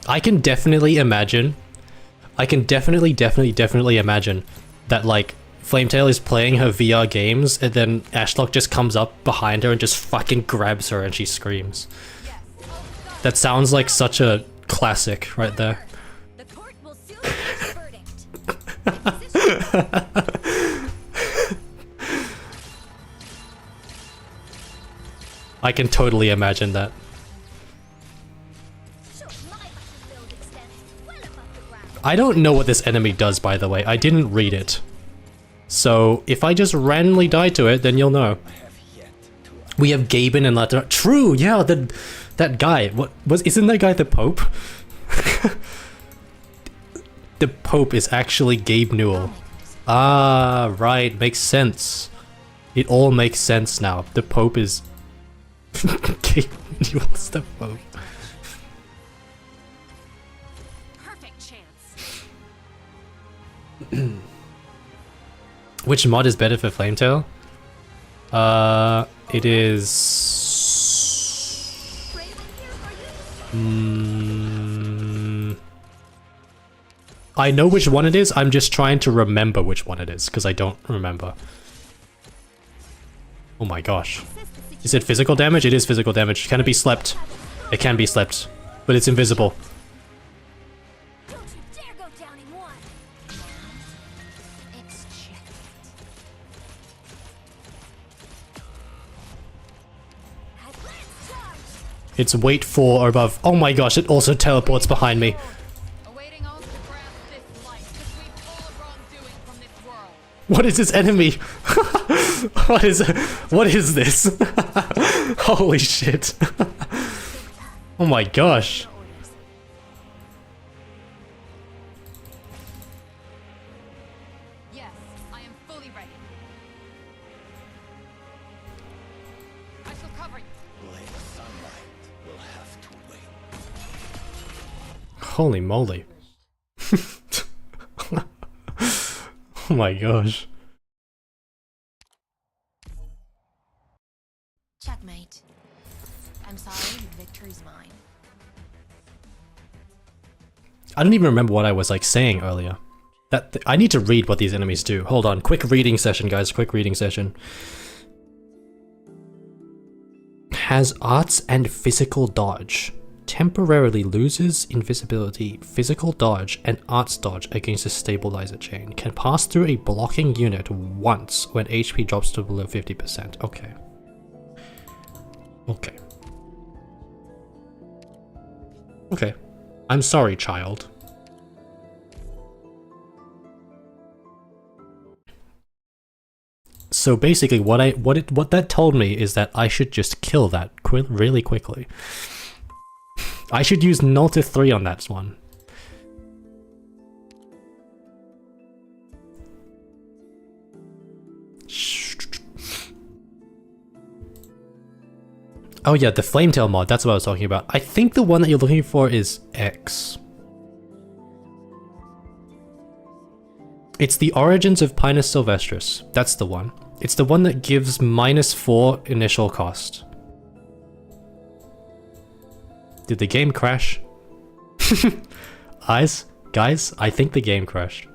I can definitely imagine. I can definitely imagine that, like, Flametail is playing her VR games and then Ashlock just comes up behind her and just fucking grabs her and she screams. That sounds like such a classic right there. The court will soon reach a verdict. I can totally imagine that. Sure, my battlefield extends well above the ground. I don't know what this enemy does, by the way. I didn't read it. So if I just randomly die to it, then you'll know. We have Gaben and Latter. True, yeah, that guy. Isn't that guy the Pope? The Pope is actually Gabe Newell. Ah, right, makes sense. It all makes sense now. The Pope is Gabe Newell's the Pope. Which mod is better for Flametail? It is... I know which one it is, I'm just trying to remember which one it is, because I don't remember. Oh my gosh. Is it physical damage? It is physical damage. Can it be slept? It can be slept, but it's invisible. Don't you dare go down in one. It's checked. Advance charge. It's weight 4 or above. Oh my gosh, it also teleports behind me. Awaiting all to grasp this light to sweep all of wrongdoing from this world. What is this enemy? What is this? Holy shit. Oh my gosh. Yes, I am fully ready. I shall cover you. Holy moly. Oh my gosh. Checkmate. I'm sorry, the victory's mine. I don't even remember what I was like saying earlier. I need to read what these enemies do. Hold on, quick reading session, guys. Quick reading session. Has arts and physical dodge. Temporarily loses invisibility, physical dodge, and arts dodge against a stabilizer chain. Can pass through a blocking unit once when HP drops to below 50%. Okay. Okay. Okay. I'm sorry, child. So basically, what that told me is that I should just kill that really quickly. I should use null to 3 on that one. Oh yeah, the Flametail mod, that's what I was talking about. I think the one that you're looking for is X. It's the Origins of Pinus Sylvestris. That's the one. It's the one that gives -4 initial cost. Did the game crash? Guys, I think the game crashed.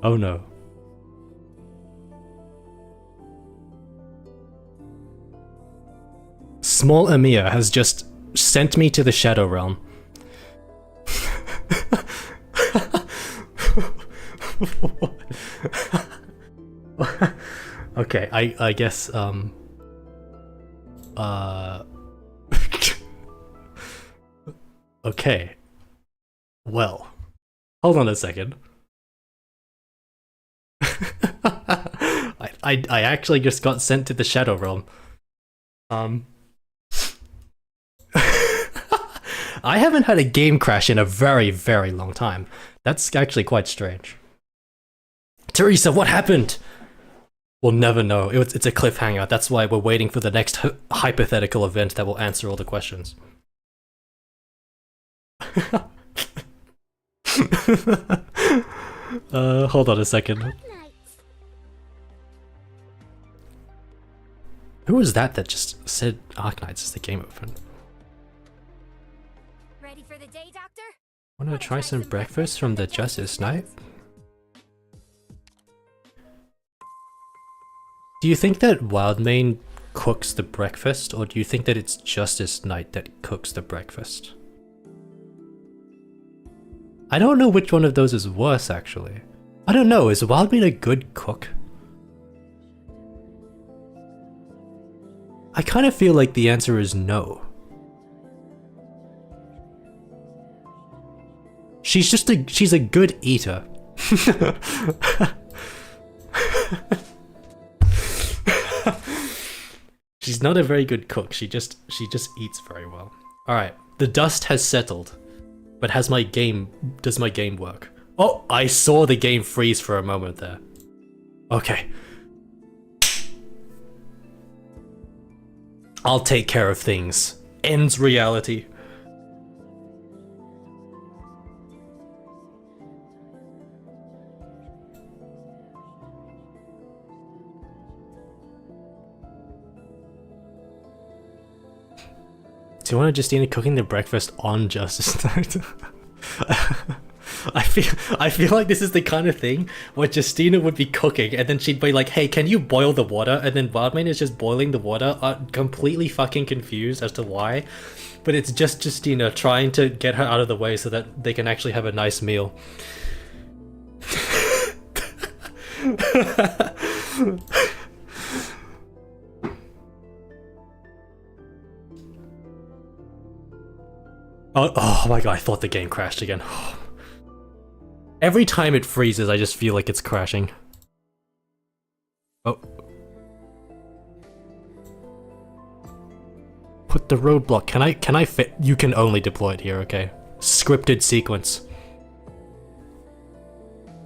Oh no. Small Amir has just sent me to the Shadow Realm. Okay, I guess, okay. Well, hold on a second. I actually just got sent to the Shadow Realm. I haven't had a game crash in a very, very long time. That's actually quite strange. Teresa, what happened? We'll never know. It's a cliffhanger. That's why we're waiting for the next hypothetical event that will answer all the questions. Hold on a second. Arknights. Who was that just said Arknights as the game opened? Ready for the day, Doctor? Wanna try some breakfast from the Justice Knight? Do you think that Wildmane cooks the breakfast, or do you think that it's Justice Knight that cooks the breakfast? I don't know which one of those is worse, actually. I don't know, is Wildmane a good cook? I kind of feel like the answer is no. She's a good eater. She's not a very good cook. She just eats very well. All right, the dust has settled, but does my game work? Oh, I saw the game freeze for a moment there. Okay. I'll take care of things ends reality. Do you want Justina cooking the breakfast on Justice Night? I feel like this is the kind of thing where Justina would be cooking and then she'd be like, hey, can you boil the water? And then Wildman is just boiling the water, completely fucking confused as to why. But it's just Justina trying to get her out of the way so that they can actually have a nice meal. Oh my god, I thought the game crashed again. Every time it freezes, I just feel like it's crashing. Oh. Put the roadblock. Can I fit? You can only deploy it here, okay. Scripted sequence.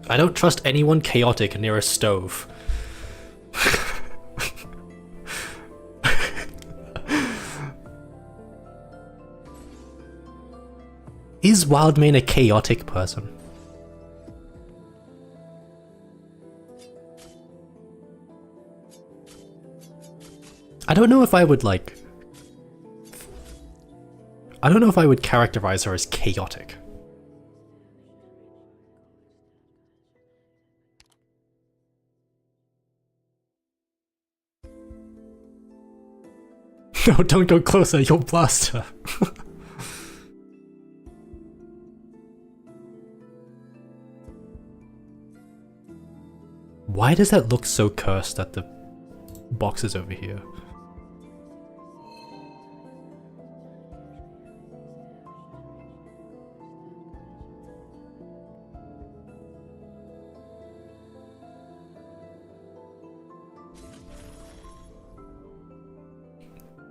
I don't trust anyone chaotic near a stove. Is Wildmane a chaotic person? I don't know if I would like... I don't know if I would characterize her as chaotic. No, don't go closer, you'll blast her. Why does that look so cursed that the box is over here?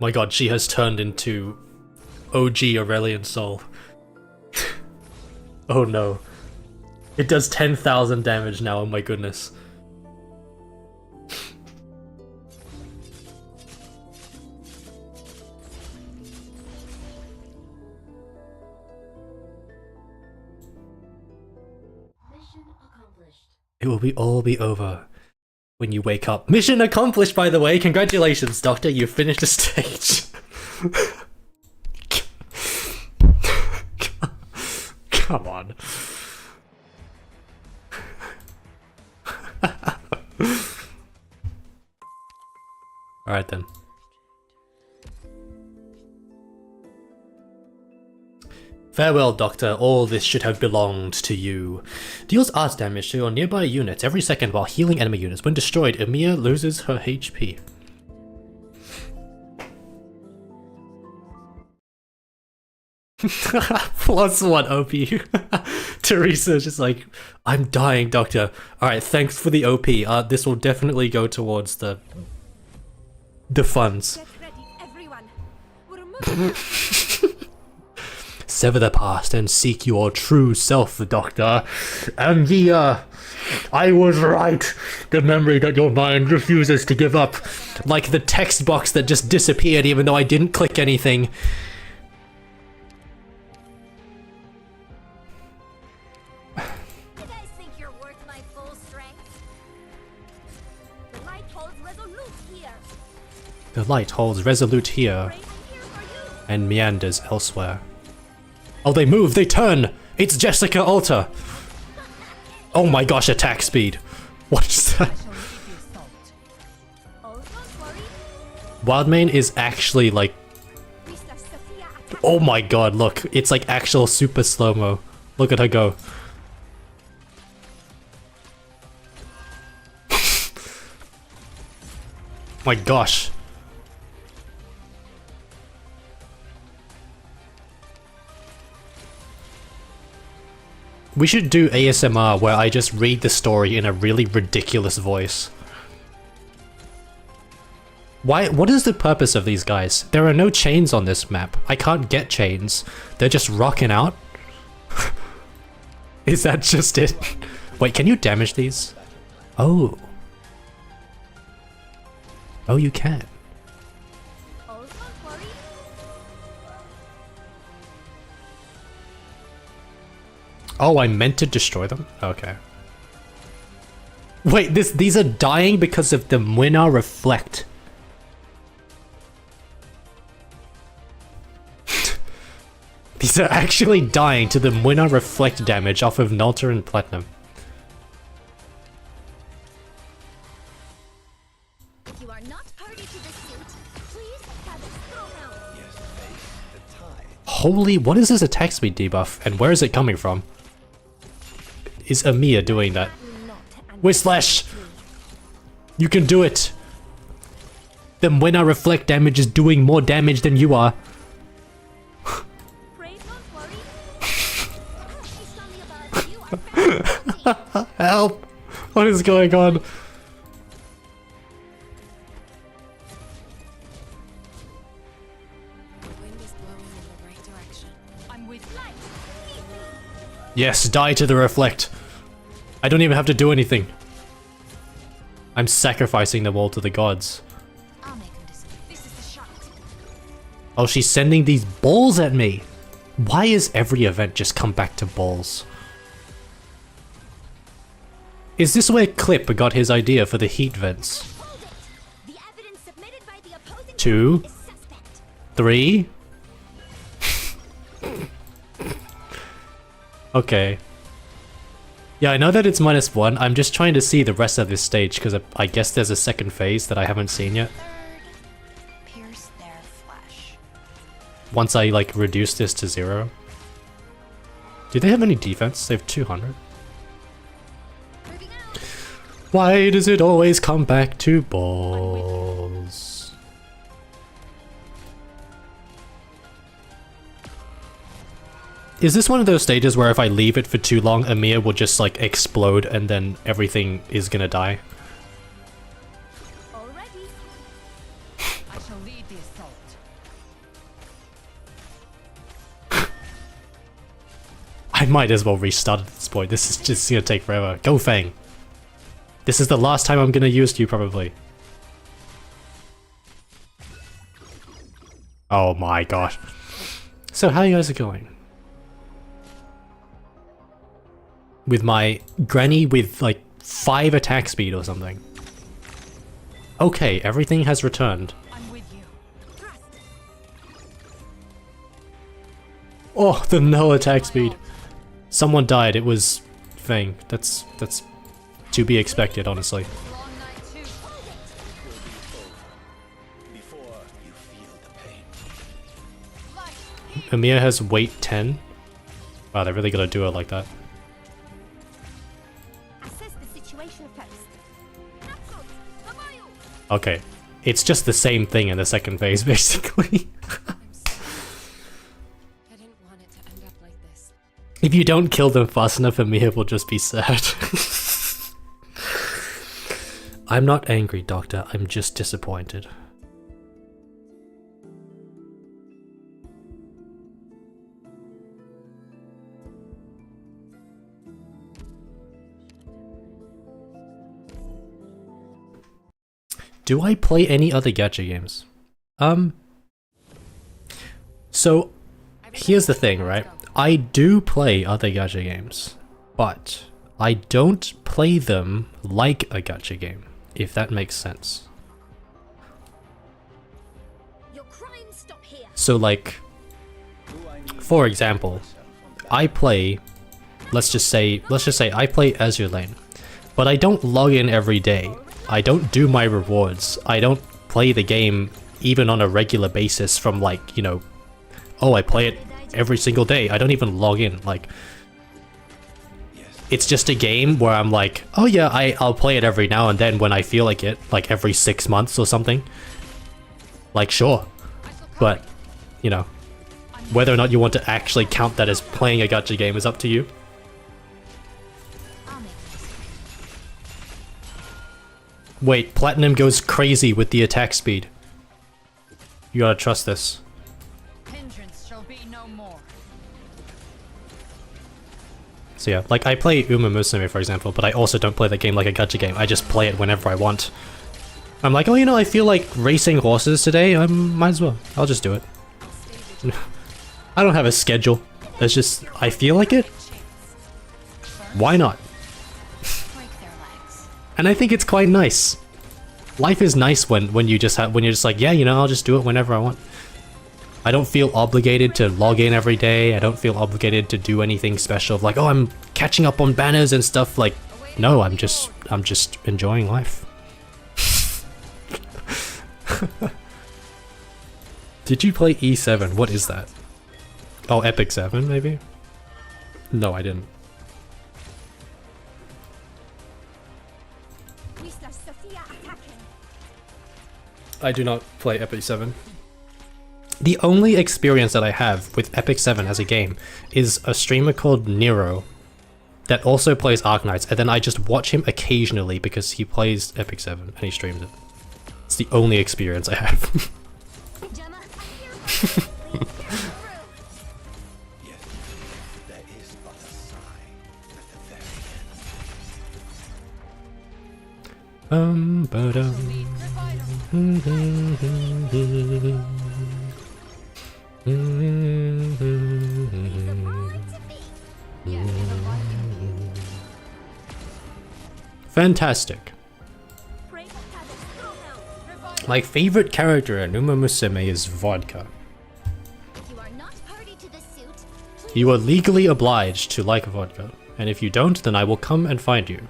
My god, she has turned into OG Aurelian Soul. Oh no. It does 10,000 damage now, oh my goodness. It will all be over when you wake up. Mission accomplished, by the way. Congratulations, Doctor. You finished the stage. Come on. Alright then. Farewell, Doctor. All this should have belonged to you. Deals art damage to your nearby units every second while healing enemy units. When destroyed, Emiya loses her HP. +1 OP. Teresa's just like, I'm dying, Doctor. Alright, thanks for the OP. This will definitely go towards the funds. Get ready, everyone. We're moving. Sever the past and seek your true self, Doctor. And I was right. The memory that your mind refuses to give up. Like the text box that just disappeared even though I didn't click anything. You guys think you're worth my full strength? The light holds resolute here. The light holds resolute here Right here for you. and meanders elsewhere. Oh, they move, they turn! It's Jessica Alta! Oh my gosh, attack speed. What is that? Oh, don't worry. Wildmane is actually like... Priest of Sophia attack. Oh my god, look. It's like actual super slow-mo. Look at her go. My gosh. We should do ASMR where I just read the story in a really ridiculous voice. What is the purpose of these guys? There are no chains on this map. I can't get chains. They're just rocking out. Is that just it? Wait, can you damage these? Oh. Oh, you can. Oh, don't worry. Oh, I meant to destroy them? Okay. Wait, these are dying because of the Winner Reflect. These are actually dying to the Winner Reflect damage off of Nalter and Platinum. If you are not party to this suit, please have it thrown out. Holy, what is this attack speed debuff, and where is it coming from? Is Amiya doing that? Whislash! You can do it! The Winner Reflect damage is doing more damage than you are. Pray don't worry. It's only about you are fantastic. Help! What is going on? The wind is blowing in the right direction. I'm with Yes, die to the Reflect. I don't even have to do anything. I'm sacrificing them all to the gods. I'll make him disappear. This is the shot. Oh, she's sending these balls at me. Why is every event just come back to balls? Is this where Clip got his idea for the heat vents? Hold it. The evidence submitted by the opposing 2, party is suspect. 3. Okay. Yeah, I know that it's -1. I'm just trying to see the rest of this stage because I guess there's a second phase that I haven't seen yet. Third, pierce their flesh. Once I like reduce this to 0. Do they have any defense? They have 200. Moving out. Why does it always come back to balls? Is this one of those stages where if I leave it for too long, Amiya will just like explode and then everything is gonna die? Already. I shall lead the assault. I might as well restart at this point. This is just gonna take forever. Go Fang. This is the last time I'm gonna use you probably. Oh my god. So how you guys are going? With my granny with like 5 attack speed or something. Okay, everything has returned. I'm with you. Oh, the no attack speed. Someone died. It was Fang. That's to be expected, honestly. Long night too. Light. Amiya has weight 10. Wow, they really gotta do it like that. Assess the situation first. Absol, Kamayu. Okay, it's just the same thing in the second phase, basically. I'm sorry. I didn't want it to end up like this. If you don't kill them fast enough, Amiya will just be sad. I'm not angry, Doctor. I'm just disappointed. Do I play any other gacha games? So, here's the thing, right? I do play other gacha games, but I don't play them like a gacha game, if that makes sense. Your crimes stop here. So like, for example, I play, let's just say I play Azure Lane, but I don't log in every day. I don't do my rewards. I don't play the game even on a regular basis from like, you know, oh, I play it every single day. I don't even log in. Like, it's just a game where I'm like, oh yeah, I'll play it every now and then when I feel like it, like every 6 months or something. Like, sure. But, you know, whether or not you want to actually count that as playing a gacha game is up to you. I'll make him disappear. Wait, Platinum goes crazy with the attack speed. You gotta trust this. Hindrance shall be no more. So yeah, like I play Uma Musume for example, but I also don't play that game like a gacha game. I just play it whenever I want. I'm like, oh, you know, I feel like racing horses today. I might as well. I'll just do it. I'll stay with you. I don't have a schedule. It's just, I feel like it. Why not? Break their legs. And I think it's quite nice. Life is nice when you just when you're just like, yeah, you know, I'll just do it whenever I want. I don't feel obligated to log in every day. I don't feel obligated to do anything special. Like, oh, I'm catching up on banners and stuff. Like, no, I'm just enjoying life. Did you play E7? What is that? Oh, Epic 7, maybe? No, I didn't. I do not play Epic 7. The only experience that I have with Epic 7 as a game is a streamer called Nero that also plays Arknights, and then I just watch him occasionally because he plays Epic 7 and he streams it. It's the only experience I have. Ba-dum. Fantastic. My favorite character in Uma Musume is Vodka. You are not party to the suit. You are legally obliged to like vodka, and if you don't, then I will come and find you.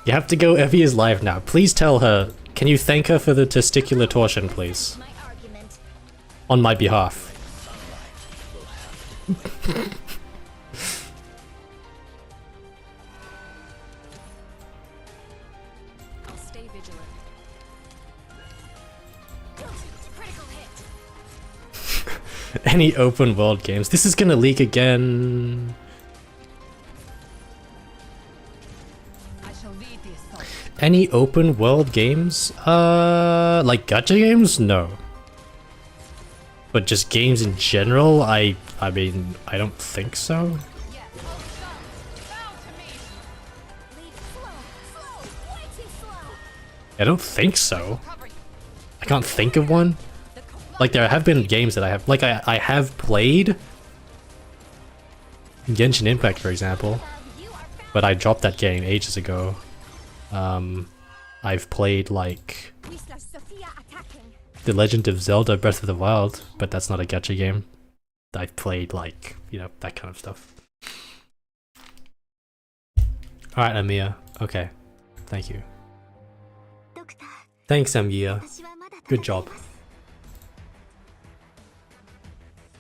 You have to go. Evie is live now. Please tell her. Can you thank her for the testicular torsion, please? My argument. On my behalf. I'll stay vigilant. Critical hit. Any open world games. This is gonna leak again. I shall lead the assault. Any open world games? Like gacha games? No. But just games in general? I mean, I don't think so. Yes, oh son, bow to me. Lead slow, way too slow. I don't think so. Cover you. I can't think of one. Like there have been games that I have, like I have played Genshin Impact, for example, You are but I dropped that game ages ago. I've played like Sophia attacking. The Legend of Zelda Breath of the Wild, but that's not a gacha game. I've played like, you know, that kind of stuff. Alright, Amiya. Okay. Thank you. Doctor, Thanks, Amiya. Good job.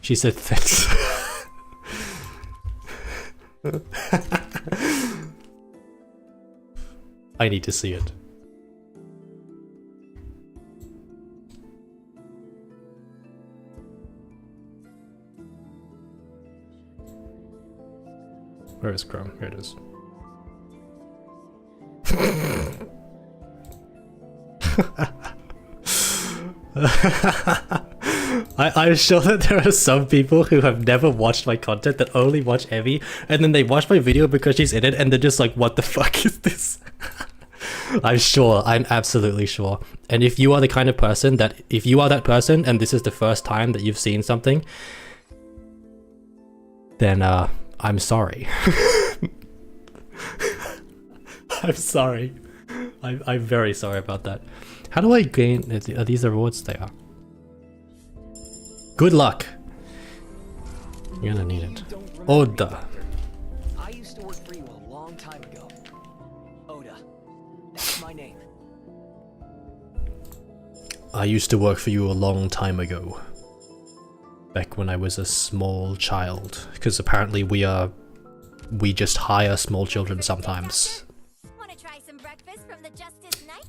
She said thanks. I need to see it. Where is Chrome? Here it is. I'm sure that there are some people who have never watched my content that only watch Evie, and then they watch my video because she's in it, and they're just like, what the fuck is this? I'm absolutely sure. And if you are the kind of person that, if you are that person, and this is the first time that you've seen something, then I'm sorry. I'm sorry. I'm very sorry about that. How do I gain? Are these the rewards? They are. Good luck. You're gonna need it. Oda. I used to work for you a long time ago. Oda. That's my name. I used to work for you a long time ago. Back when I was a small child. Because apparently we just hire small children sometimes. Wanna try some breakfast from the Justice Knight?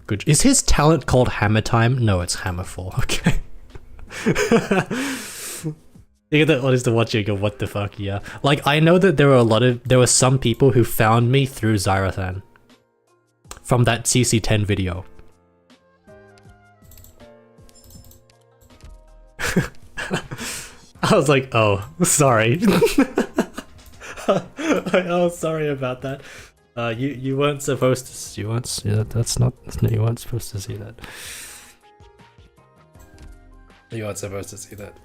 Good. Is his talent called Hammer Time? No, it's Hammerfall. Okay. You get that honest to watch you go, what the fuck, yeah. Like, I know that there were some people who found me through Zyrathan. From that CC10 video. I was like, oh, sorry. Oh, sorry about that. You weren't supposed to. You weren't. Yeah, that's not. You weren't supposed to see that. You aren't supposed to see that.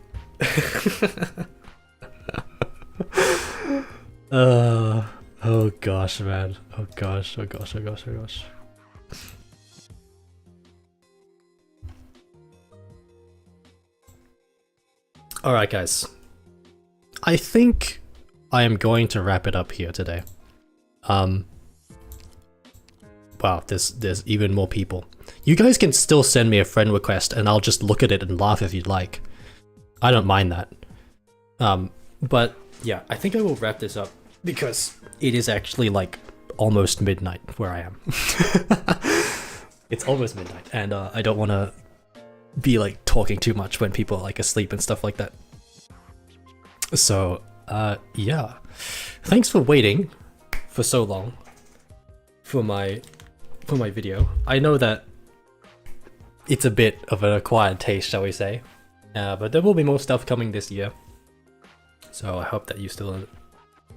Oh gosh, man. Oh gosh, oh gosh, oh gosh, oh gosh. Alright guys. I think I am going to wrap it up here today. Wow, there's even more people. You guys can still send me a friend request and I'll just look at it and laugh if you'd like. I don't mind that. But yeah, I think I will wrap this up because it is actually like almost midnight where I am. It's almost midnight and I don't want to be like talking too much when people are like asleep and stuff like that. So yeah, thanks for waiting for so long for my video. I know that it's a bit of an acquired taste, shall we say, but there will be more stuff coming this year. So I hope that you still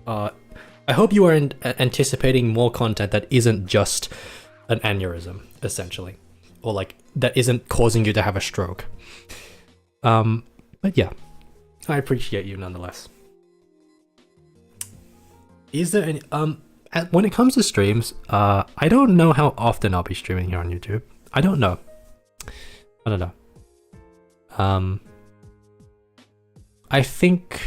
I hope you are anticipating more content that isn't just an aneurysm, essentially, or like that isn't causing you to have a stroke. But yeah, I appreciate you nonetheless. Is there any when it comes to streams, I don't know how often I'll be streaming here on YouTube. I don't know. I think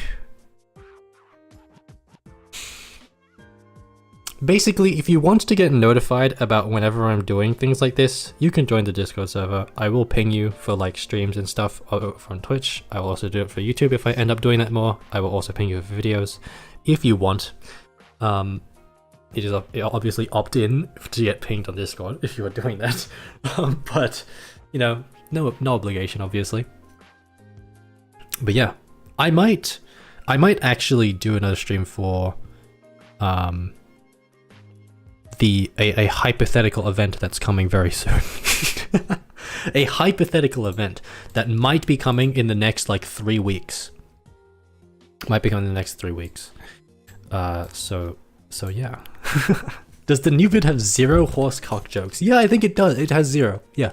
basically, if you want to get notified about whenever I'm doing things like this, you can join the Discord server. I will ping you for like streams and stuff from Twitch. I will also do it for YouTube if I end up doing that more. I will also ping you for videos if you want. It is obviously opt-in to get pinged on Discord if you are doing that. But you know, no obligation, obviously. But yeah, I might actually do another stream for a hypothetical event that's coming very soon. A hypothetical event that might be coming in the next like 3 weeks. Might be coming in the next 3 weeks. So yeah. Does the new vid have 0 horsecock jokes? Yeah, I think it does. It has 0. Yeah,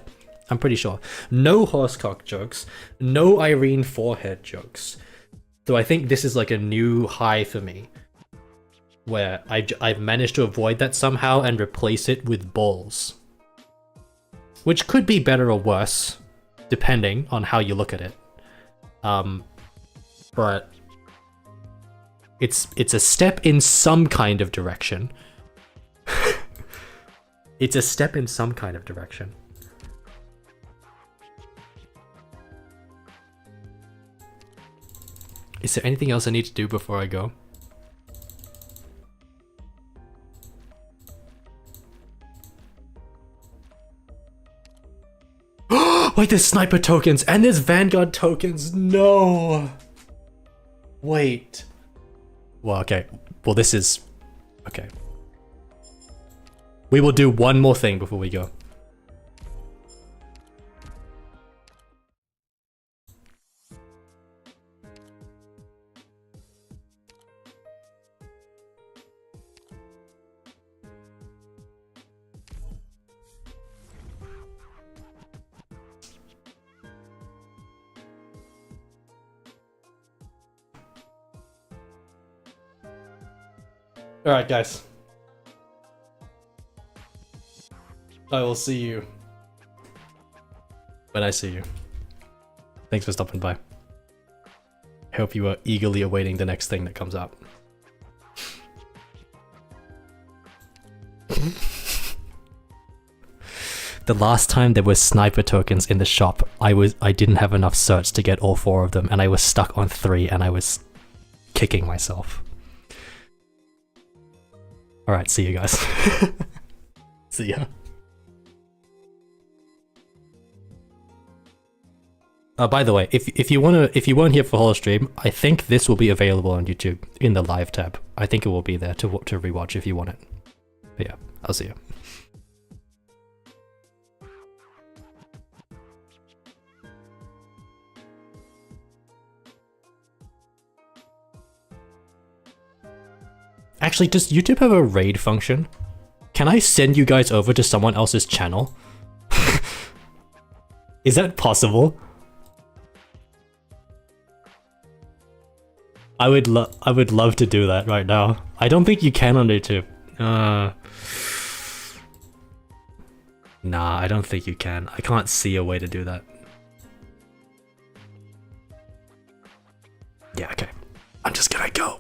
I'm pretty sure. No horsecock jokes. No Irene forehead jokes. So I think this is like a new high for me, where I've managed to avoid that somehow and replace it with balls. Which could be better or worse, depending on how you look at it. But it's a step in some kind of direction. It's a step in some kind of direction. Is there anything else I need to do before I go? Wait, there's sniper tokens and there's vanguard tokens. No. Wait. Well, okay. Well, this is okay. We will do one more thing before we go. Alright, guys. I will see you when I see you. Thanks for stopping by. I hope you are eagerly awaiting the next thing that comes out. The last time there were sniper tokens in the shop, I didn't have enough certs to get all 4 of them, and I was stuck on 3 and I was kicking myself. Alright, see you guys. See ya. By the way, if you weren't here for the whole stream, I think this will be available on YouTube in the live tab. I think it will be there to rewatch if you want it. But yeah, I'll see you. Actually, does YouTube have a raid function? Can I send you guys over to someone else's channel? Is that possible? I would love to do that right now. I don't think you can on YouTube. Nah, I don't think you can. I can't see a way to do that. Yeah, okay. I'm just gonna go.